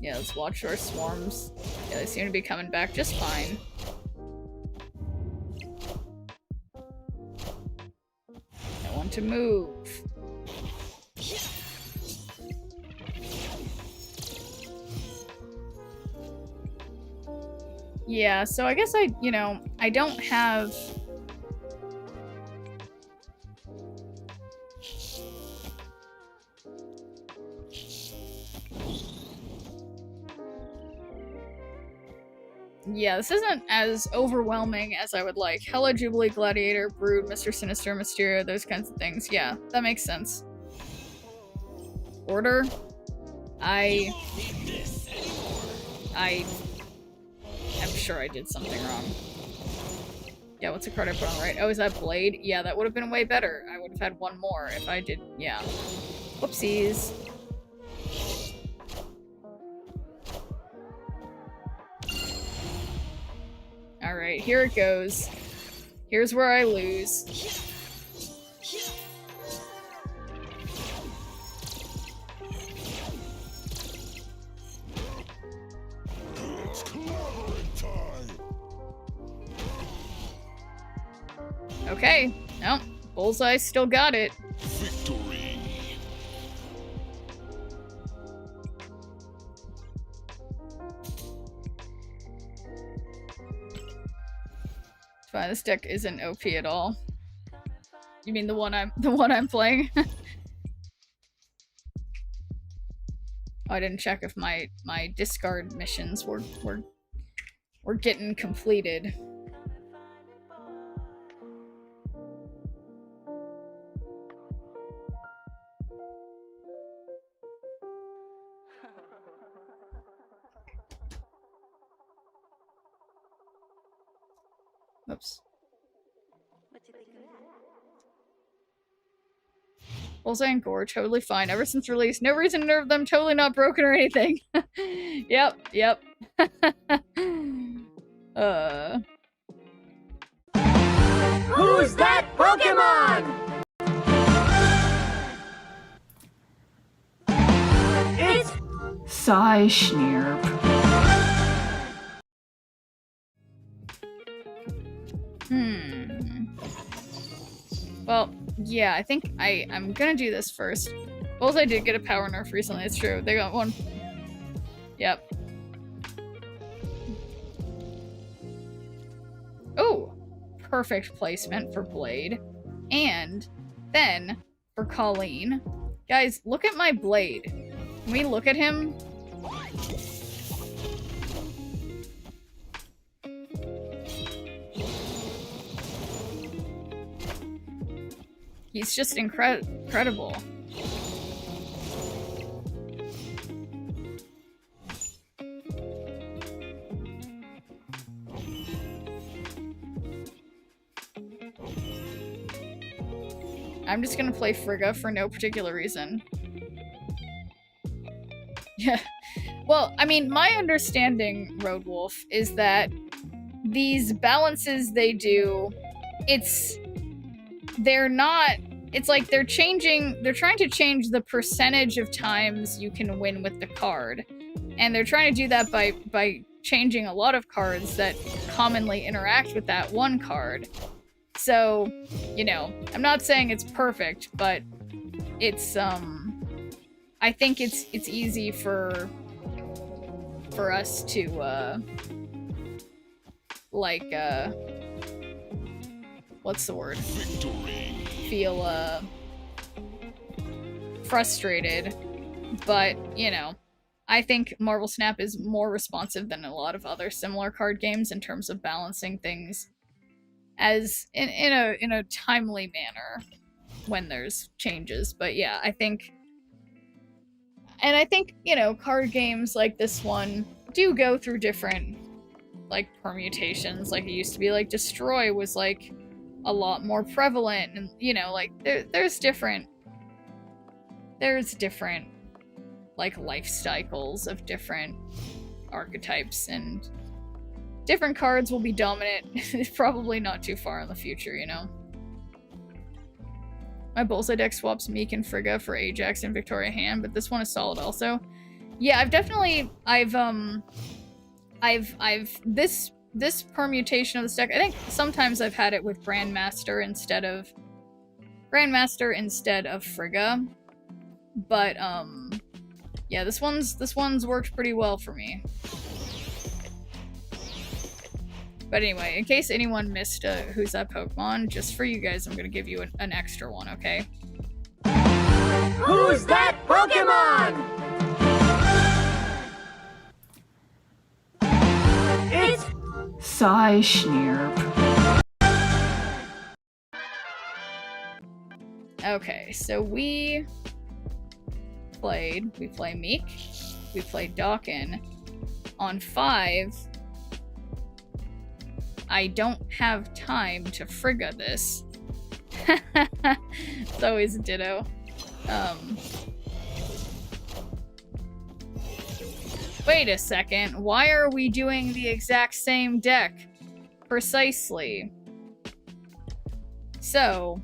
Yeah, let's watch our swarms. Yeah, they seem to be coming back just fine. I want to move. Yeah, so I guess I don't have... Yeah, this isn't as overwhelming as I would like. Hela, Jubilee, Gladiator, Brood, Mr. Sinister, Mysterio, those kinds of things. Yeah, that makes sense. Order? I'm sure I did something wrong. Yeah, what's the card I put on right? Oh, is that Blade? Yeah, that would have been way better. I would have had one more if I did, yeah. Whoopsies. Alright, here it goes. Here's where I lose. It's clobbering time. Okay. No, Bullseye still got it. Victory. Fine, this deck isn't OP at all. You mean the one I'm playing? Oh, I didn't check if my discard missions were getting completed. Oops. Bullseye and Gore, totally fine. Ever since release, no reason to nerf them, totally not broken or anything. Yep. Who's that Pokemon? It's Psy-Schnirp. Well, yeah, I think I'm gonna do this first. Bullseye did get a power nerf recently, it's true. They got one. Yep. Oh! Perfect placement for Blade. And then, for Colleen. Guys, look at my Blade. Can we look at him? He's just incredible. I'm just gonna play Frigga for no particular reason. Yeah. Well, I mean, my understanding, Road Wolf, is that these balances they do, they're like they're trying to change the percentage of times you can win with the card. And they're trying to do that by changing a lot of cards that commonly interact with that one card. So, you know, I'm not saying it's perfect, but it's, I think it's easy for us to, like, what's the word? Victory. Feel, frustrated, but, you know, I think Marvel Snap is more responsive than a lot of other similar card games in terms of balancing things as in a timely manner when there's changes. But yeah, I think, you know, card games like this one do go through different, like, permutations. Like, it used to be, like, Destroy was, like, a lot more prevalent, and, you know, like, there's different, like, life cycles of different archetypes, and different cards will be dominant probably not too far in the future, you know? My Bullseye deck swaps Meek and Frigga for Ajax and Victoria Hand, but this one is solid also. Yeah, this permutation of this deck, I think sometimes I've had it with Grandmaster instead of Frigga. But, yeah, this one's worked pretty well for me. But anyway, in case anyone missed Who's That Pokemon, just for you guys, I'm gonna give you an extra one, okay? Who's that Pokemon? It's Psy-Schnirp. Okay, so we play Meek, we played Dawkin. On 5, I don't have time to Frigga this. It's always a ditto. Wait a second, why are we doing the exact same deck? Precisely. So,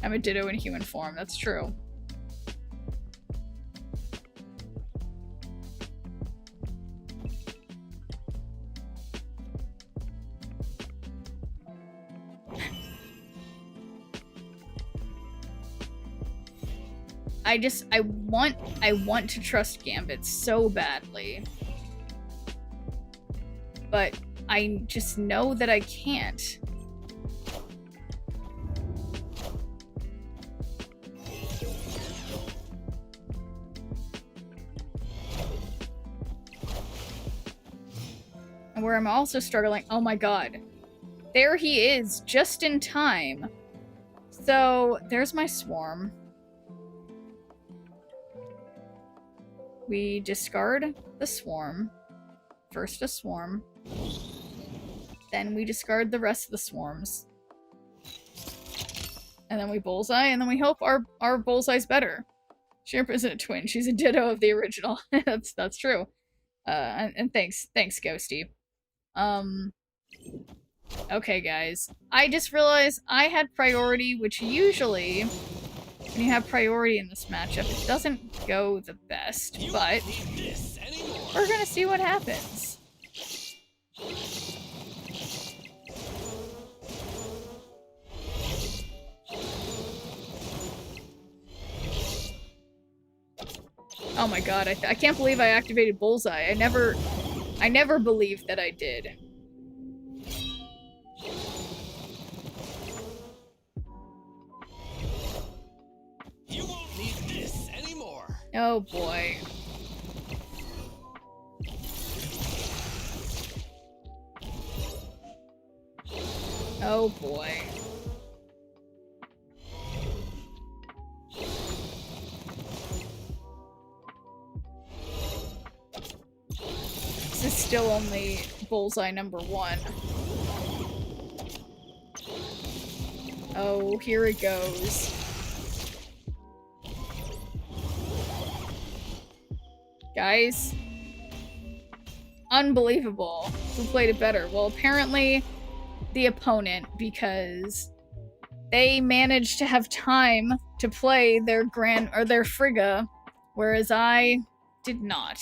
I'm a Ditto in human form, that's true. I want to trust Gambit so badly. But I just know that I can't. And where I'm also struggling, oh my god. There he is, just in time. So, there's my Swarm. We discard the Swarm. First a Swarm. Then we discard the rest of the Swarms. And then we Bullseye, and then we hope our Bullseye's better. Schnirp isn't a twin, she's a Ditto of the original. that's true. And thanks Ghosty. Okay guys. I just realized I had priority, which usually, when you have priority in this matchup, it doesn't go the best, but we're gonna see what happens. Oh my god, I can't believe I activated Bullseye. I never believed that I did. You won't need this anymore. Oh boy. Oh boy. This is still only Bullseye number 1. Oh, here it goes. Guys. Unbelievable. Who played it better? Well, apparently the opponent, because they managed to have time to play their their Frigga, whereas I did not.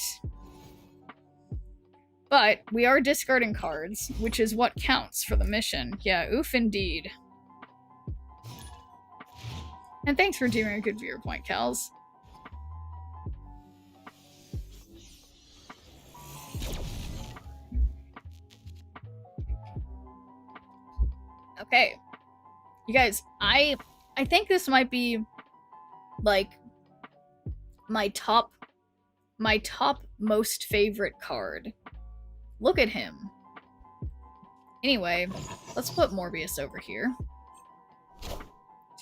But we are discarding cards, which is what counts for the mission. Yeah, oof indeed. And thanks for doing a good viewer point, Kals. Okay. You guys, I think this might be like my top most favorite card. Look at him. Anyway, let's put Morbius over here.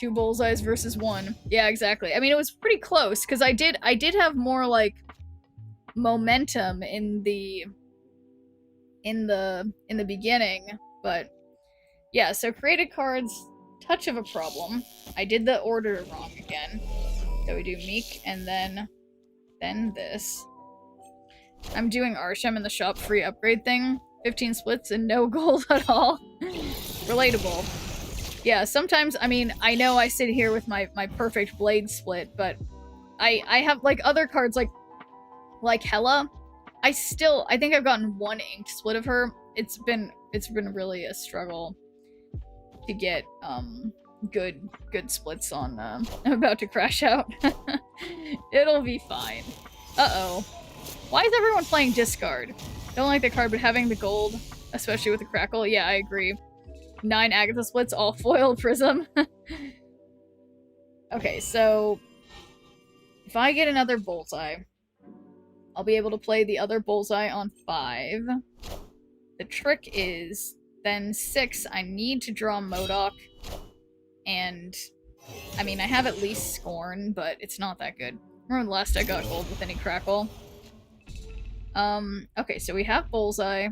2 bullseyes versus 1. Yeah, exactly. I mean, it was pretty close because I did have more like momentum in the beginning, but yeah, so created cards, touch of a problem. I did the order wrong again. So we do Meek and then this. I'm doing Arsham in the shop free upgrade thing. 15 splits and no gold at all. Relatable. Yeah, sometimes, I mean, I know I sit here with my perfect blade split, but I have, like, other cards, like Hela. I think I've gotten 1 inked split of her. It's been really a struggle to get, good splits on, I'm about to crash out. It'll be fine. Uh-oh. Why is everyone playing discard? Don't like the card, but having the gold, especially with the crackle, yeah, I agree. 9 Agatha splits, all foil prism. Okay, so if I get another bullseye, I'll be able to play the other bullseye on 5. The trick is, then 6, I need to draw MODOK, and I mean, I have at least Scorn, but it's not that good. Remember the last I got gold with any crackle? Okay, so we have bullseye.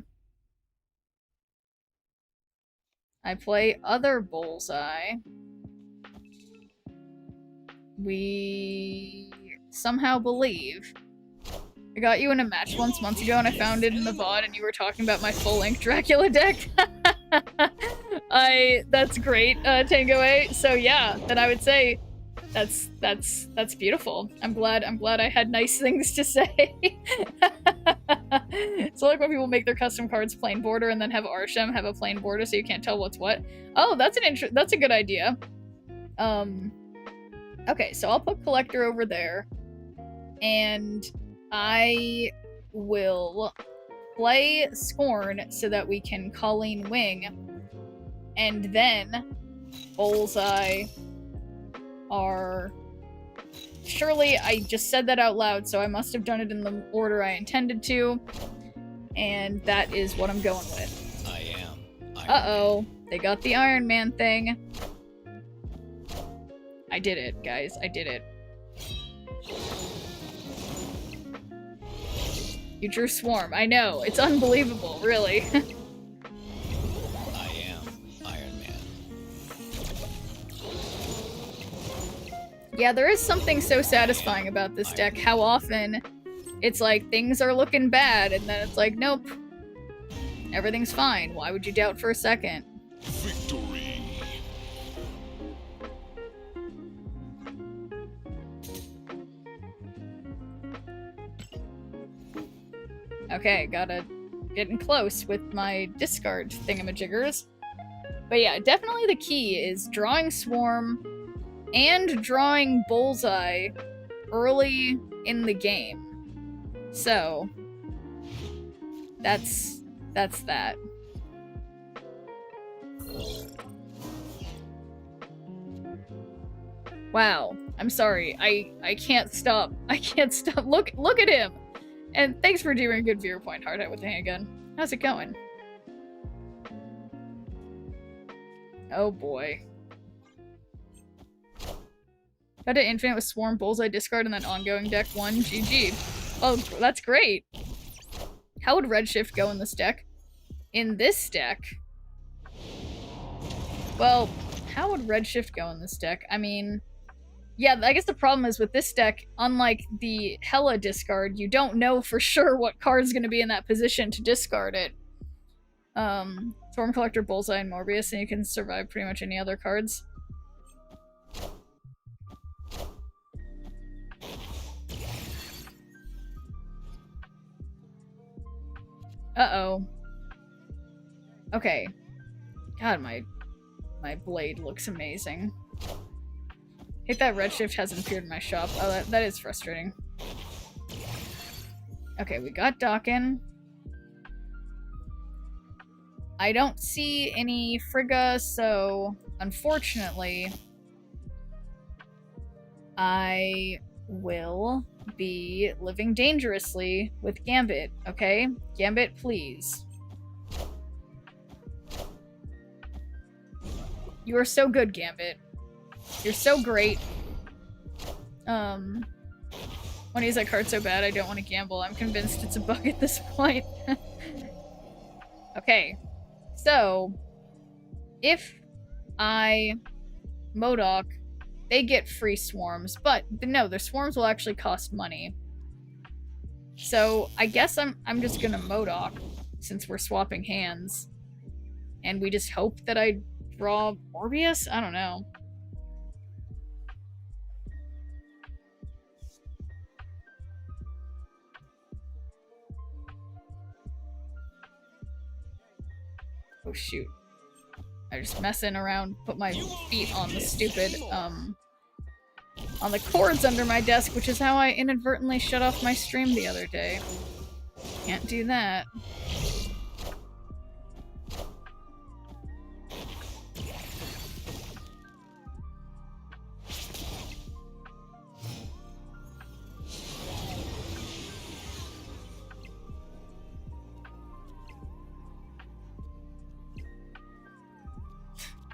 I play other bullseye. We somehow believe. I got you in a match once months ago and I found it in the VOD and you were talking about my full-length Dracula deck. That's great, Tango A. So yeah, then I would say that's beautiful. I'm glad I had nice things to say. So like when people make their custom cards plain border and then have Arsham have a plain border so you can't tell what's what. Oh, that's a good idea. Okay, so I'll put Collector over there. And I will play Scorn so that we can Colleen Wing. And then Bullseye are... Surely I just said that out loud, so I must have done it in the order I intended to. And that is what I'm going with. I am Iron Uh-oh. They got the Iron Man thing. I did it, guys. I did it. You drew Swarm. I know. It's unbelievable, really. I am Iron Man. Yeah, there is something so satisfying about this deck. How often it's like, things are looking bad, and then it's like, nope. Everything's fine. Why would you doubt for a second? Victory. Okay, gotta getting close with my discard thingamajiggers. But yeah, definitely the key is drawing Swarm and drawing Bullseye early in the game. So, that's that. Wow, I'm sorry. I can't stop. I can't stop. Look at him. And thanks for doing a good viewer point, Hardhead with the handgun. How's it going? Oh boy. Got to infinite with Swarm, Bullseye, discard, and then ongoing deck 1. GG. Oh, that's great. How would Redshift go in this deck? In this deck? Well, how would Redshift go in this deck? I mean, yeah, I guess the problem is with this deck, unlike the Hella discard, you don't know for sure what card's going to be in that position to discard it. Storm Collector, Bullseye, and Morbius, and you can survive pretty much any other cards. Uh-oh. Okay. God, my blade looks amazing. Hate that Redshift hasn't appeared in my shop. Oh, that is frustrating. Okay, we got Dawkin. I don't see any Frigga, so unfortunately, I will be living dangerously with Gambit, okay? Gambit, please. You are so good, Gambit. You're so great. When he's that card so bad, I don't want to gamble. I'm convinced it's a bug at this point. Okay. So, if I Modok, they get free swarms, but no, their swarms will actually cost money. So, I guess I'm just gonna Modok, since we're swapping hands. And we just hope that I draw Morbius? I don't know. Oh shoot. I just messing around, put my feet on the stupid, on the cords under my desk, which is how I inadvertently shut off my stream the other day. Can't do that.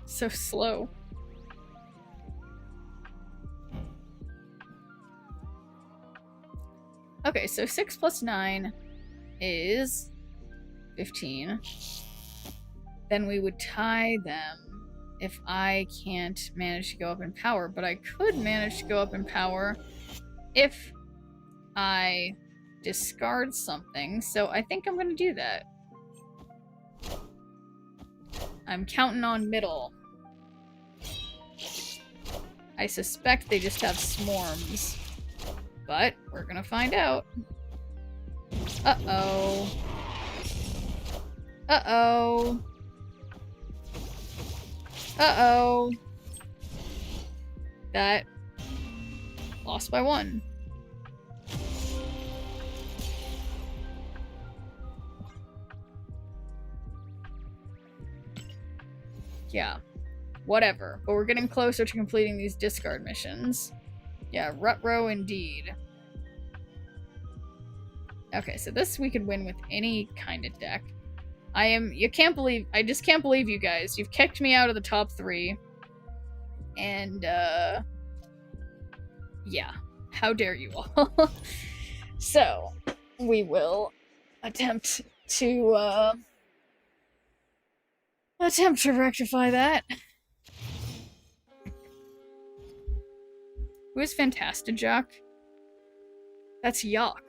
So slow. Okay, so 6 plus 9 is 15. Then we would tie them if I can't manage to go up in power, but I could manage to go up in power if I discard something, so I think I'm gonna do that. I'm counting on middle. I suspect they just have swarms. But we're gonna find out. Uh-oh. Uh-oh. Uh-oh. That lost by 1. Yeah. Whatever. But we're getting closer to completing these discard missions. Yeah, Rut-row indeed. Okay, so this we could win with any kind of deck. I just can't believe you guys. You've kicked me out of the top 3. And, yeah. How dare you all. So, we will attempt to rectify that. Who is Fantastijock? That's Yock,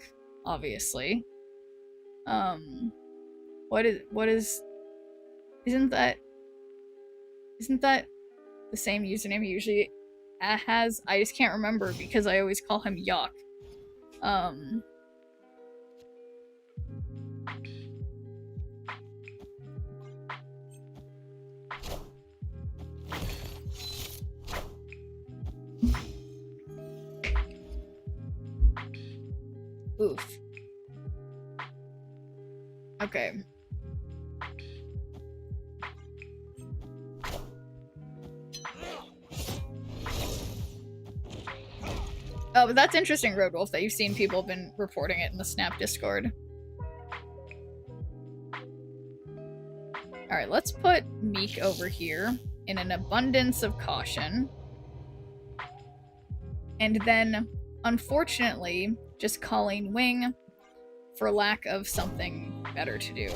obviously. Isn't that the same username he usually has? I just can't remember because I always call him Yock. Oof. Okay. Oh, but that's interesting, Roadwolf, that you've seen people have been reporting it in the Snap Discord. Alright, let's put Meek over here in an abundance of caution. And then, unfortunately, just calling Wing for lack of something better to do.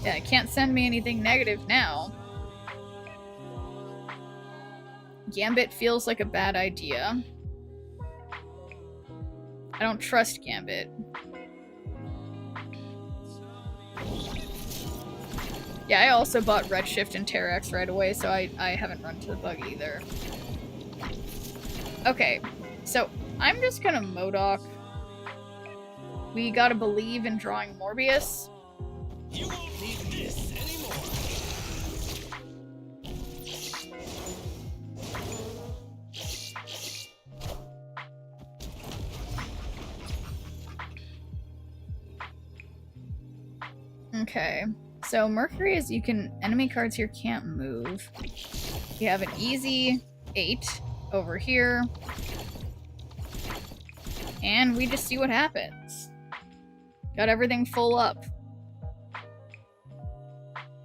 Yeah, it can't send me anything negative now. Gambit feels like a bad idea. I don't trust Gambit. Yeah, I also bought Redshift and Terrax right away, so I haven't run to the bug either. Okay, so I'm just gonna Modok. We gotta believe in drawing Morbius. You won't need this anymore. Okay, so Mercury is enemy cards here can't move. You have an easy 8 over here. And we just see what happens. Got everything full up.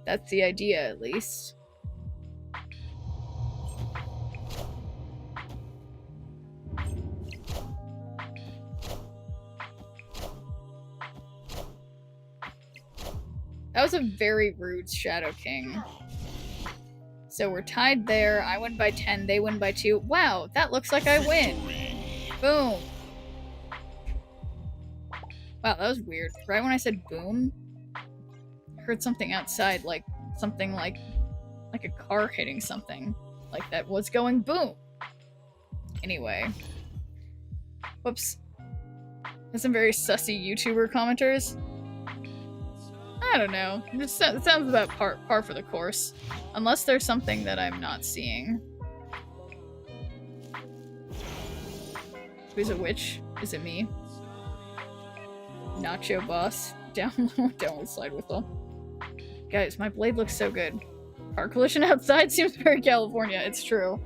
That's the idea, at least. That was a very rude Shadow King. So we're tied there. I win by 10, they win by 2. Wow, that looks like I win. Boom. Wow, that was weird. Right when I said boom, I heard something outside, like something like a car hitting something. Like that was going boom. Anyway. Whoops. There's some very sussy YouTuber commenters. I don't know. It sounds about par for the course. Unless there's something that I'm not seeing. Who's a witch? Is it me? Nacho boss. Downward slide whistle. Guys, my blade looks so good. Car collision outside seems very California. It's true.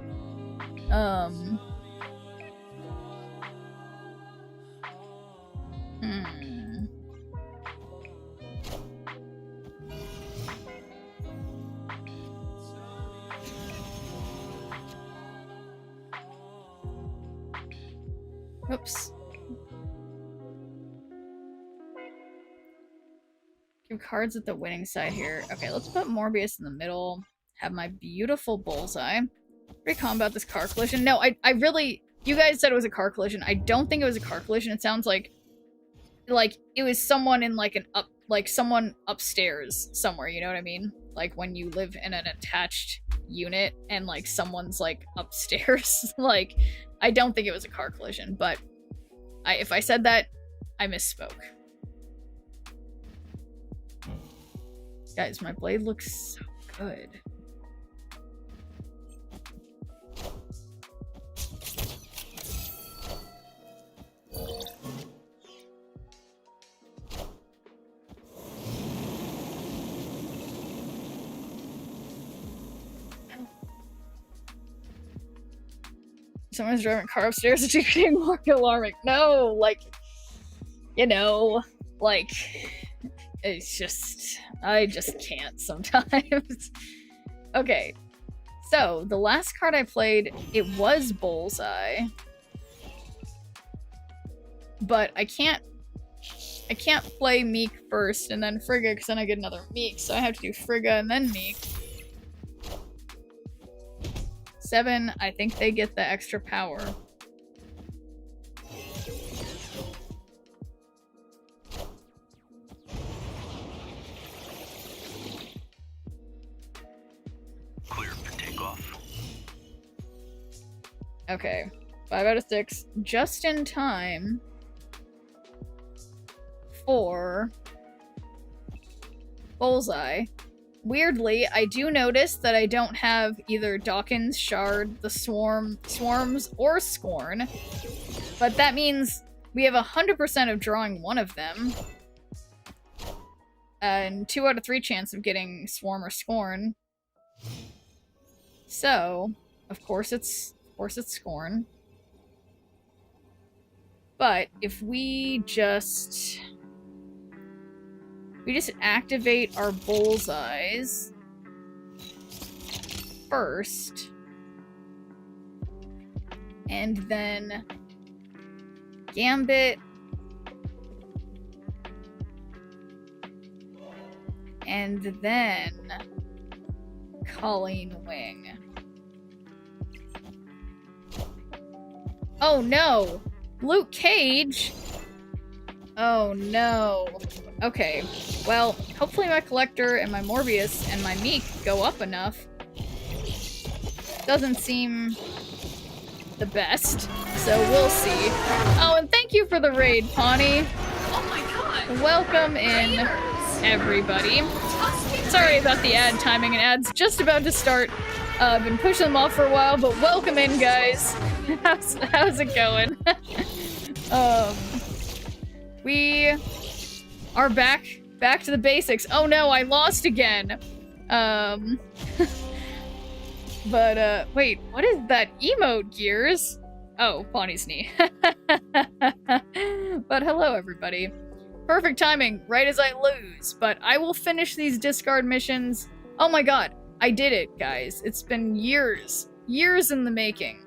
Oops. Give cards at the winning side here. Okay, let's put Morbius in the middle. Have my beautiful bullseye. Pretty calm about this car collision. No, I really... You guys said it was a car collision. I don't think it was a car collision. It sounds like it was someone in like someone upstairs somewhere, you know what I mean? Like when you live in an attached unit and like someone's like upstairs. Like, I don't think it was a car collision, but if I said that, I misspoke. Guys, my blade looks so good. Someone's driving a car upstairs and getting more alarming. No, like, you know, like, it's just, I just can't sometimes. Okay, so the last card I played, it was Bullseye. But I can't play Meek first and then Frigga because then I get another Meek, so I have to do Frigga and then Meek. 7, I think they get the extra power. Clear for takeoff. Okay, 5 out of 6. Just in time for Bullseye. Weirdly, I do notice that I don't have either Dawkins, Shard, the Swarms, or Scorn. But that means we have 100% of drawing one of them. And 2 out of 3 chance of getting Swarm or Scorn. So, of course it's Scorn. But if we just activate our bullseyes first, and then Gambit And then Colleen Wing. Oh no! Luke Cage? Oh no. Okay, well, hopefully my Collector and my Morbius and my Meek go up enough. Doesn't seem the best, so we'll see. Oh, and thank you for the raid, Pawnee. Oh my god! Welcome in, everybody. Sorry about the ad timing, and ads just about to start. I've been pushing them off for a while, but welcome in, guys. How's it going? We are back to the basics. Oh no, I lost again. But wait, what is that emote, Gears? Oh, Pawnee's knee. But hello, everybody. Perfect timing, right as I lose. But I will finish these discard missions. Oh my god, I did it, guys. It's been years in the making.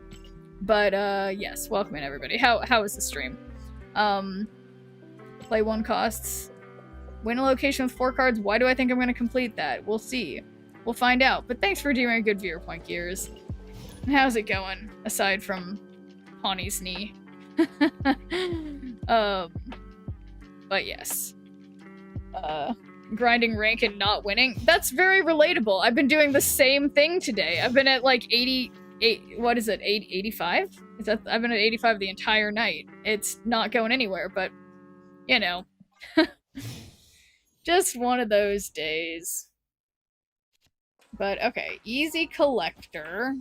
But yes, welcome in, everybody. How is the stream? Play 1 costs. Win a location with 4 cards. Why do I think I'm going to complete that? We'll see. We'll find out. But thanks for doing a good viewer point, Gears. How's it going? Aside from Pawnee's knee. But yes. Grinding rank and not winning. That's very relatable. I've been doing the same thing today. I've been at like 88, what is it, 85? I've been at 85 the entire night. It's not going anywhere, but, you know. Just one of those days. But, okay. Easy Collector.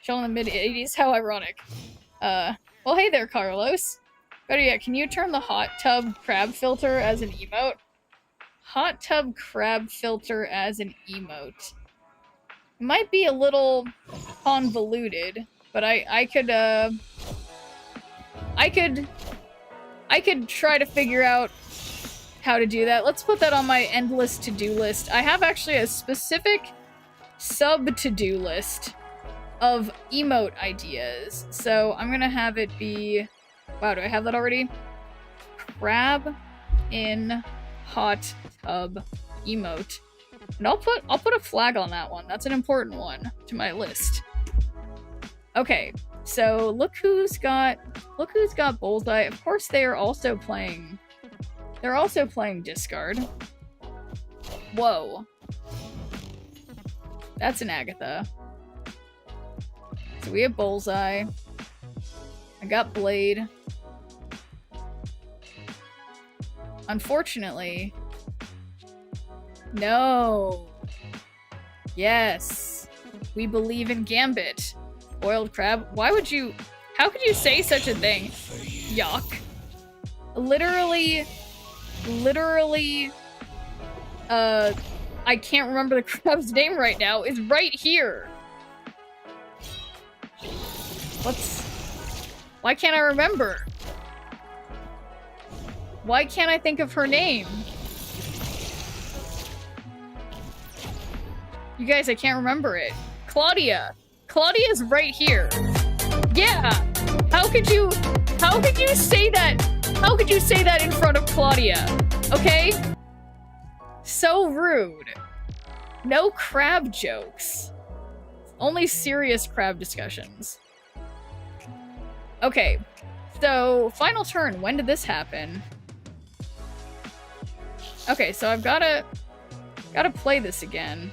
Shown in the mid-80s. How ironic. Well, hey there, Carlos. Better yet, can you turn the hot tub crab filter as an emote? Hot tub crab filter as an emote. It might be a little convoluted, but I could try to figure out how to do that. Let's put that on my endless to-do list. I have actually a specific sub-to-do list of emote ideas. So I'm gonna have it be... Wow, do I have that already? Crab in hot tub emote. And I'll put a flag on that one. That's an important one to my list. Okay, so look who's got Bullseye. Of course they are also playing. They're also playing discard. Whoa. That's an Agatha. So we have Bullseye. I got Blade. Unfortunately. No. Yes. We believe in Gambit. Boiled crab. Why would you... How could you say such a thing? Yuck. Literally, I can't remember the crab's name right now. It's right here. Why can't I remember? Why can't I think of her name? You guys, I can't remember it. Claudia. Claudia's right here. Yeah. How could you say that? How could you say that in front of Claudia? Okay? So rude. No crab jokes. Only serious crab discussions. Okay. So, final turn. When did this happen? Okay, so I've gotta play this again.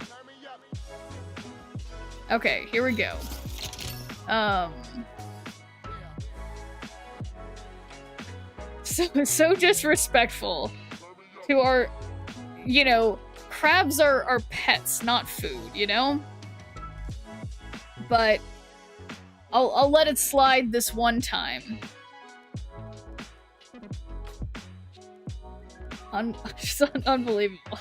Okay, here we go. So disrespectful to our, you know, crabs are pets, not food, you know? But I'll let it slide this one time. Just unbelievable.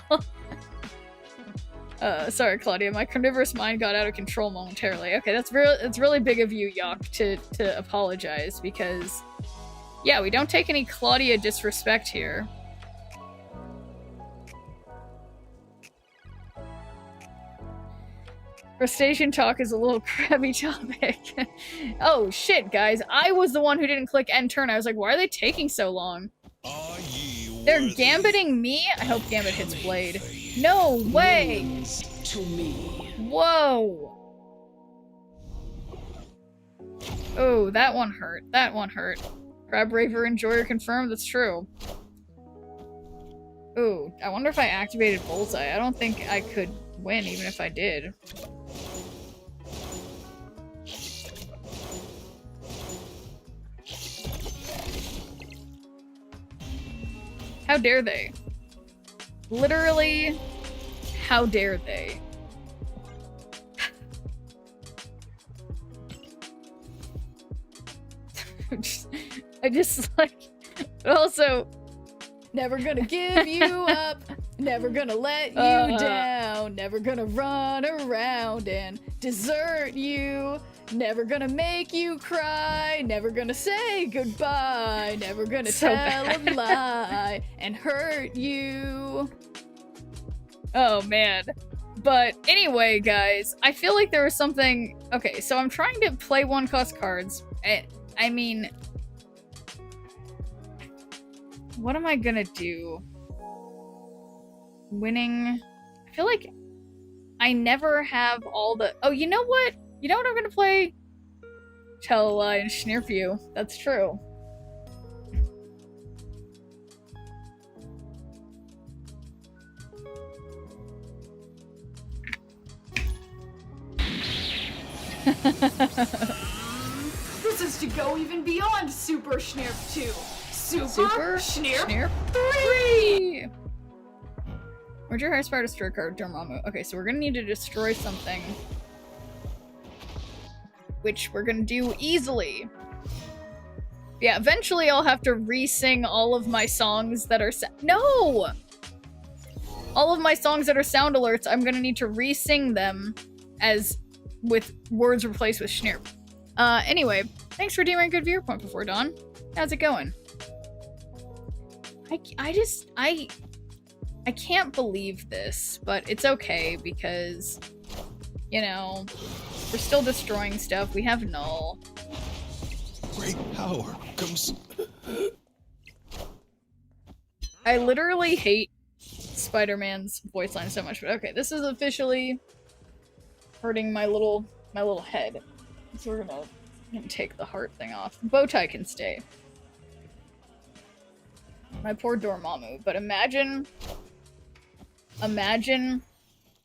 Sorry, Claudia. My carnivorous mind got out of control momentarily. Okay, it's really big of you, Yuck, to apologize, because, yeah, we don't take any Claudia disrespect here. Crustacean talk is a little crabby topic. Oh, shit, guys. I was the one who didn't click end turn. I was like, why are they taking so long? They're gambiting me? I hope Gambit hits Blade. No way! To me. Whoa! Oh, that one hurt. That one hurt. Crab Raver Enjoyer confirmed, that's true. Ooh, I wonder if I activated Bullseye. I don't think I could win even if I did. How dare they? Literally, how dare they? I just like, but also, never gonna give you up, never gonna let you down, never gonna run around and desert you, never gonna make you cry, never gonna say goodbye, never gonna So tell bad. a lie and hurt you. Oh man. But anyway, guys, I feel like there was something. Okay, so I'm trying to play one-cost cards. I mean, what am I gonna do? Winning. I feel like I never have all the. Oh, you know what? You know what I'm gonna play? Tell a lie and snirp you. That's true. This is to go even beyond Super Schnirp 2. Super Schnirp 3! Where'd your highest power destroy card? Dormammu. Okay, so we're gonna need to destroy something. Which we're gonna do easily. Yeah, eventually I'll have to re-sing all of my songs that are No! All of my songs that are sound alerts, I'm gonna need to re-sing them as with words replaced with Schnirp. Anyway, thanks for doing a good viewer point before dawn. How's it going? I can't believe this, but it's okay because, you know, we're still destroying stuff. We have Null. Great power comes. I literally hate Spider-Man's voice line so much, but okay, this is officially hurting my little head. So we're gonna take the heart thing off. Bowtie can stay. My poor Dormammu, but imagine...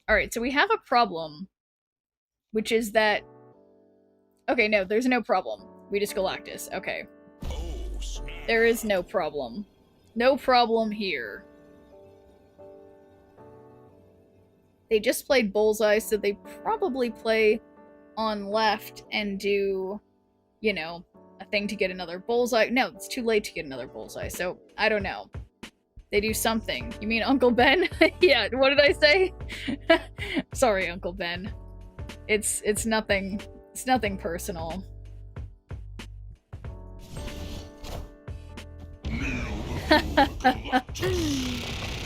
Alright, so we have a problem, which is that... Okay, no, there's no problem. We just Galactus, okay. There is no problem. No problem here. They just played Bullseye, so they probably play on left and do, you know, a thing to get another Bullseye. No, it's too late to get another Bullseye, so I don't know. They do something. You mean Uncle Ben? Yeah, what did I say? Sorry, Uncle Ben. It's nothing. It's nothing personal.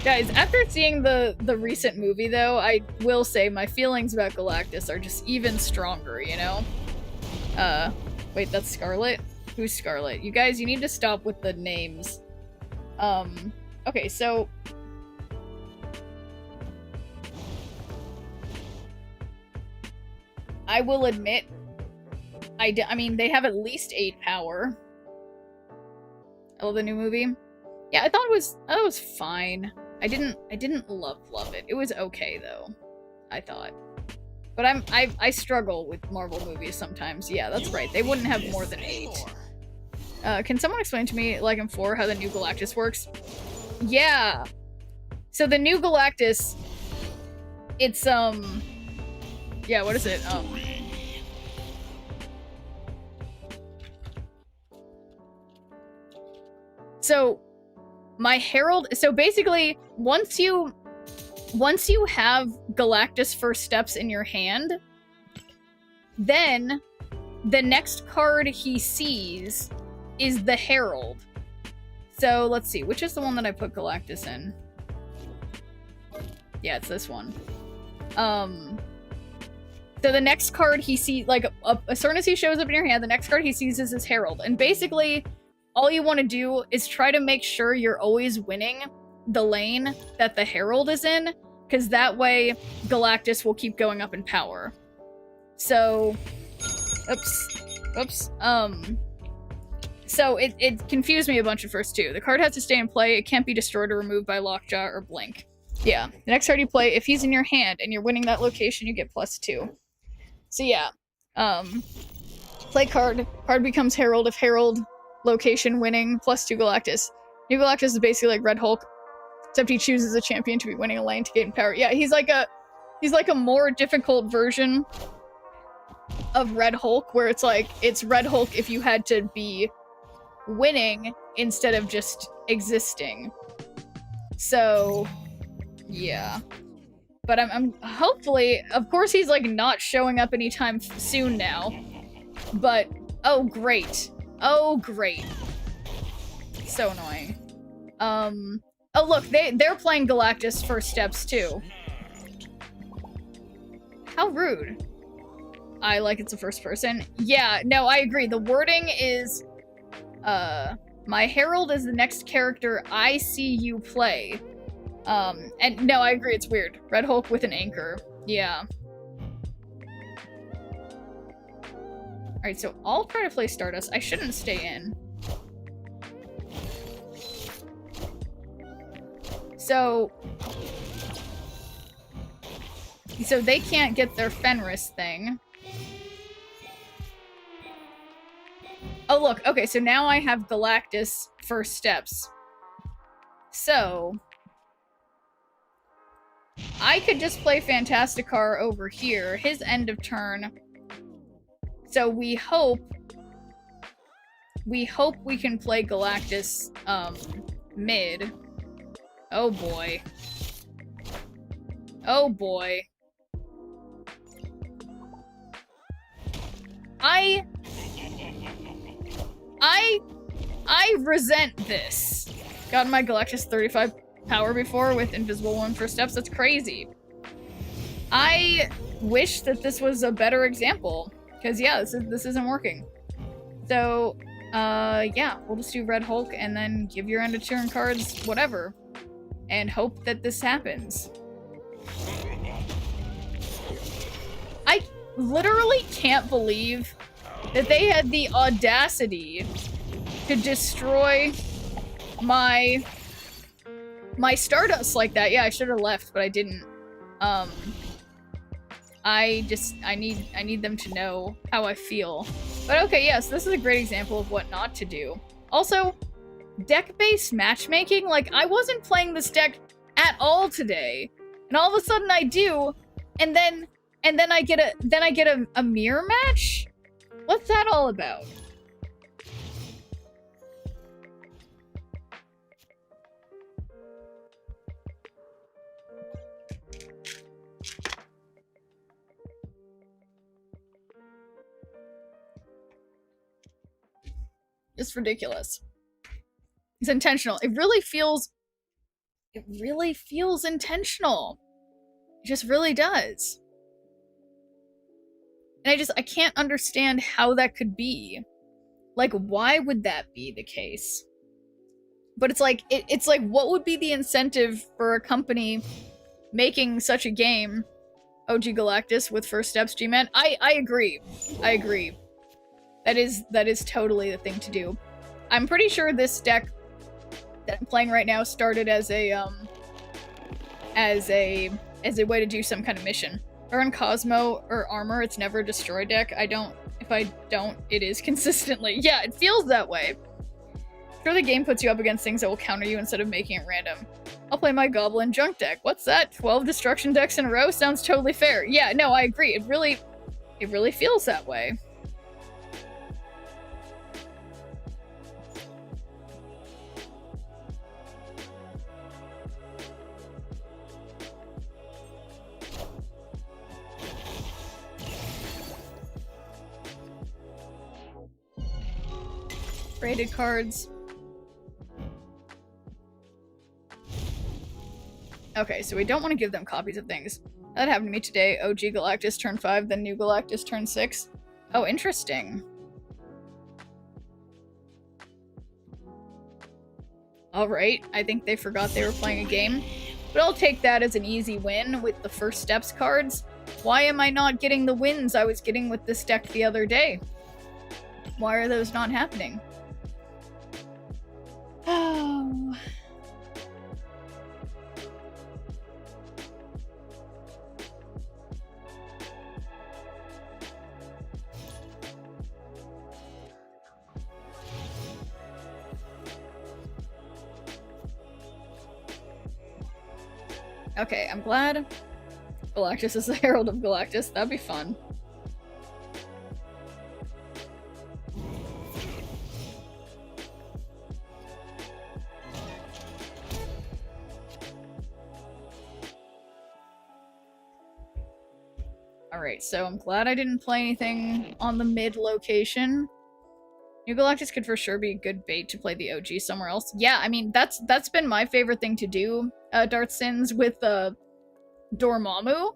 Guys, after seeing the recent movie, though, I will say my feelings about Galactus are just even stronger, you know? Wait, that's Scarlet? Who's Scarlet? You guys, you need to stop with the names. Okay, so... I will admit, I mean, they have at least 8 power. I love the new movie. Yeah, I thought it was fine. I didn't love it. It was okay though, I thought. But I struggle with Marvel movies sometimes. Yeah, that's right. They wouldn't have more than 8. Can someone explain to me, like in 4, how the new Galactus works? Yeah. So the new Galactus, it's yeah, what is it? So my Herald, so basically once you have Galactus first steps in your hand, then the next card he sees is the Herald. So let's see, which is the one that I put Galactus in? Yeah, it's this one. So the next card he sees, like, as soon as he shows up in your hand, the next card he sees is his Herald. And basically, all you want to do is try to make sure you're always winning the lane that the Herald is in, because that way Galactus will keep going up in power. So, oops, so it confused me a bunch at first too. The card has to stay in play, it can't be destroyed or removed by Lockjaw or Blink. Yeah, the next card you play, if he's in your hand and you're winning that location, you get +2. So yeah, play card becomes Herald if Herald location winning +2 Galactus. New Galactus is basically like Red Hulk, except he chooses a champion to be winning a lane to gain power. Yeah, he's like a more difficult version of Red Hulk, where it's like, it's Red Hulk if you had to be winning instead of just existing. So, yeah. But I'm hopefully, of course he's like not showing up anytime soon now. But, oh great. Oh great. So annoying. Oh look, they're playing Galactus First Steps too. How rude. I like it's a first person. Yeah, no, I agree. The wording is, my Herald is the next character I see you play. And no, I agree, it's weird. Red Hulk with an anchor. Yeah. Alright, so I'll try to play Stardust. I shouldn't stay in. So they can't get their Fenris thing. Oh look, okay, so now I have Galactus First Steps. So I could just play Fantasticar over here, his end of turn. So we hope we can play Galactus mid. Oh boy. Oh boy. I resent this. Gotten my Galactus 35 power before with Invisible Woman First Steps. That's crazy. I wish that this was a better example, because yeah, this isn't working. So yeah, we'll just do Red Hulk and then give your end of turn cards whatever, and hope that this happens. I literally can't believe that they had the audacity to destroy my Stardust like that. Yeah, I should have left, but I didn't. I need them to know how I feel. But okay, yes, this is a great example of what not to do. Also, deck-based matchmaking, like, I wasn't playing this deck at all today, and all of a sudden I do, and then I get a mirror match? What's that all about? It's ridiculous. It's intentional. It really feels intentional. It just really does. And I can't understand how that could be. Like, why would that be the case? But it's like, it's like, what would be the incentive for a company making such a game? OG Galactus with First Steps G-Man? I agree. I agree. That is totally the thing to do. I'm pretty sure this deck that I'm playing right now started as a way to do some kind of mission. Burn Cosmo or Armor, it's never a destroy deck. If I don't, it is consistently. Yeah, it feels that way. Sure, the game puts you up against things that will counter you instead of making it random. I'll play my Goblin Junk deck. What's that? 12 destruction decks in a row? Sounds totally fair. Yeah, no, I agree. It really feels that way. Rated cards. Okay, so we don't want to give them copies of things. That happened to me today. OG Galactus turn 5, then New Galactus turn 6. Oh, interesting. Alright, I think they forgot they were playing a game. But I'll take that as an easy win with the first steps cards. Why am I not getting the wins I was getting with this deck the other day? Why are those not happening? Oh. Okay, I'm glad Galactus is the Herald of Galactus. That'd be fun. Alright, so I'm glad I didn't play anything on the mid location. New Galactus could for sure be a good bait to play the OG somewhere else. Yeah, I mean, that's been my favorite thing to do, Darth Sins, with Dormammu.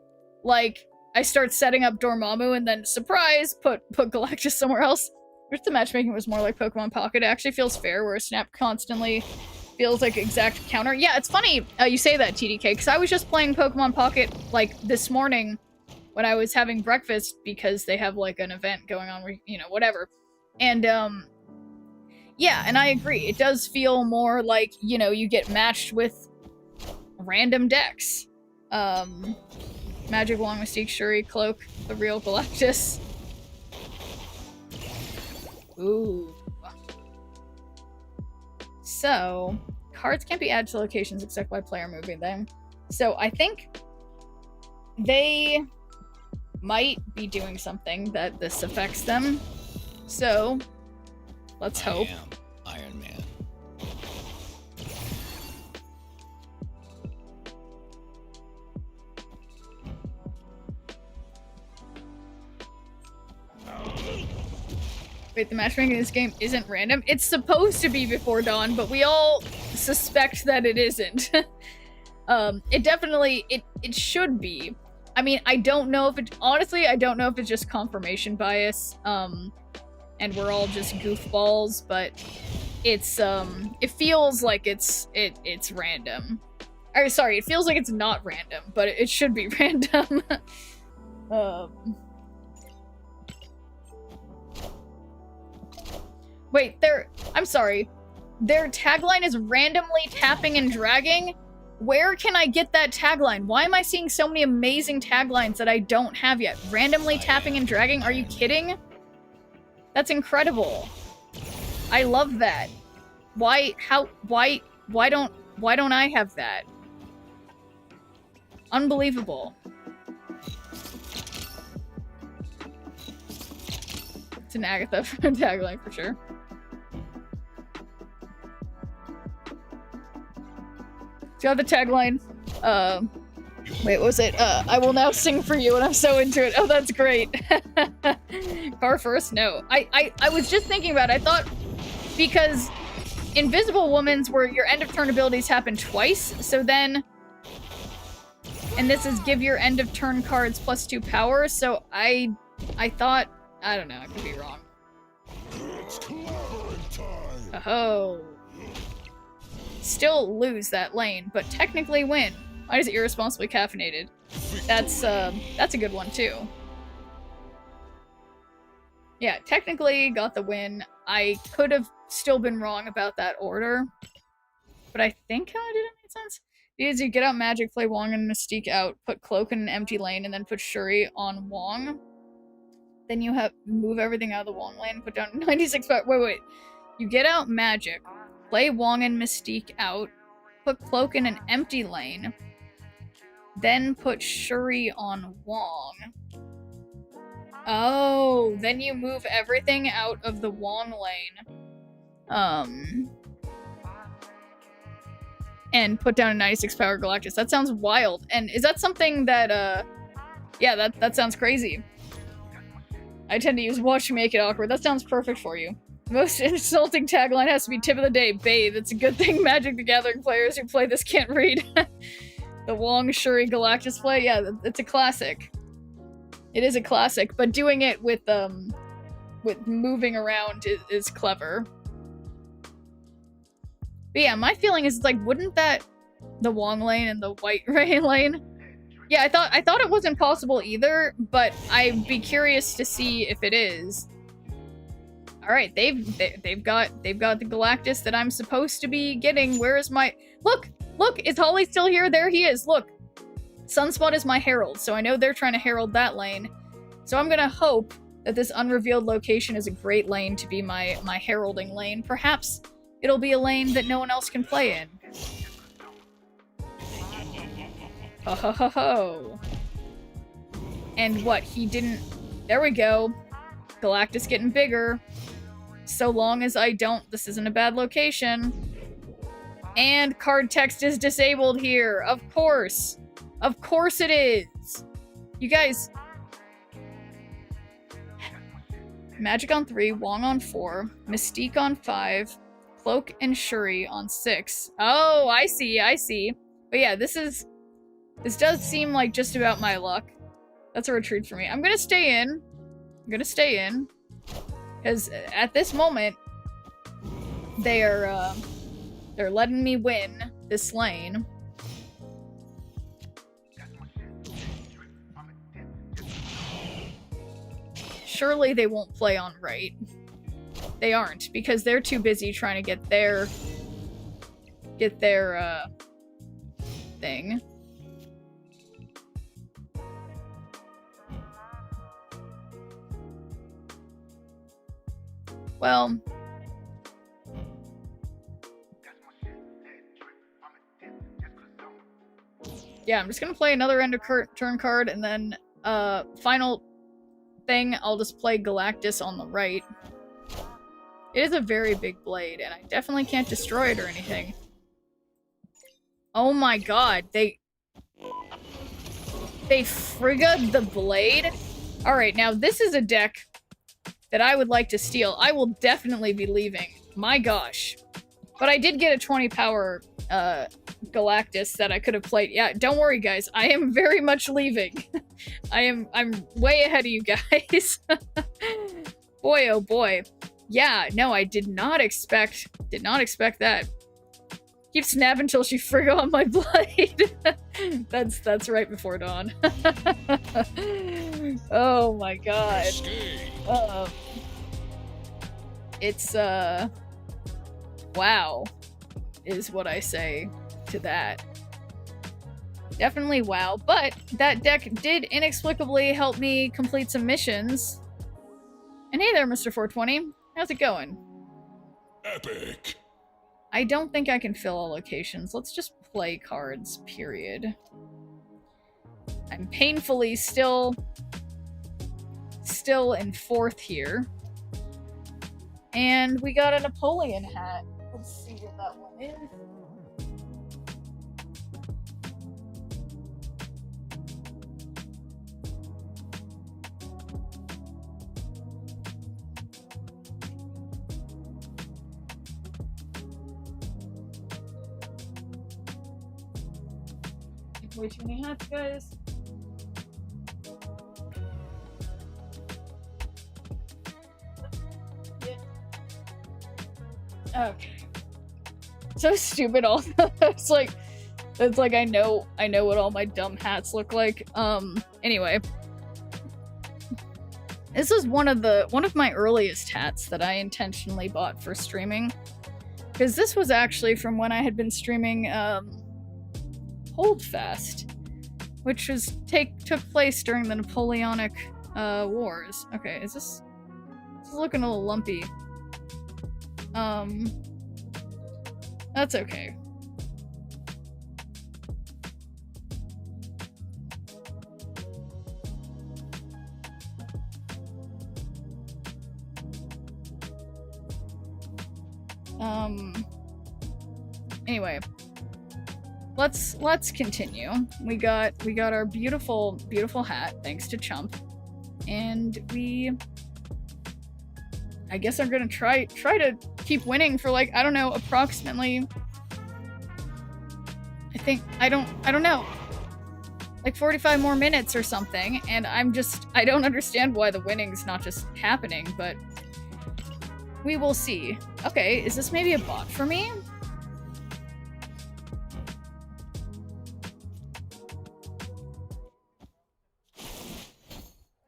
Like, I start setting up Dormammu and then, surprise, put Galactus somewhere else. I wish the matchmaking was more like Pokemon Pocket. It actually feels fair, where Snap constantly feels like exact counter. Yeah, it's funny you say that, TDK, because I was just playing Pokemon Pocket, like, this morning when I was having breakfast, because they have, like, an event going on where, you know, whatever. And, yeah, and I agree. It does feel more like, you know, you get matched with random decks. Magic Wong, Mystique, Shuri, Cloak, the real Galactus. Ooh. So, cards can't be added to locations except by player moving them. So, I think they might be doing something that this affects them. So, let's hope. I am Iron Man. Wait, the matchmaking in this game isn't random? It's supposed to be before dawn, but we all suspect that it isn't. It definitely, it should be. I mean, I don't know if it, honestly, I don't know if it's just confirmation bias, and we're all just goofballs, but it's, it feels like it's random. Or, sorry, it feels like it's not random, but it should be random. Wait, I'm sorry. Their tagline is randomly tapping and dragging? Where can I get that tagline? Why am I seeing so many amazing taglines that I don't have yet? Randomly tapping and dragging? Are you kidding? That's incredible. I love that. Why don't I have that? Unbelievable. It's an Agatha tagline for sure. Do you have the tagline? Wait, what was it? I will now sing for you, and I'm so into it. Oh, that's great. Car first? No. I was just thinking about it. I thought, because Invisible Woman's where your end of turn abilities happen twice, so then, and this is give your end of turn cards +2 power, so I thought, I don't know, I could be wrong. Oh. Still lose that lane, but technically win. Why is it irresponsibly caffeinated? That's a good one too. Yeah, technically got the win. I could have still been wrong about that order, but I think I did it make sense. Because you get out Magic, play Wong and Mystique out, put Cloak in an empty lane, and then put Shuri on Wong. Then you have move everything out of the Wong lane, put down 96 power. Wait. You get out Magic, play Wong and Mystique out, put Cloak in an empty lane, then put Shuri on Wong. Oh, then you move everything out of the Wong lane. And put down a 96 power Galactus. That sounds wild. And is that something that, yeah, that sounds crazy. I tend to use watch to make it awkward. That sounds perfect for you. The most insulting tagline has to be tip of the day, bathe. It's a good thing Magic the Gathering players who play this can't read. The Wong Shuri Galactus play, yeah, it's a classic. It is a classic, but doing it with moving around is clever. But yeah, my feeling is like, wouldn't that the Wong lane and the White Ray lane? Yeah, I thought it wasn't possible either, but I'd be curious to see if it is. All right, they've got the Galactus that I'm supposed to be getting. Where is my look? Is Holly still here? There he is. Look, Sunspot is my herald, so I know they're trying to herald that lane. So I'm gonna hope that this unrevealed location is a great lane to be my heralding lane. Perhaps it'll be a lane that no one else can play in. Ho ho ho ho. And what, he didn't... There we go. Galactus getting bigger. So long as I don't... This isn't a bad location. And card text is disabled here. Of course. Of course it is. You guys... Magic on 3, Wong on 4, Mystique on 5, Cloak and Shuri on 6. Oh, I see. But yeah, this does seem like just about my luck. That's a retreat for me. I'm gonna stay in. Because at this moment, they're letting me win this lane. Surely they won't play on right. They aren't, because they're too busy trying to get their thing. Well, yeah, I'm just gonna play another end of turn card, and then final thing, I'll just play Galactus on the right. It is a very big blade, and I definitely can't destroy it or anything. Oh my god, they frigged the blade? Alright, now this is a deck that I would like to steal. I will definitely be leaving. My gosh. But I did get a 20 power Galactus that I could have played. Yeah, don't worry guys, I am very much leaving. I'm way ahead of you guys. Boy oh boy. Yeah, no, I did not expect that. Keep snapping until she frig on my blade. that's right before dawn. Oh my god. It's wow is what I say to that. Definitely wow, but that deck did inexplicably help me complete some missions. And hey there, Mr. 420. How's it going? Epic. I don't think I can fill all locations. Let's just play cards, period. I'm painfully still in 4th here. And we got a Napoleon hat. Let's see what that one is. Way too many hats, guys. Yeah. Okay. So stupid. Also, it's like I know what all my dumb hats look like. Anyway, this is one of my earliest hats that I intentionally bought for streaming, because this was actually from when I had been streaming Holdfast, which took place during the Napoleonic Wars. Okay, this is looking a little lumpy. That's okay. Anyway. Let's continue. We got our beautiful hat, thanks to Chump. And I guess I'm gonna try to keep winning for, like, I don't know, approximately, I don't know, like 45 more minutes or something, and I don't understand why the winning's not just happening, but we will see. Okay, is this maybe a bot for me?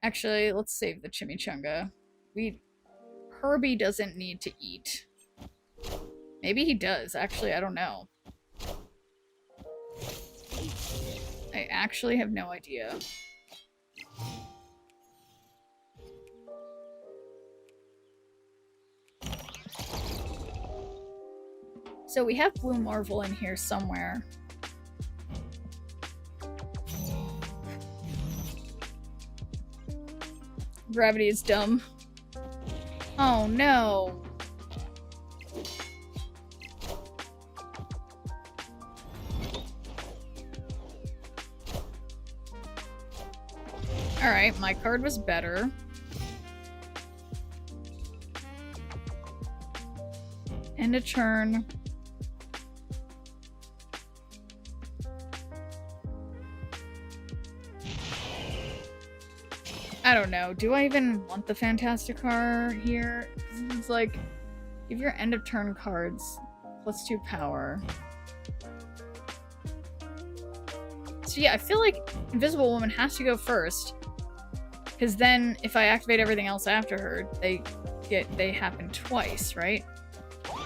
Actually, let's save the chimichanga. Herbie doesn't need to eat. Maybe he does. Actually, I don't know. I actually have no idea. So we have Blue Marvel in here somewhere. Gravity is dumb. Oh no. Alright, my card was better. End a turn. I don't know. Do I even want the Fantasticar here? It's like, give your end of turn cards +2 power. So yeah, I feel like Invisible Woman has to go first. Because then, if I activate everything else after her, they happen twice, right?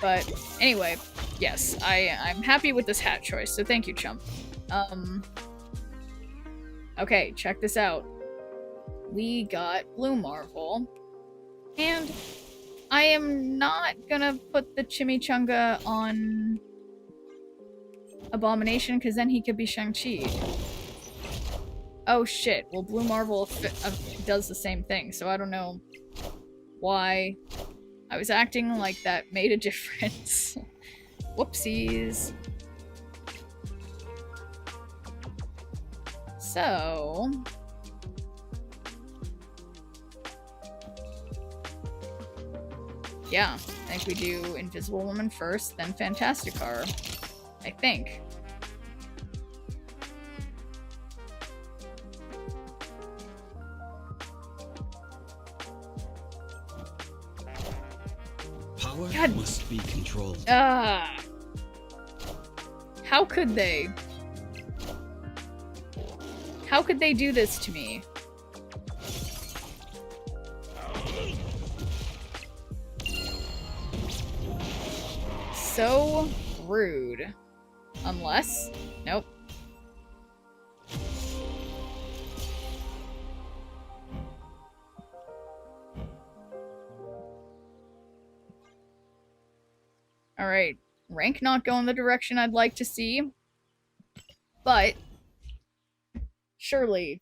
But anyway, yes, I'm happy with this hat choice, so thank you, chump. Okay, check this out. We got Blue Marvel, and I am not gonna put the chimichanga on Abomination, because then he could be Shang-Chi. Oh shit, well Blue Marvel does the same thing, so I don't know why I was acting like that made a difference. Whoopsies. So... yeah, I think we do Invisible Woman first, then Fantasticar. I think. Power God. must be controlled. How could they? How could they do this to me? So rude. Unless... nope. Alright. Rank not going the direction I'd like to see. But... surely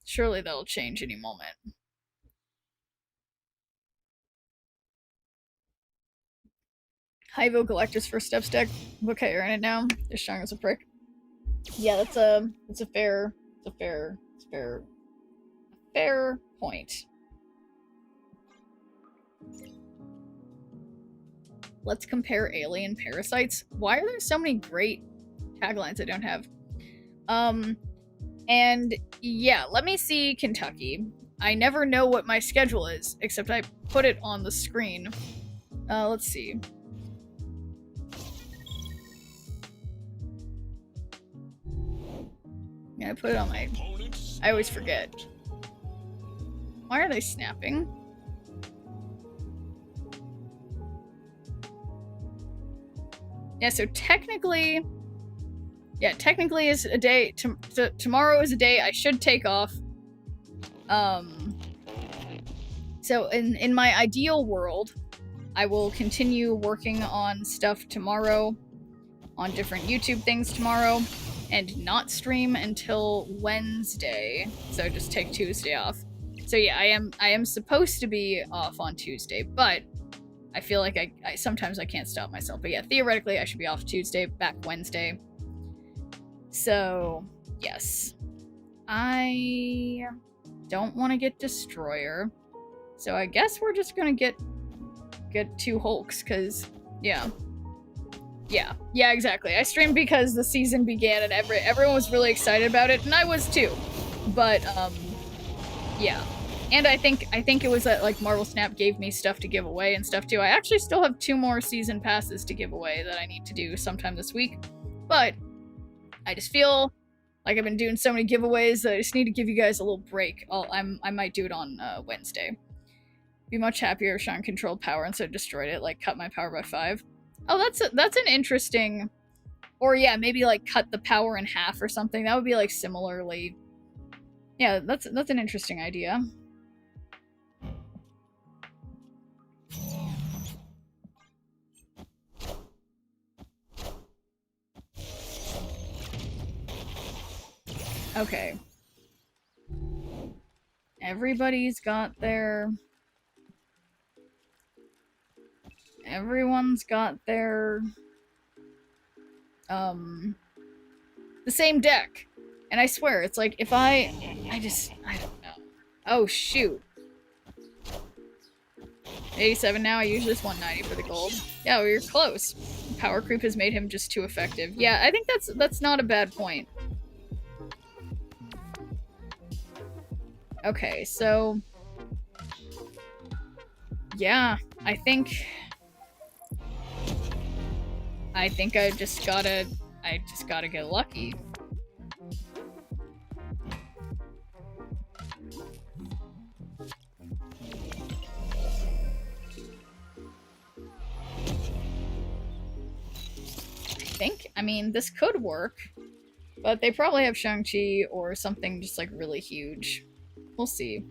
that'll change any moment. Hyvo Galactus first step stack. Okay, earn it now. They're strong as a prick. Yeah, that's a fair point. Let's compare alien parasites. Why are there so many great taglines I don't have? And yeah, let me see Kentucky. I never know what my schedule is, except I put it on the screen. Let's see. Yeah, I put it on my... I always forget. Why are they snapping? Yeah, so technically... yeah, technically is a day... tomorrow is a day I should take off. So in my ideal world, I will continue working on stuff tomorrow, on different YouTube things tomorrow, and not stream until Wednesday. So just take Tuesday off. So yeah, I am supposed to be off on Tuesday, but I feel like I sometimes I can't stop myself. But yeah, theoretically I should be off Tuesday, back Wednesday. So yes, I don't want to get Destroyer. So I guess we're just gonna get 2 Hulks, cause yeah, exactly. I streamed because the season began and everyone was really excited about it, and I was too. But yeah, and I think it was that like Marvel Snap gave me stuff to give away and stuff too. I actually still have 2 more season passes to give away that I need to do sometime this week, but I just feel Like, I've been doing so many giveaways that I just need to give you guys a little break. I might do it on Wednesday. Be much happier if Sean controlled power instead of destroyed it, like cut my power by 5. Oh, that's an interesting... Or yeah, maybe like cut the power in half or something. That would be like similarly... Yeah, that's an interesting idea. Okay. Everybody's got their... Everyone's got their... the same deck. And I swear, it's like, if I don't know. Oh, shoot. 87 now, I usually just 190 for the gold. Yeah, well, you're close. Power creep has made him just too effective. Yeah, I think that's not a bad point. Okay, so... Yeah, I think I just gotta get lucky. I mean, this could work, but they probably have Shang-Chi or something just like really huge. We'll see.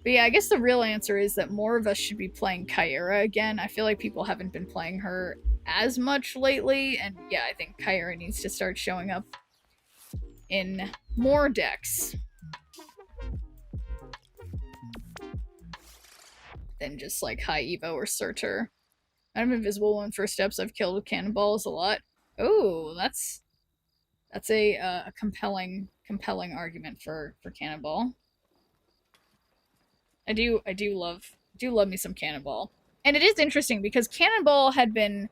But yeah, I guess the real answer is that more of us should be playing Kyra again. I feel like people haven't been playing her as much lately, and yeah, I think Kyra needs to start showing up in more decks than just like High Evo or Surtur. I'm invisible when first steps I've killed with cannonballs a lot. Oh, that's a compelling argument for Cannonball. I do love me some Cannonball. And it is interesting because Cannonball had been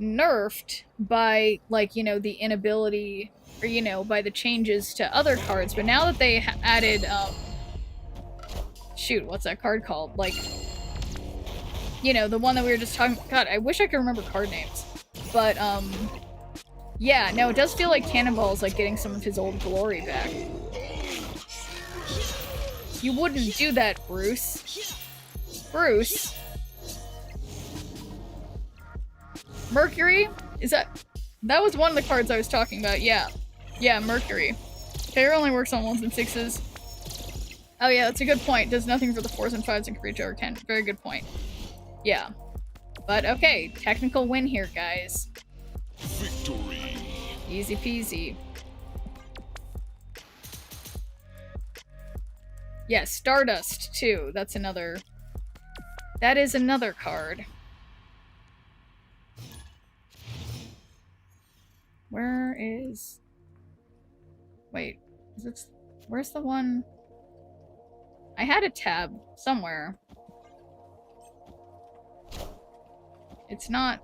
nerfed by, like, you know, the inability, or, you know, by the changes to other cards, but now that they added, shoot, what's that card called? Like, you know, the one that we were just talking, God, I wish I could remember card names. But, yeah, no, it does feel like Cannonball is, like, getting some of his old glory back. You wouldn't do that, Bruce. Bruce? Mercury? Is that... That was one of the cards I was talking about, yeah. Yeah, Mercury. Fair only works on 1s and 6s. Oh yeah, that's a good point. Does nothing for the 4s and 5s and can reach over 10. Very good point. Yeah. But okay, technical win here, guys. Victory. Easy peasy. Yeah, Stardust, too. That's another... That is another card. Where is... Wait, is it... Where's the one... I had a tab somewhere. It's not...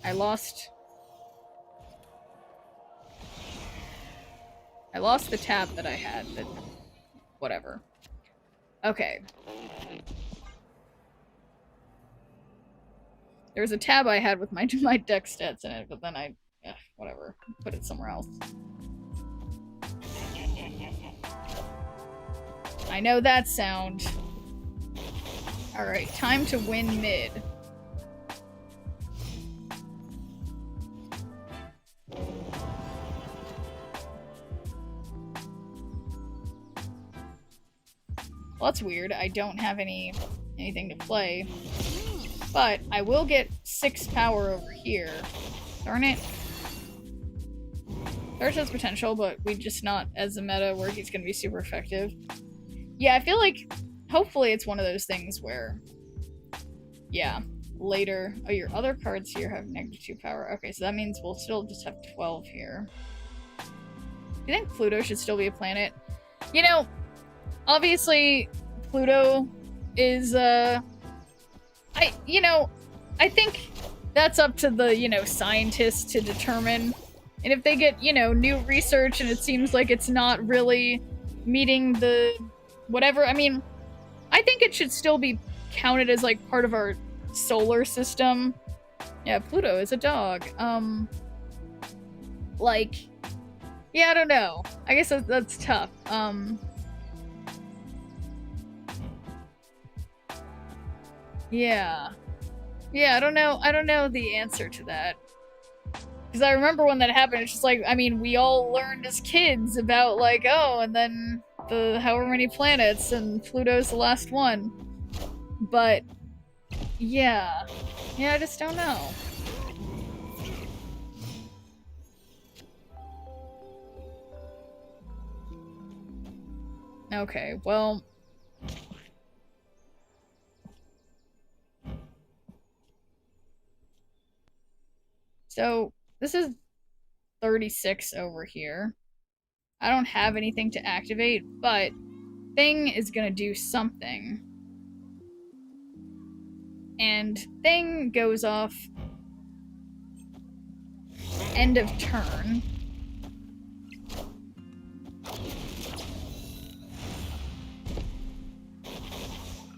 I lost the tab that I had, but whatever. Okay. There was a tab I had with my deck stats in it, but then whatever. Put it somewhere else. I know that sound. Alright, time to win mid. Well, that's weird. I don't have anything to play. But I will get 6 power over here. Darn it. There's his potential, but we just not as a meta where he's gonna be super effective. Yeah, I feel like hopefully it's one of those things where, yeah, later. Oh, your other cards here have -2 power. Okay, so that means we'll still just have 12 here. Do you think Pluto should still be a planet? You know, obviously, Pluto is, I think that's up to the, scientists to determine. And if they get, new research and it seems like it's not really meeting the whatever, I mean, I think it should still be counted as, like, part of our solar system. Yeah, Pluto is a dog. Like, yeah, I don't know. I guess that's tough. Yeah. Yeah, I don't know the answer to that. Because I remember when that happened, it's just like, I mean, we all learned as kids about, like, oh, and then the however many planets, and Pluto's the last one. But, yeah. Yeah, I just don't know. Okay, well... So, this is 36 over here. I don't have anything to activate, but Thing is gonna do something. And Thing goes off end of turn.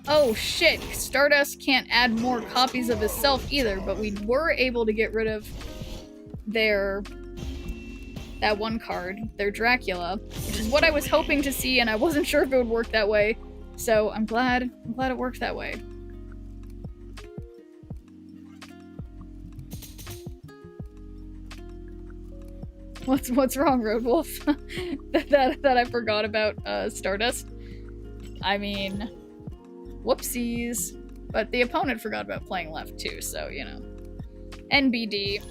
Oh shit, Stardust can't add more copies of himself either, but we were able to get rid of that one card, their Dracula, which is what I was hoping to see, and I wasn't sure if it would work that way. So I'm glad it worked that way. What's wrong, Road Wolf? that I forgot about Stardust. I mean, whoopsies. But the opponent forgot about playing left too, so you know. NBD.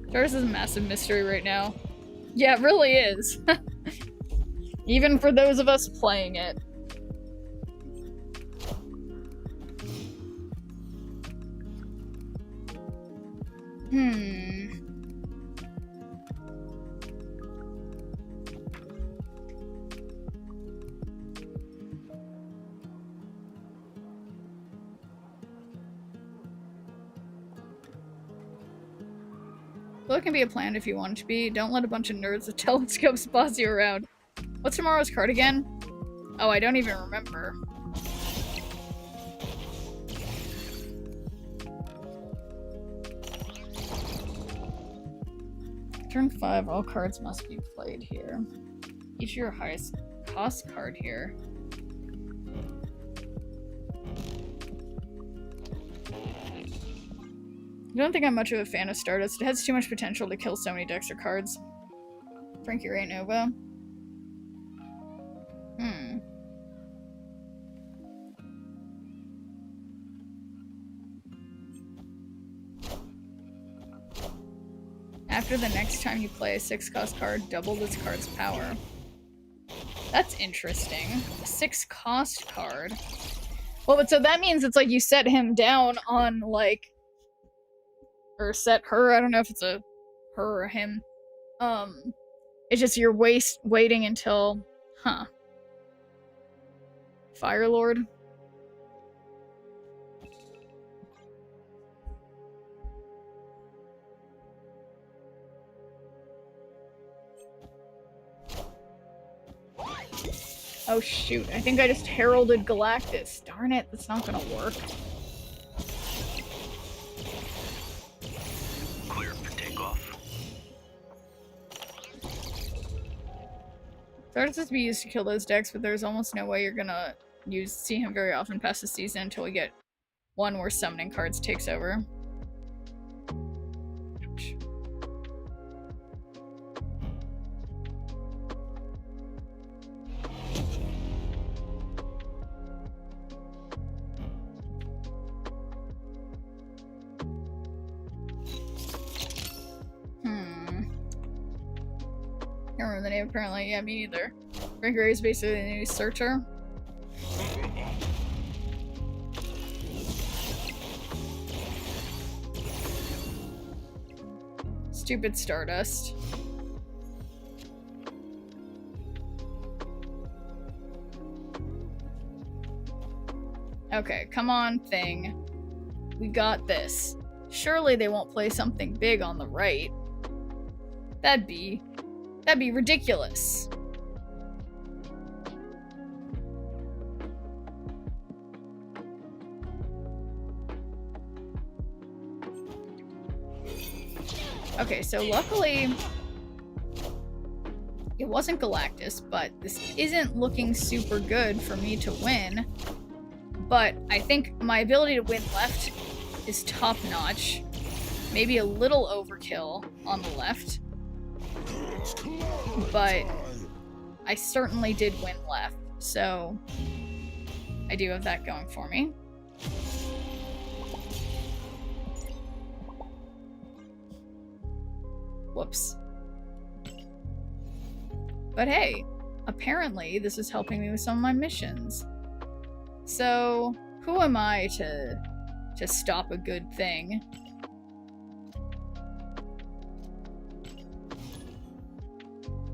Stardust is a massive mystery right now. Yeah, it really is. Even for those of us playing it. Well, it can be a plan if you want it to be. Don't let a bunch of nerds with telescopes boss you around. What's tomorrow's card again? Oh, I don't even remember. Turn 5, all cards must be played here. Each your highest cost card here. I don't think I'm much of a fan of Stardust. It has too much potential to kill so many decks or cards. Frankie Ray Nova. After the next time you play a 6-cost card, double this card's power. That's interesting. A 6-cost card. Well, but so that means it's like you set him down on, like... Or set her, I don't know if it's a her or a him. It's just you're waiting until... Huh. Fire Lord? Oh shoot, I think I just heralded Galactus. Darn it, that's not gonna work. Clear for takeoff. Stardust is to be used to kill those decks, but there's almost no way you're gonna see him very often past the season until we get one where summoning cards takes over. Can't remember the name apparently. Yeah, me neither. Frank Ray is basically the new Searcher. Stupid Stardust. Okay, come on, Thing. We got this. Surely they won't play something big on the right. That'd be ridiculous. Okay, so luckily it wasn't Galactus, but this isn't looking super good for me to win. But I think my ability to win left is top-notch. Maybe a little overkill on the left. But I certainly did win left, so I do have that going for me. Whoops. But hey, apparently this is helping me with some of my missions. So, who am I to stop a good thing?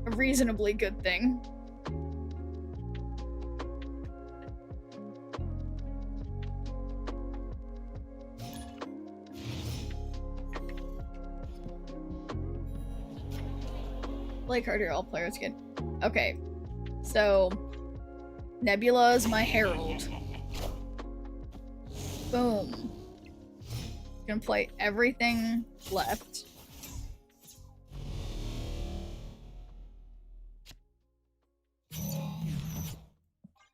A reasonably good thing. Play card here, all players get. Okay, so Nebula is my herald. Boom. Gonna play everything left.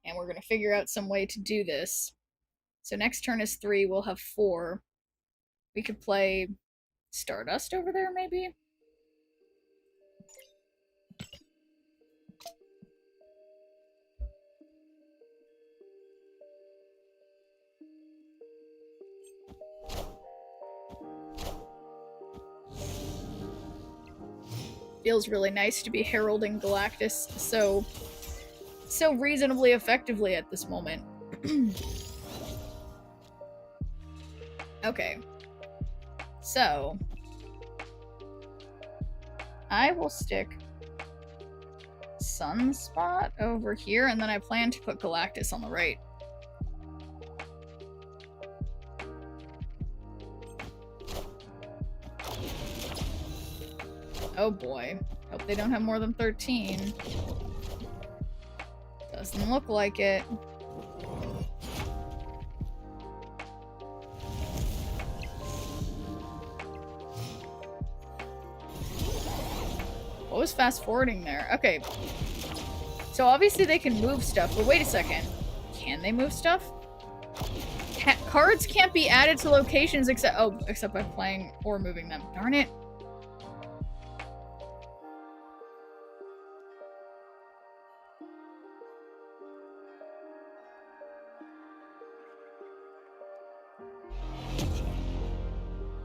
And we're gonna figure out some way to do this. So next turn is 3, we'll have 4. We could play Stardust over there, maybe? Feels really nice to be heralding Galactus so reasonably effectively at this moment. Okay. So I will stick Sunspot over here, and then I plan to put Galactus on the right. Oh boy. Hope they don't have more than 13. Doesn't look like it. What was fast forwarding there? Okay. So obviously they can move stuff, but wait a second. Can they move stuff? Cards can't be added to locations except by playing or moving them. Darn it.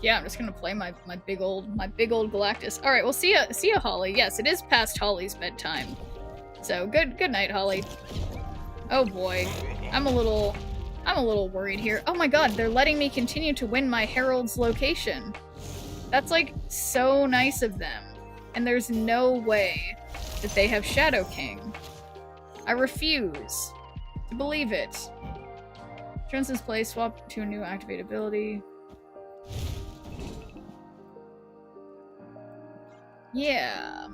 Yeah, I'm just gonna play my big old Galactus. All right, well, see ya, Holly. Yes, it is past Holly's bedtime. So good night, Holly. Oh boy, I'm a little worried here. Oh my God, they're letting me continue to win my Herald's location. That's like so nice of them, and there's no way that they have Shadow King. I refuse to believe it. Jones's play, swap to a new activate ability. Yeah.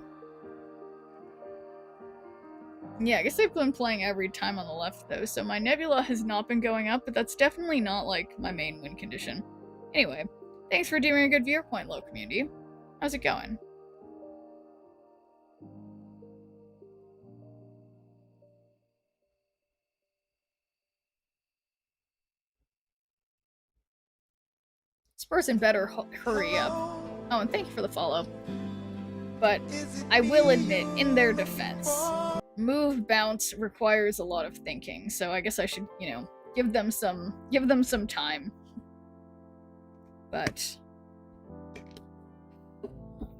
Yeah, I guess I've been playing every time on the left, though, so my Nebula has not been going up, but that's definitely not, like, my main win condition. Anyway, thanks for doing a good viewpoint, low community. How's it going? This person better hurry up. Oh, and thank you for the follow. But I will admit, in their defense, move bounce requires a lot of thinking, so I guess I should, you know, give them some time. But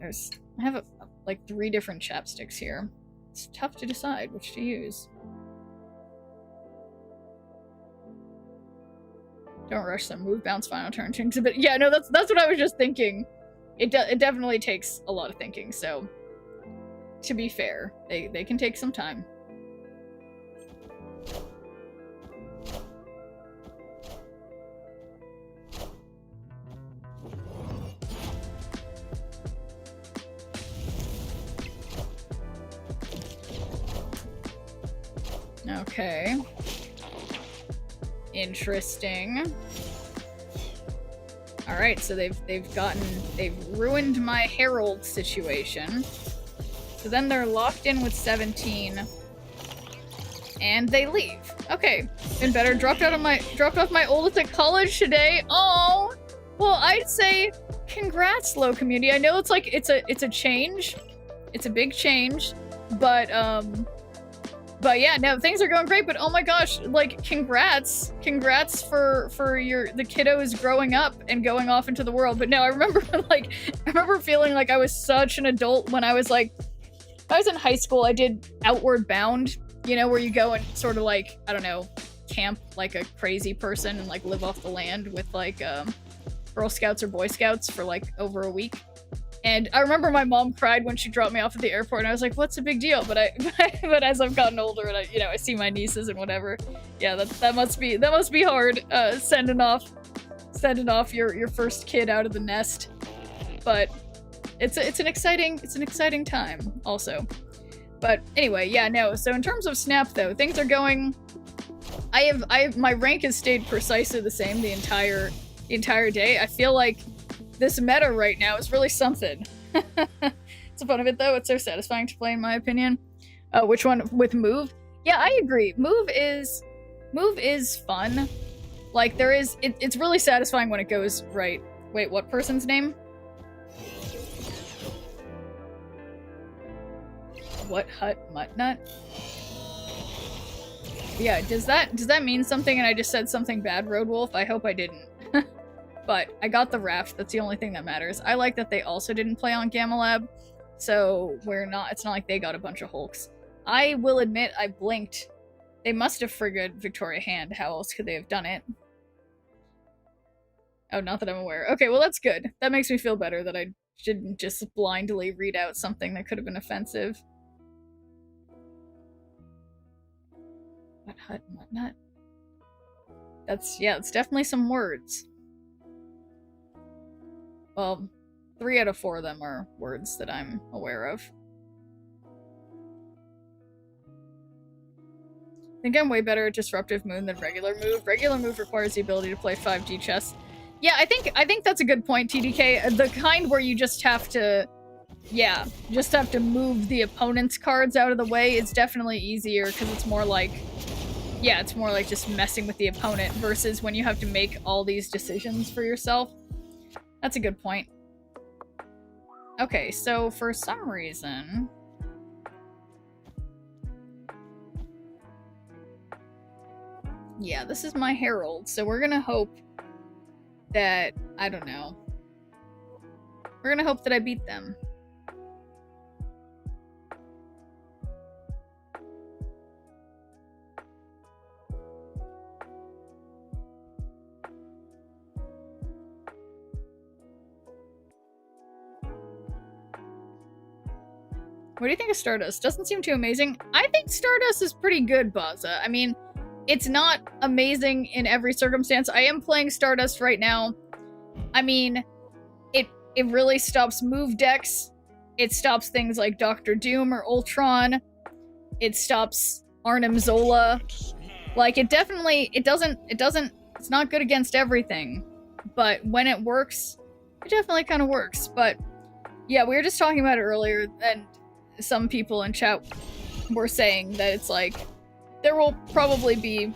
I have like 3 different chapsticks here. It's tough to decide which to use. Don't rush them. Move bounce final turn to bit. Yeah, no, that's what I was just thinking. It definitely takes a lot of thinking, so to be fair, they can take some time. Okay. Alright, so they've ruined my Herald situation. So then they're locked in with 17. And they leave. Okay. Been better. Dropped off my oldest at college today. Oh, well, I'd say congrats, low community. I know it's like it's a change. It's a big change. But yeah, no, things are going great, but oh my gosh, like congrats for the kiddos growing up and going off into the world. But no, I remember feeling like I was such an adult when I was in high school. I did Outward Bound, you know, where you go and sort of like, I don't know, camp like a crazy person and like live off the land with like Girl Scouts or Boy Scouts for like over a week. And I remember my mom cried when she dropped me off at the airport, and I was like, "What's the big deal?" But but as I've gotten older and I see my nieces and whatever, yeah, that must be hard, sending off your first kid out of the nest. But it's an exciting time also. But anyway, yeah, no. So in terms of Snap though, things are going. My rank has stayed precisely the same the entire day. I feel like this meta right now is really something. It's the fun of it though. It's so satisfying to play, in my opinion. Which one with Move? Yeah, I agree. Move is fun. Like it's really satisfying when it goes right. Wait, what person's name? What Hut Muttnut? Yeah, does that mean something and I just said something bad, Road Wolf? I hope I didn't. But I got the raft, that's the only thing that matters. I like that they also didn't play on Gamma Lab, so it's not like they got a bunch of Hulks. I will admit, I blinked. They must have frigged Victoria Hand, how else could they have done it? Oh, not that I'm aware. Okay, well that's good. That makes me feel better that I didn't just blindly read out something that could have been offensive. What Hut, what nut? It's definitely some words. Well, 3 out of 4 of them are words that I'm aware of. I think I'm way better at Disruptive Moon than Regular Move. Regular Move requires the ability to play 5G chess. Yeah, I think that's a good point, TDK. The kind where you just have to move the opponent's cards out of the way is definitely easier because it's more like just messing with the opponent versus when you have to make all these decisions for yourself. That's a good point. Okay, so for some reason... Yeah, this is my Herald, so we're gonna hope that... I don't know. We're gonna hope that I beat them. What do you think of Stardust? Doesn't seem too amazing. I think Stardust is pretty good, Baza. I mean, it's not amazing in every circumstance. I am playing Stardust right now. I mean, it really stops move decks. It stops things like Doctor Doom or Ultron. It stops Arnim Zola. Like, it's not good against everything. But when it works, it definitely kind of works. But yeah, we were just talking about it earlier, and some people in chat were saying that it's like, there will probably be,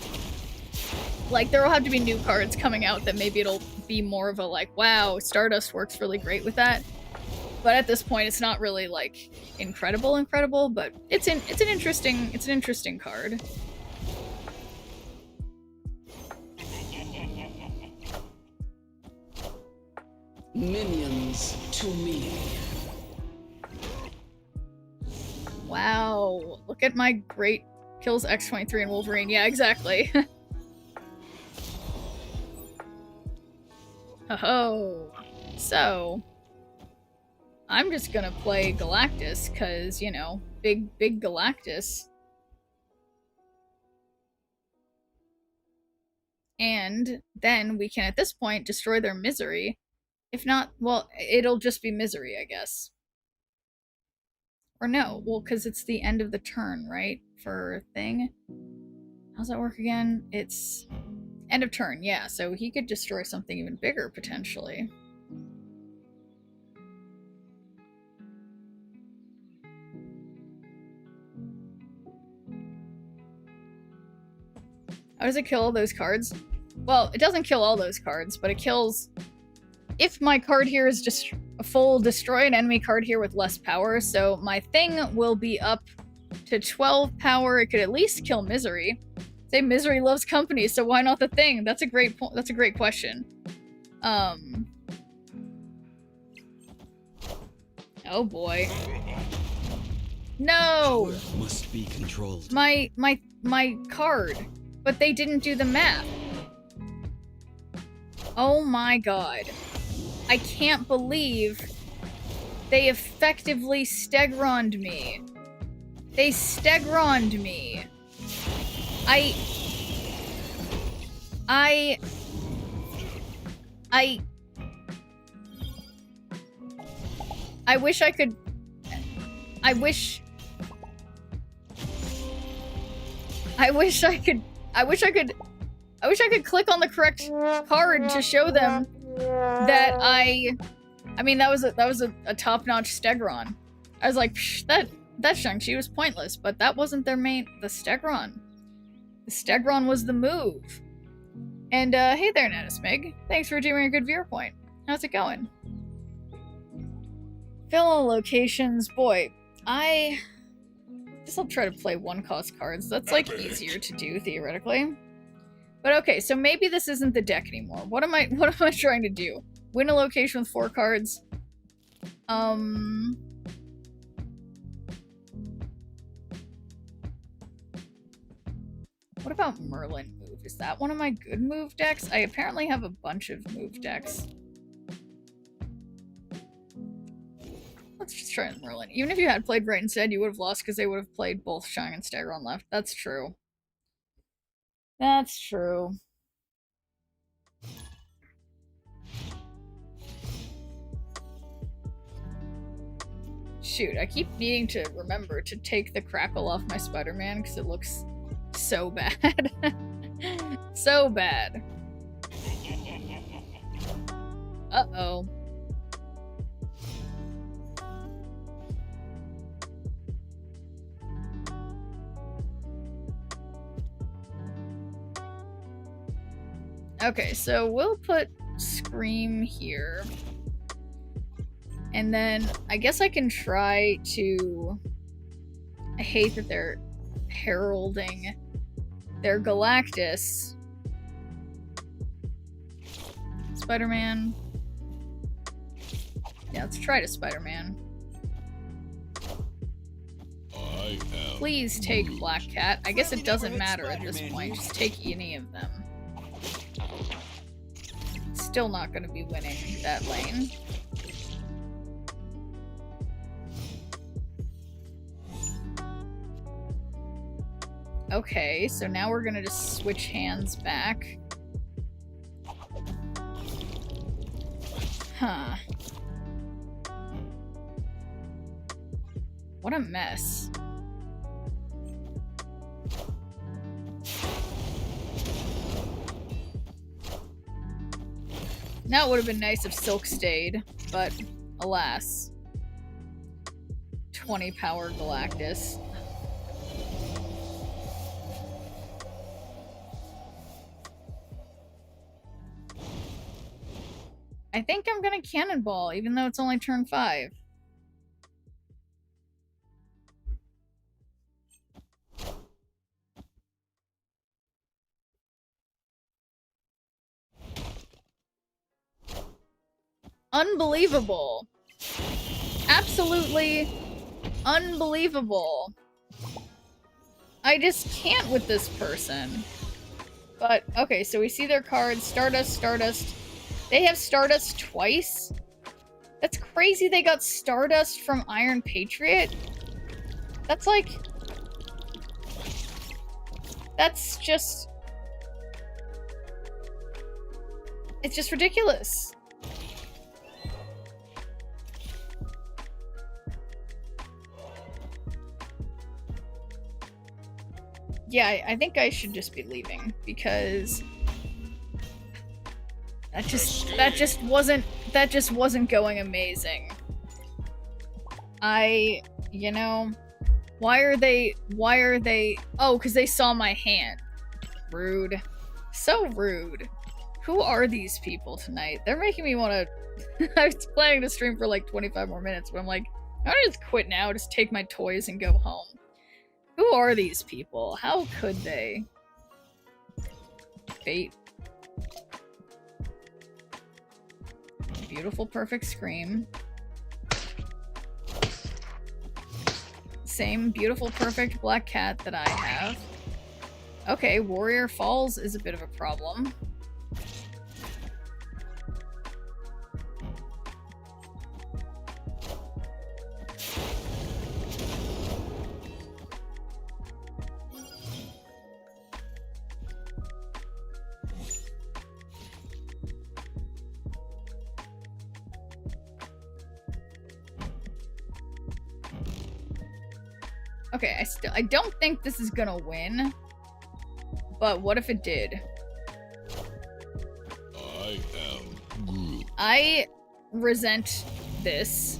like, there will have to be new cards coming out that maybe it'll be more of a like, wow, Stardust works really great with that. But at this point, it's not really like incredible, but it's an interesting card. Minions to me. Wow, look at my great kills X-23 and Wolverine. Yeah, exactly. Oh, so I'm just gonna play Galactus because, you know, big Galactus. And then we can, at this point, destroy their misery. If not, well, it'll just be misery, I guess. Or no, well, because it's the end of the turn, right? For thing. How's that work again? It's End of turn, yeah, so he could destroy something even bigger, potentially. How does it kill all those cards? Well, it doesn't kill all those cards, but it kills... If my card here is just a full destroy an enemy card here with less power, so my thing will be up to 12 power. It could at least kill Misery. Say Misery loves company, so why not the thing? That's a great point. That's a great question. Oh boy. No! Must be controlled. My card. But they didn't do the math. Oh my god. I can't believe they effectively Stegroned me. They Stegroned me. I wish I could... I wish I could click on the correct card to show them that I mean, that was a top-notch Stegron. I was like, psh, that Shang-Chi was pointless, but that wasn't their main... The Stegron. The Stegron was the move. And, hey there, Natasmig. Thanks for doing a good viewer point. How's it going? Fill locations. Boy, I guess I'll try to play one-cost cards. That's, like, easier to do, theoretically. But okay, so maybe this isn't the deck anymore. What am I trying to do? Win a location with 4 cards. What about Merlin move? Is that one of my good move decks? I apparently have a bunch of move decks. Let's just try Merlin. Even if you had played right instead, you would have lost because they would have played both Shang and Stegron left. That's true. That's true. Shoot, I keep needing to remember to take the crackle off my Spider-Man because it looks so bad. So bad. Uh-oh. Okay, so we'll put Scream here. And then I guess I can try to... I hate that they're heralding their Galactus. Spider-Man. Yeah, let's try to Spider-Man. Please take Black Cat. I guess it doesn't matter at this point. Just take any of them. Still not going to be winning that lane. Okay, so now we're gonna just switch hands back. Huh. What a mess. Now it would have been nice if Silk stayed, but alas. 20 power Galactus. I think I'm gonna Cannonball, even though it's only turn 5. Unbelievable. Absolutely unbelievable. I just can't with this person. But, okay, so we see their cards. Stardust, Stardust. They have Stardust twice? That's crazy they got Stardust from Iron Patriot? That's like... That's just... It's just ridiculous. Yeah, I think I should just be leaving, because That just wasn't going amazing. You know, why are they, oh, because they saw my hand. Rude. So rude. Who are these people tonight? They're making me want to, I was planning to stream for like 25 more minutes, but I'm like, I want to just quit now, just take my toys and go home. Who are these people? How could they? Fate. Beautiful, perfect scream. Same beautiful, perfect black cat that I have. Okay, Warrior Falls is a bit of a problem. Okay, I don't think this is gonna win. But what if it did? I am Groot. I resent this.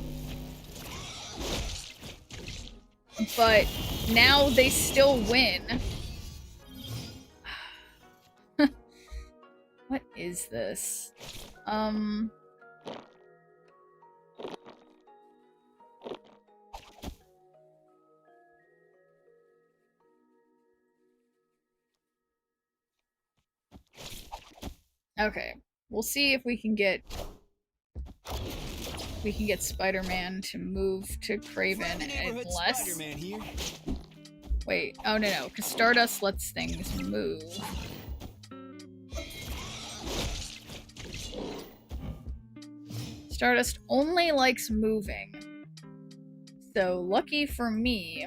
But now they still win. What is this? Okay, we'll see if we can get Spider-Man to move to Craven unless... Spider-Man here. Wait, oh no, because Stardust lets things move. Stardust only likes moving. So, lucky for me,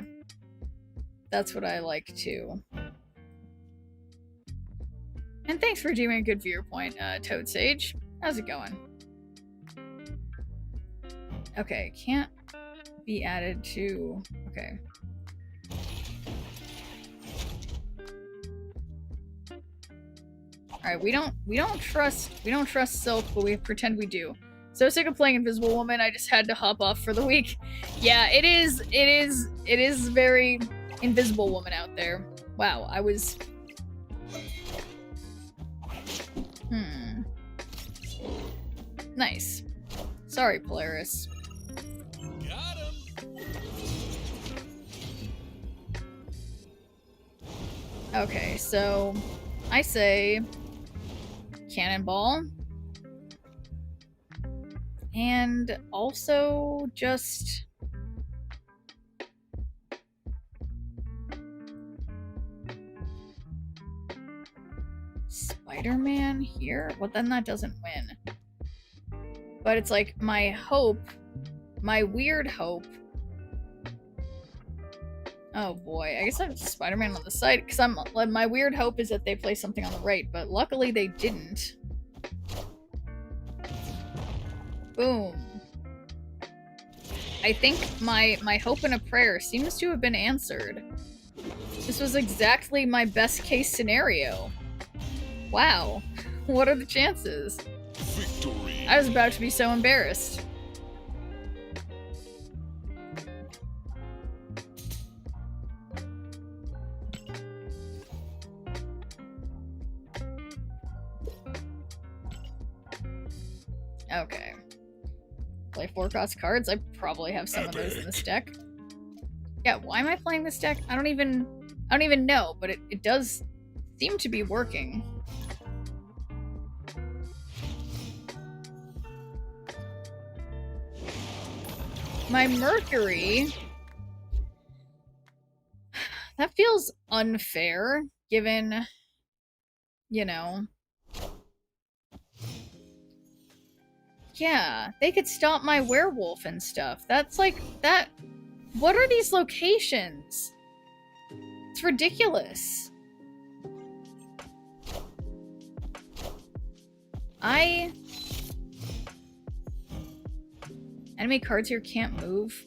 that's what I like too. And thanks for doing a good viewer point, Toad Sage. How's it going? Okay, can't be added to... Okay. Alright, we don't trust Silk, but we pretend we do. So sick of playing Invisible Woman, I just had to hop off for the week. Yeah, it is very Invisible Woman out there. Wow, I was... Nice. Sorry, Polaris. Got him. Okay, so I say Cannonball. And also just Spider-Man here? Well, then that doesn't win. But it's like my hope, my weird hope. Oh boy, I guess I'm Spider-Man on the side, because my weird hope is that they play something on the right, but luckily they didn't. Boom. I think my hope and a prayer seems to have been answered. This was exactly my best case scenario. Wow. What are the chances? Victory. I was about to be so embarrassed. Okay. Play 4 cost cards? I probably have some of those in this deck. Yeah, why am I playing this deck? I don't even know, but it does seem to be working. My Mercury... That feels unfair, given, you know... Yeah, they could stop my werewolf and stuff. That's like, that... What are these locations? It's ridiculous. Enemy cards here can't move.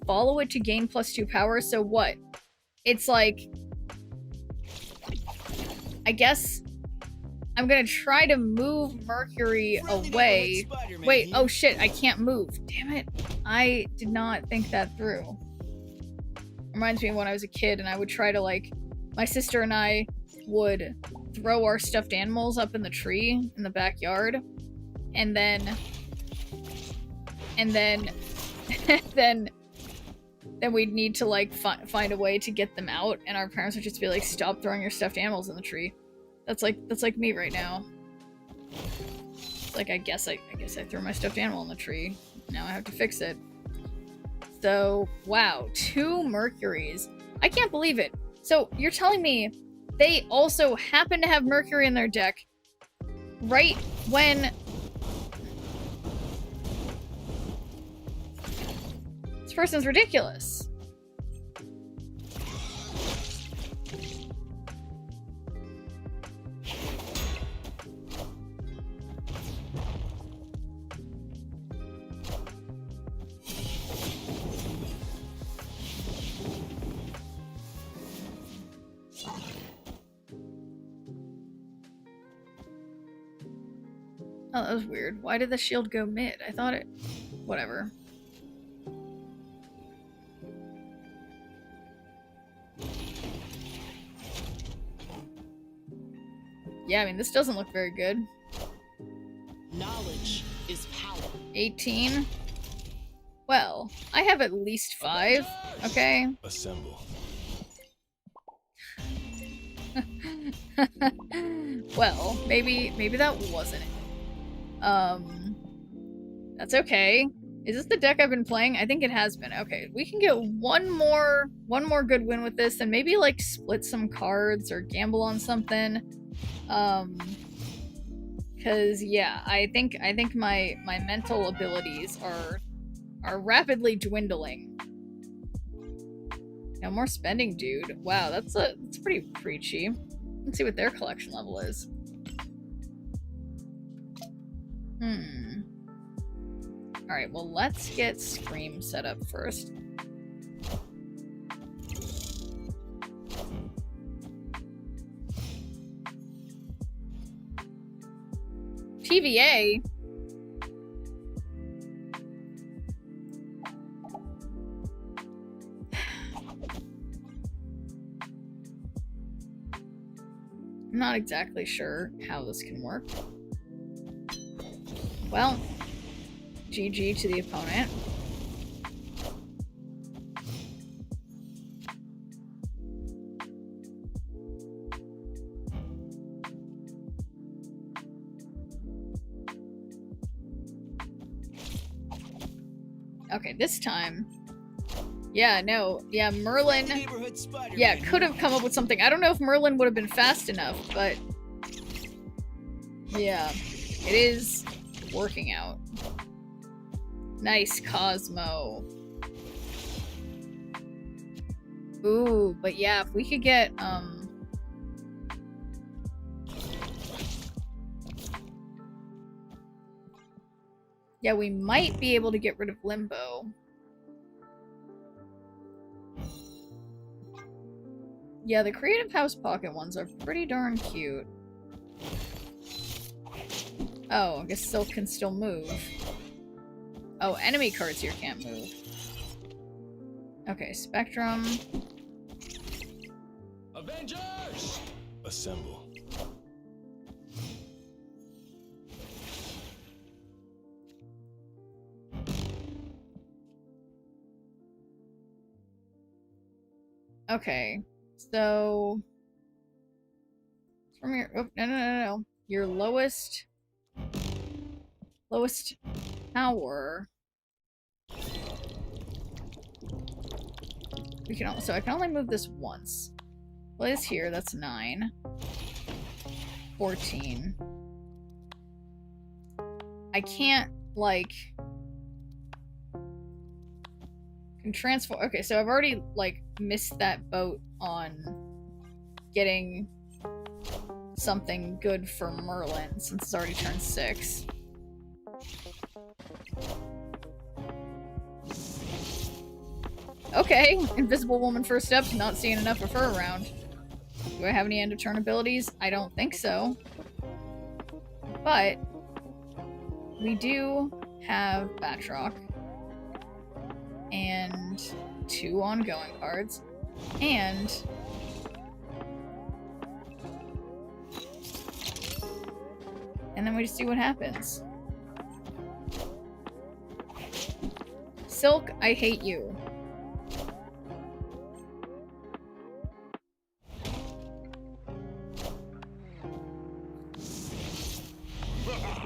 Follow it to gain +2 power, so what? It's like... I guess I'm gonna try to move Mercury away. Wait, oh shit, I can't move. Damn it. I did not think that through. Reminds me of when I was a kid and I would try to, like, my sister and I would throw our stuffed animals up in the tree in the backyard, and then we'd need to, like, find a way to get them out, and our parents would just be like, stop throwing your stuffed animals in the tree. That's like me right now. Like, I guess I threw my stuffed animal in the tree. Now I have to fix it. So, wow, 2 Mercuries. I can't believe it. So, you're telling me they also happen to have Mercury in their deck right when... This person's ridiculous. Oh, that was weird. Why did the shield go mid? I thought it... Whatever. Yeah, I mean, this doesn't look very good. Knowledge is power. 18. Well, I have at least 5, okay? Assemble. Well, maybe that wasn't it. That's okay. Is this the deck I've been playing? I think it has been. Okay, we can get one more good win with this, and maybe, like, split some cards or gamble on something. Cause yeah, I think my mental abilities are rapidly dwindling. No more spending, dude. Wow, that's pretty preachy. Let's see what their collection level is. Alright, well, let's get Scream set up first. TVA? I'm not exactly sure how this can work. Well, GG to the opponent. Okay, this time. Yeah, no. Yeah, Merlin. Yeah, could have come up with something. I don't know if Merlin would have been fast enough, but... yeah, it is working out. Nice, Cosmo. Ooh, but yeah, if we could get, yeah, we might be able to get rid of Limbo. Yeah, the Creative House Pocket ones are pretty darn cute. Oh, I guess Silk can still move. Oh, enemy cards here can't move. Okay, Spectrum. Avengers! Assemble. Okay, so... From your... Oh, no. Your lowest power... We can so I can only move this once. Play this here, that's 9. 14. I can't, like... Can transform... Okay, so I've already, like, missed that boat on getting something good for Merlin, since it's already turned 6. Okay, Invisible Woman first up, not seeing enough of her around. Do I have any end of turn abilities? I don't think so. But we do have Batroc and 2 ongoing cards, and then we just see what happens. Silk, I hate you.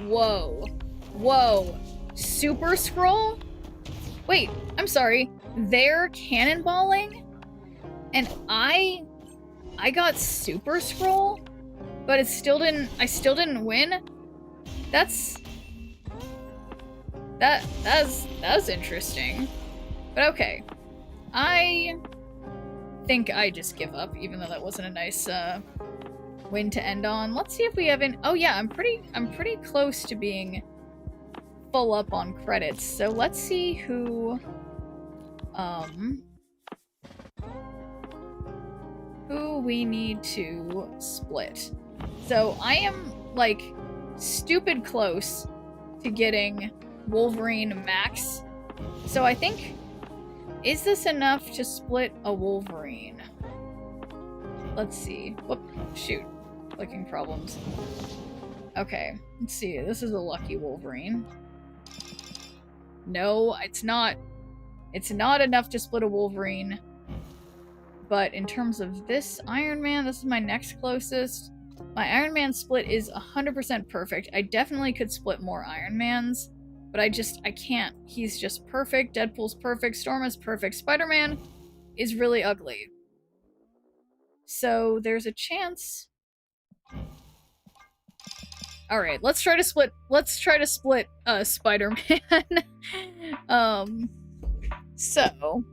Whoa. Whoa. Super Scroll? Wait, I'm sorry. They're cannonballing? And I got Super Scroll? But I still didn't win? That's interesting. But okay. I think I just give up, even though that wasn't a nice win to end on. Let's see if we haven't. Oh yeah, I'm pretty close to being full up on credits. So let's see who we need to split. So I am like stupid close to getting Wolverine max. So I think, is this enough to split a Wolverine? Let's see. Whoop, shoot. Clicking problems. Okay, let's see. This is a lucky Wolverine. No, it's not. It's not enough to split a Wolverine. But in terms of this Iron Man, this is my next closest. My Iron Man split is 100% perfect. I definitely could split more Iron Mans, but I can't. He's just perfect. Deadpool's perfect. Storm is perfect. Spider-Man is really ugly. So there's a chance. All right, let's try to split Spider-Man. So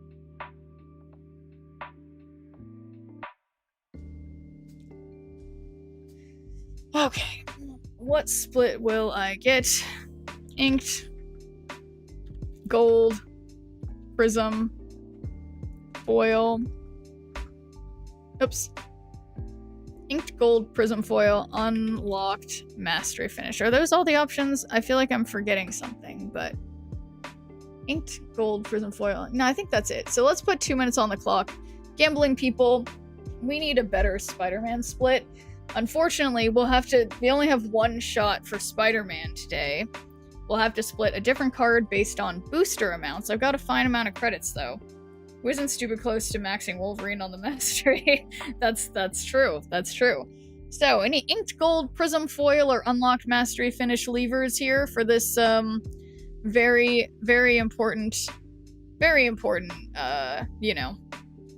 okay, what split will I get? Inked, gold, prism, foil. Oops. Inked gold, prism foil, unlocked, mastery finish. Are those all the options? I feel like I'm forgetting something, but inked gold, prism foil. No, I think that's it. So let's put 2 minutes on the clock. Gambling people, we need a better Spider-Man split. Unfortunately, we only have one shot for Spider-Man today. We'll have to split a different card based on booster amounts. I've got a fine amount of credits though. Who isn't stupid close to maxing Wolverine on the mastery? That's true. That's true. So, any inked gold, prism foil, or unlocked mastery finish levers here for this very, very important, you know,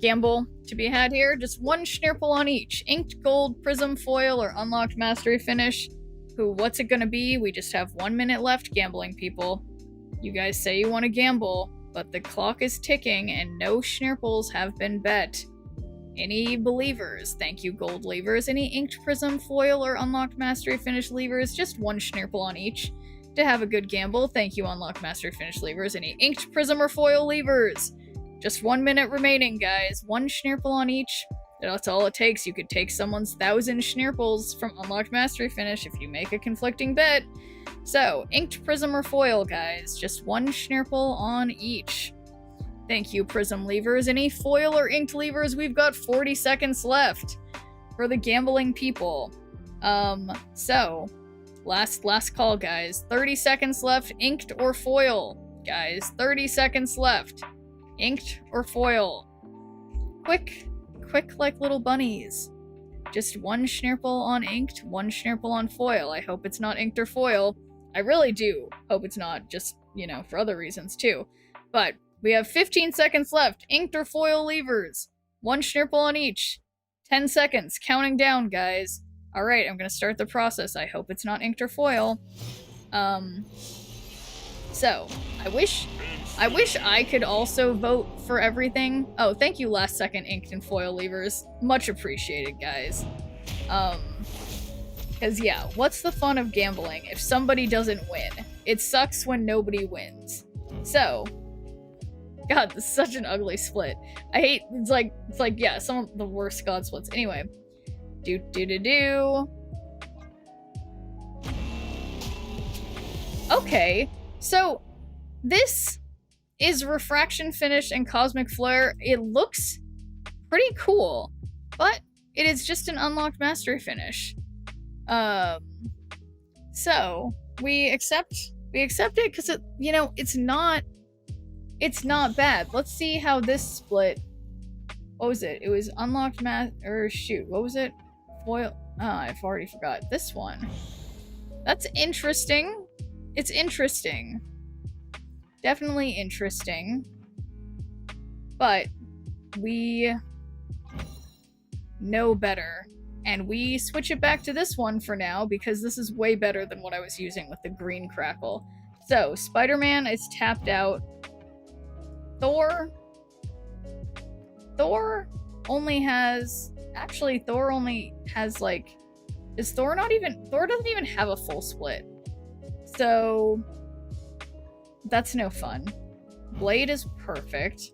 gamble to be had here. Just one Schnirple on each. Inked gold, prism foil, or unlocked mastery finish. What's it gonna be? We just have 1 minute left, gambling people. You guys say you want to gamble, but the clock is ticking and no Schnirples have been bet. Any believers? Thank you, gold levers. Any inked prism foil or unlocked mastery finish levers? Just one Schnirple on each to have a good gamble. Thank you, unlocked mastery finish levers. Any inked prism or foil levers? Just 1 minute remaining, guys. One Schnirple on each. That's all it takes. You could take someone's 1,000 Schnirples from unlocked mastery finish if you make a conflicting bet. So, inked prism or foil, guys. Just one Schnirple on each. Thank you, prism levers. Any foil or inked levers? We've got 40 seconds left for the gambling people. So, last call, guys. 30 seconds left. Inked or foil, guys. 30 seconds left. Inked or foil. Quick like little bunnies. Just one Schnirple on inked, one Schnirple on foil. I hope it's not inked or foil. I really do hope it's not, just, you know, for other reasons too. But we have 15 seconds left. Inked or foil levers. One Schnirple on each. 10 seconds. Counting down, guys. Alright, I'm gonna start the process. I hope it's not inked or foil. So, I wish I could also vote for everything. Oh, thank you, last second inked and foil levers. Much appreciated, guys. Cause yeah, what's the fun of gambling if somebody doesn't win? It sucks when nobody wins. So, God, this is such an ugly split. I hate, it's like, yeah, some of the worst god splits. Anyway. Okay, so this is Refraction Finish and Cosmic Flare. It looks pretty cool, but it is just an unlocked Mastery Finish. So we accept it because it, you know, it's not bad. Let's see how this split. What was it? It was unlocked what was it? Foil. Oh, I've already forgot. This one. That's interesting. It's interesting. Definitely interesting. But we know better. And we switch it back to this one for now because this is way better than what I was using with the green crackle. So, Spider-Man is tapped out. Thor only has... Actually, Thor only has, like... Thor doesn't even have a full split. So... That's no fun. Blade is perfect.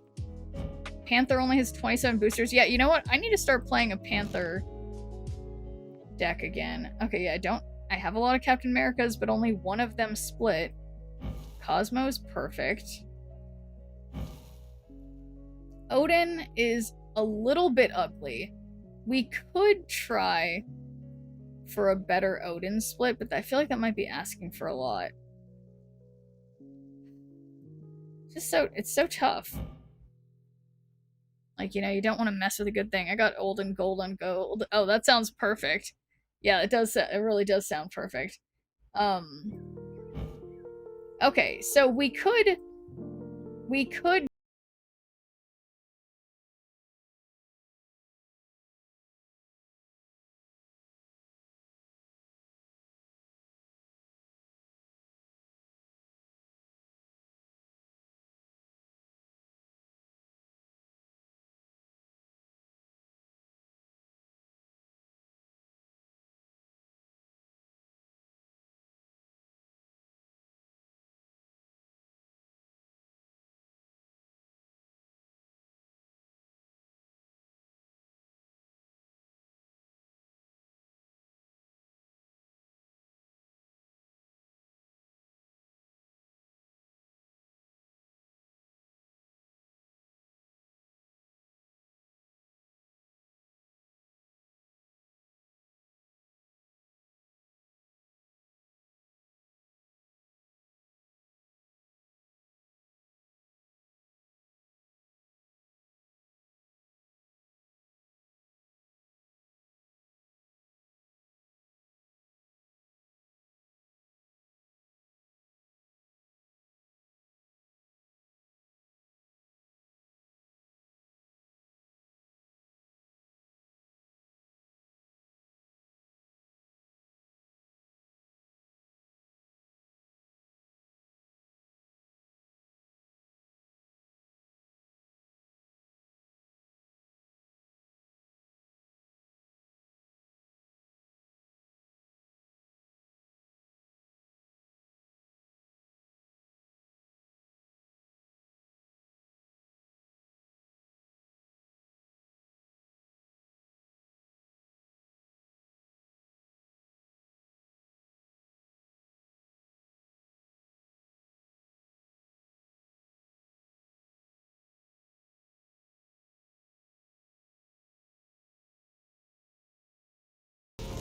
Panther only has 27 boosters. Yeah, you know what? I need to start playing a Panther deck again. Okay, yeah, I have a lot of Captain Americas, but only one of them split. Cosmo's perfect. Odin is a little bit ugly. We could try for a better Odin split, but I feel like that might be asking for a lot. It's so tough. Like, you know, you don't want to mess with a good thing. I got old and gold on gold. Oh, that sounds perfect. Yeah, it does. It really does sound perfect. Okay, so we could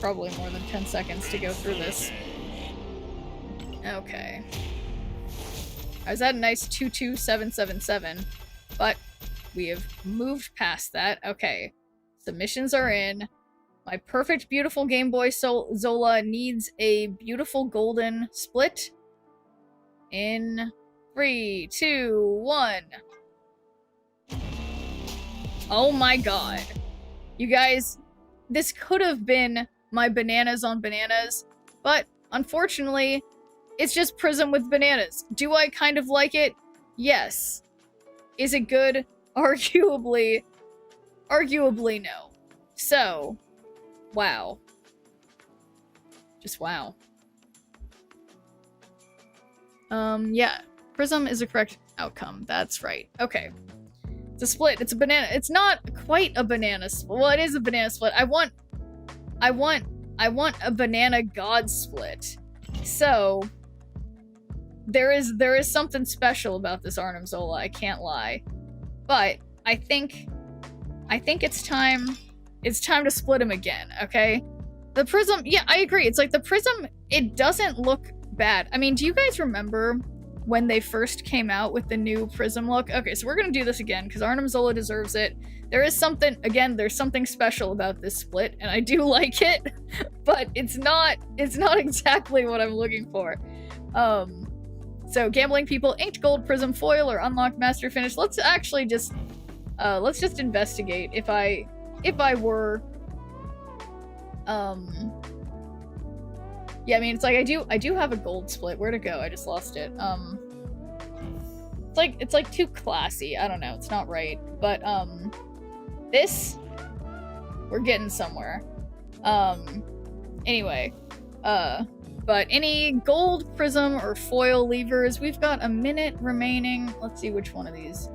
probably more than 10 seconds to go through this. Okay. I was at a nice 22777, but we have moved past that. Okay. Submissions are in. My perfect, beautiful Game Boy Zola needs a beautiful golden split. In 3, 2, 1. Oh my god. You guys, this could have been my bananas on bananas, but unfortunately, it's just Prism with bananas. Do I kind of like it? Yes. Is it good? Arguably no. So, wow. Just wow. Yeah. Prism is a correct outcome. That's right. Okay. It's a split. It's a banana. It's not quite a banana split. Well, it is a banana split. I want a banana god split. So, there is something special about this Arnim Zola, I can't lie. But I think it's time to split him again, okay? The Prism, yeah, I agree. It's like the Prism, it doesn't look bad. I mean, do you guys remember when they first came out with the new Prism look? Okay, so we're gonna do this again because Arnim Zola deserves it. There is something, again, there's something special about this split, and I do like it, but it's not exactly what I'm looking for. So gambling people, inked gold, Prism foil, or unlocked master finish. Let's actually just investigate if I were, yeah, I mean, it's like I do have a gold split. Where'd it go? I just lost it. It's like too classy. I don't know. It's not right. But this, we're getting somewhere. Anyway, but any gold, Prism, or foil levers? We've got a minute remaining. Let's see which one of these.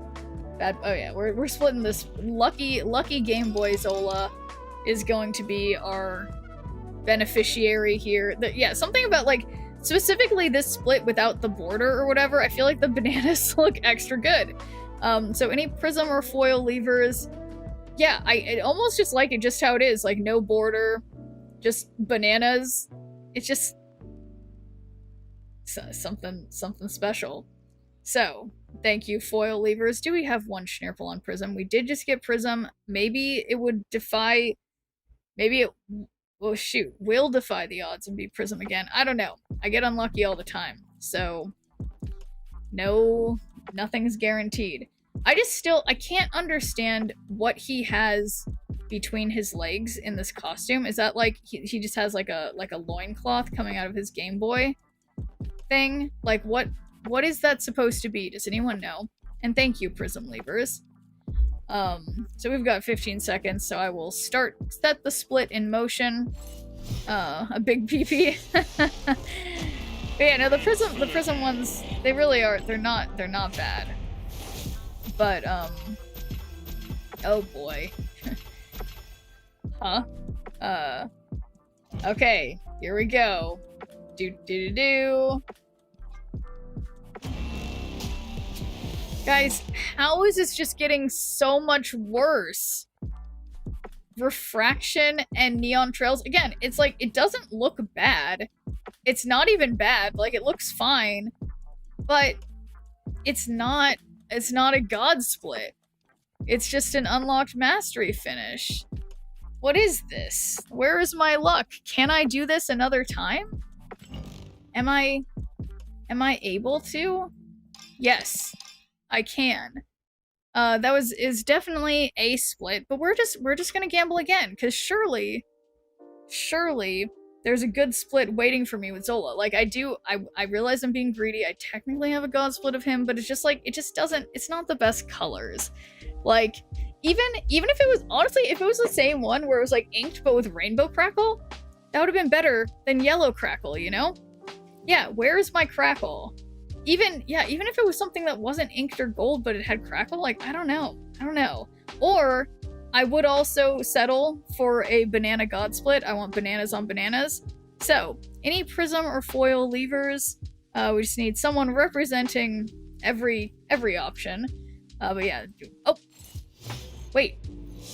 Bad. Oh yeah, we're splitting this. Lucky Game Boy Zola is going to be our beneficiary here. Yeah, something about like specifically this split without the border or whatever. I feel like the bananas look extra good. So any Prism or foil levers, yeah, I almost just like it just how it is, like no border, just bananas. It's just something special. So thank you, foil levers. Do we have one Schnirple on Prism? We did just get Prism. Maybe it would defy. Maybe it. Well, shoot, will defy the odds and be Prism again. I don't know. I get unlucky all the time, so no, nothing's guaranteed. I can't understand what he has between his legs in this costume. Is that like he just has like a loincloth coming out of his Game Boy thing? Like what is that supposed to be? Does anyone know? And thank you, Prism levers. So we've got 15 seconds, so I will set the split in motion. A big PP. But yeah, no, the Prism ones, they really are, they're not bad. But, oh boy. Huh? Okay, here we go. Do. Guys, how is this just getting so much worse? Refraction and neon trails. Again, it's like, it doesn't look bad. It's not even bad. Like, it looks fine. But it's not a god split. It's just an unlocked mastery finish. What is this? Where is my luck? Can I do this another time? Am I able to? Yes. I can. That is definitely a split, but we're just gonna gamble again, because surely there's a good split waiting for me with Zola. Like I realize I'm being greedy. I technically have a god split of him, but it's just like it's not the best colors. Like even if it was, honestly, if it was the same one where it was like inked but with rainbow crackle, that would have been better than yellow crackle, you know? Yeah, where is my crackle? Even if it was something that wasn't inked or gold, but it had crackle, like, I don't know. Or, I would also settle for a banana god split. I want bananas on bananas. So, any Prism or foil levers, we just need someone representing every option. But yeah, oh, wait.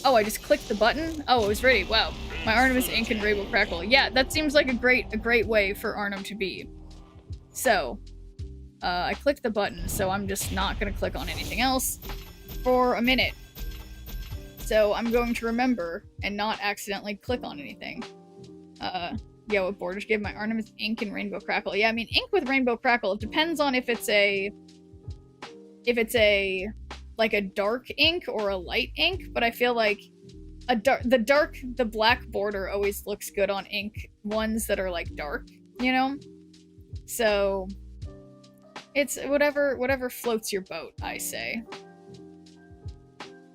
Oh, I just clicked the button? Oh, it was ready, wow. My Arnim is ink and rainbow crackle. Yeah, that seems like a great way for Arnim to be. So, I clicked the button, so I'm just not gonna click on anything else for a minute. So I'm going to remember and not accidentally click on anything. Yeah, what borders give my Arnim is ink and rainbow crackle. Yeah, I mean, ink with rainbow crackle, it depends on if it's a like a dark ink or a light ink, but I feel like the black border always looks good on ink ones that are like dark, you know? So it's whatever floats your boat, I say.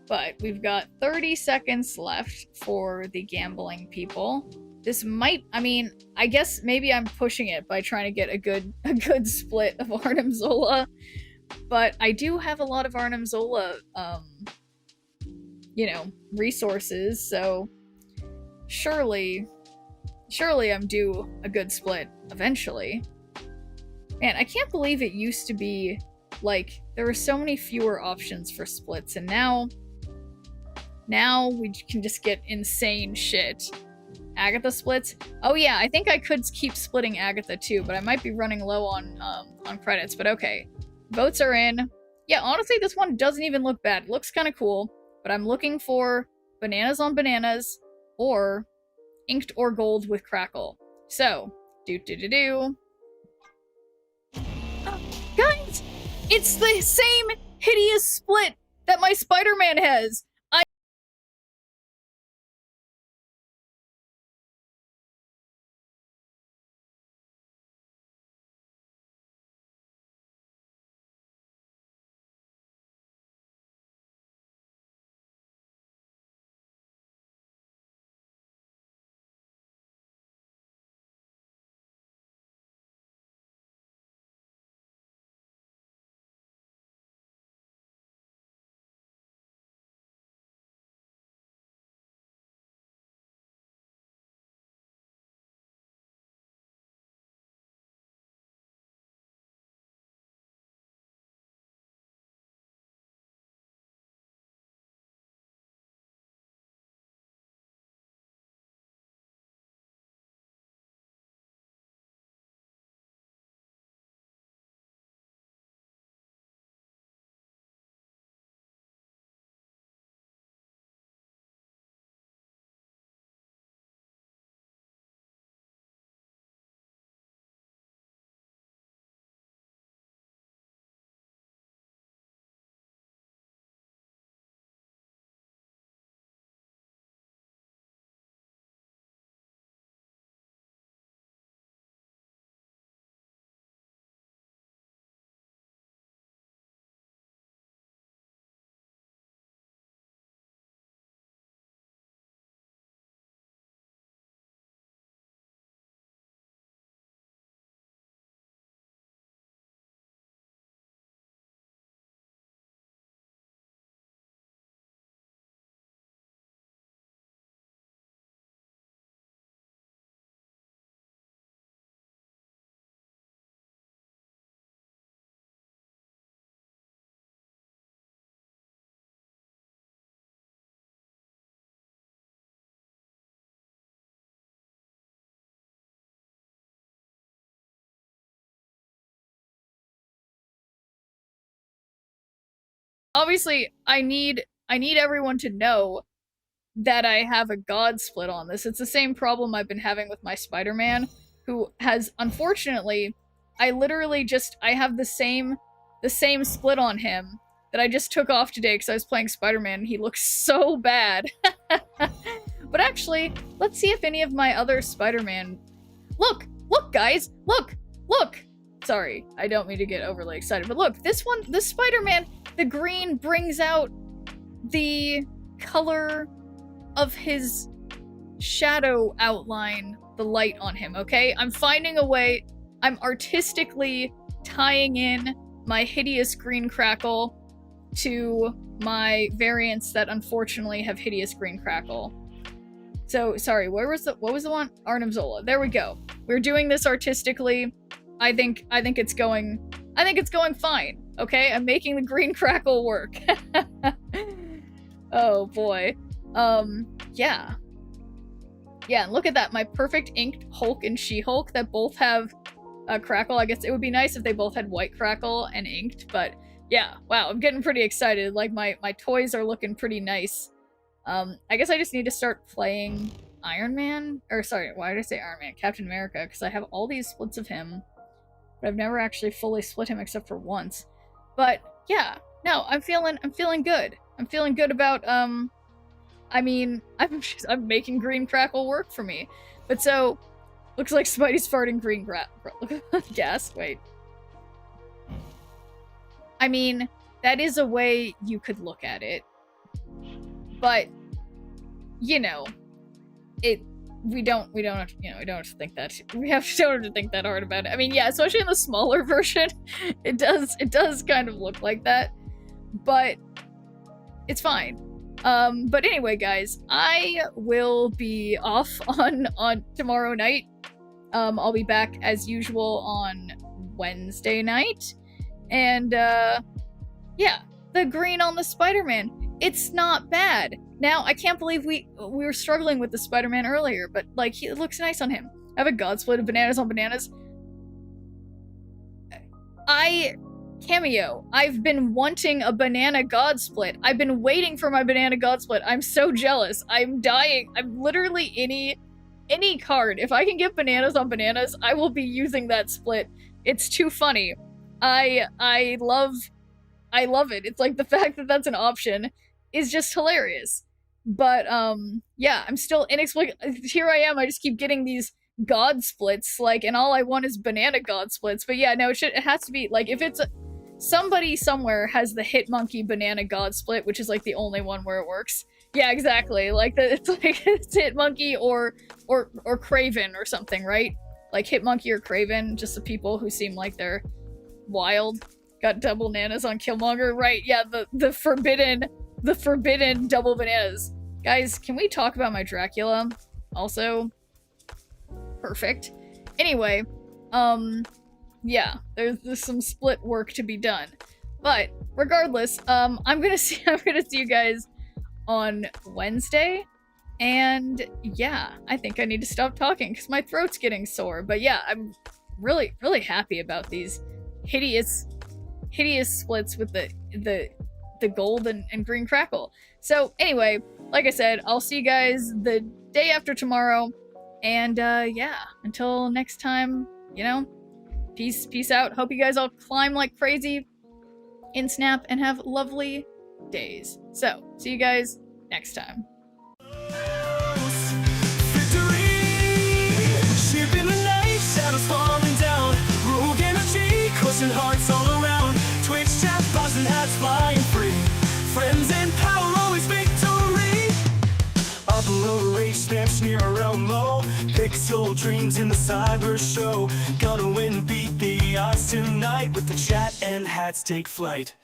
But we've got 30 seconds left for the gambling people. This might, I mean, I guess maybe I'm pushing it by trying to get a good split of Arnim Zola. But I do have a lot of Arnim Zola, you know, resources, so surely I'm due a good split eventually. Man, I can't believe it used to be, like, there were so many fewer options for splits, and now we can just get insane shit. Agatha splits? Oh yeah, I think I could keep splitting Agatha too, but I might be running low on credits, but okay. Votes are in. Yeah, honestly, this one doesn't even look bad. It looks kind of cool, but I'm looking for bananas on bananas, or inked or gold with crackle. So, do. Guys, it's the same hideous split that my Spider-Man has. Obviously, I need everyone to know that I have a god split on this. It's the same problem I've been having with my Spider-Man, who has, unfortunately, I have the same split on him that I just took off today because I was playing Spider-Man and he looks so bad. But actually, let's see if any of my other Spider-Man... Look, guys! Look! Sorry, I don't mean to get overly excited, but look, this Spider-Man, the green brings out the color of his shadow outline, the light on him, okay? I'm finding a way, I'm artistically tying in my hideous green crackle to my variants that unfortunately have hideous green crackle. So, sorry, what was the one? Arnim Zola. There we go. We're doing this artistically. I think it's going fine, okay? I'm making the green crackle work. Oh boy. Yeah. Yeah, and look at that, my perfect inked Hulk and She-Hulk that both have crackle. I guess it would be nice if they both had white crackle and inked, but yeah, wow, I'm getting pretty excited. Like, my toys are looking pretty nice. I guess I just need to start playing Iron Man, or sorry, why did I say Iron Man? Captain America, because I have all these splits of him, but I've never actually fully split him except for once. But yeah, no, I'm feeling good. I'm feeling good about, I mean, I'm making green crackle work for me. But so, looks like Spidey's farting green gas, wait. I mean, that is a way you could look at it. But, you know, we don't have to, we don't have to think that, don't have to think that hard about it. I mean, yeah, especially in the smaller version, it does kind of look like that, but it's fine. But anyway, guys, I will be off on tomorrow night. I'll be back as usual on Wednesday night. And yeah, the green on the Spider-Man. It's not bad. Now, I can't believe we were struggling with the Spider-Man earlier, but like it looks nice on him. I have a God split of bananas on bananas. Cameo. I've been wanting a banana God split. I've been waiting for my banana God split. I'm so jealous. I'm dying. I'm literally any card. If I can get bananas on bananas, I will be using that split. It's too funny. I love it. It's like the fact that that's an option is just hilarious. But yeah, I'm still inexplicable. Here I am. I just keep getting these God splits, like, and all I want is banana God splits. But yeah, no, it has to be like if it's somebody somewhere has the Hitmonkey banana God split, which is like the only one where it works. Yeah, exactly. Like it's like it's Hitmonkey or Craven or something, right? Like Hitmonkey or Craven, just the people who seem like they're wild. Got double bananas on Killmonger, right? Yeah, the forbidden double bananas. Guys, can we talk about my Dracula? Also, perfect. Anyway, yeah, there's some split work to be done. But regardless, I'm gonna see you guys on Wednesday. And yeah, I think I need to stop talking because my throat's getting sore. But yeah, I'm really, really happy about these hideous splits with the gold and green crackle. So anyway, like I said, I'll see you guys the day after tomorrow. And yeah, until next time, you know, peace out. Hope you guys all climb like crazy in Snap and have lovely days. So, see you guys next time. Ship in the night, shadows falling down. Rogue energy, coursing hearts all around. Twitch chat, bots and hats flying free. Friends and power, always victory. Up low, rage, snap, sneer around low. Pixel dreams in the cyber show. Gonna win, beat the odds tonight. With the chat and hats take flight.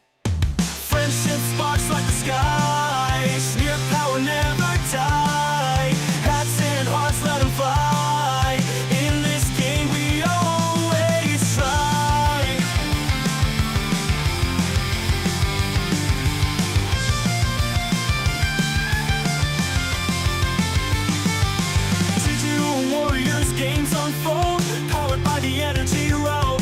Friendship sparks like the sky. Sneer power never die. Hats and hearts, let them fly. In this game we always try. Digital Warriors games unfold, powered by the energy road.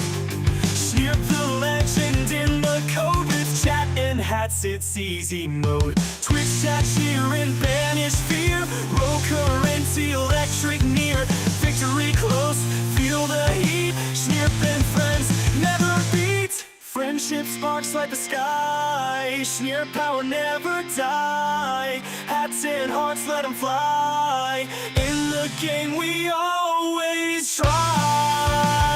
Sneer the legend in the code with chat and hats, it's easy mode. Twitch chat, cheer and banish fear. Roll currency, electric near. Victory close, feel the heat. Sneer and friends never beat. Friendship sparks like the sky. Sneer power never die. Hats and hearts, let them fly. In the game we always try.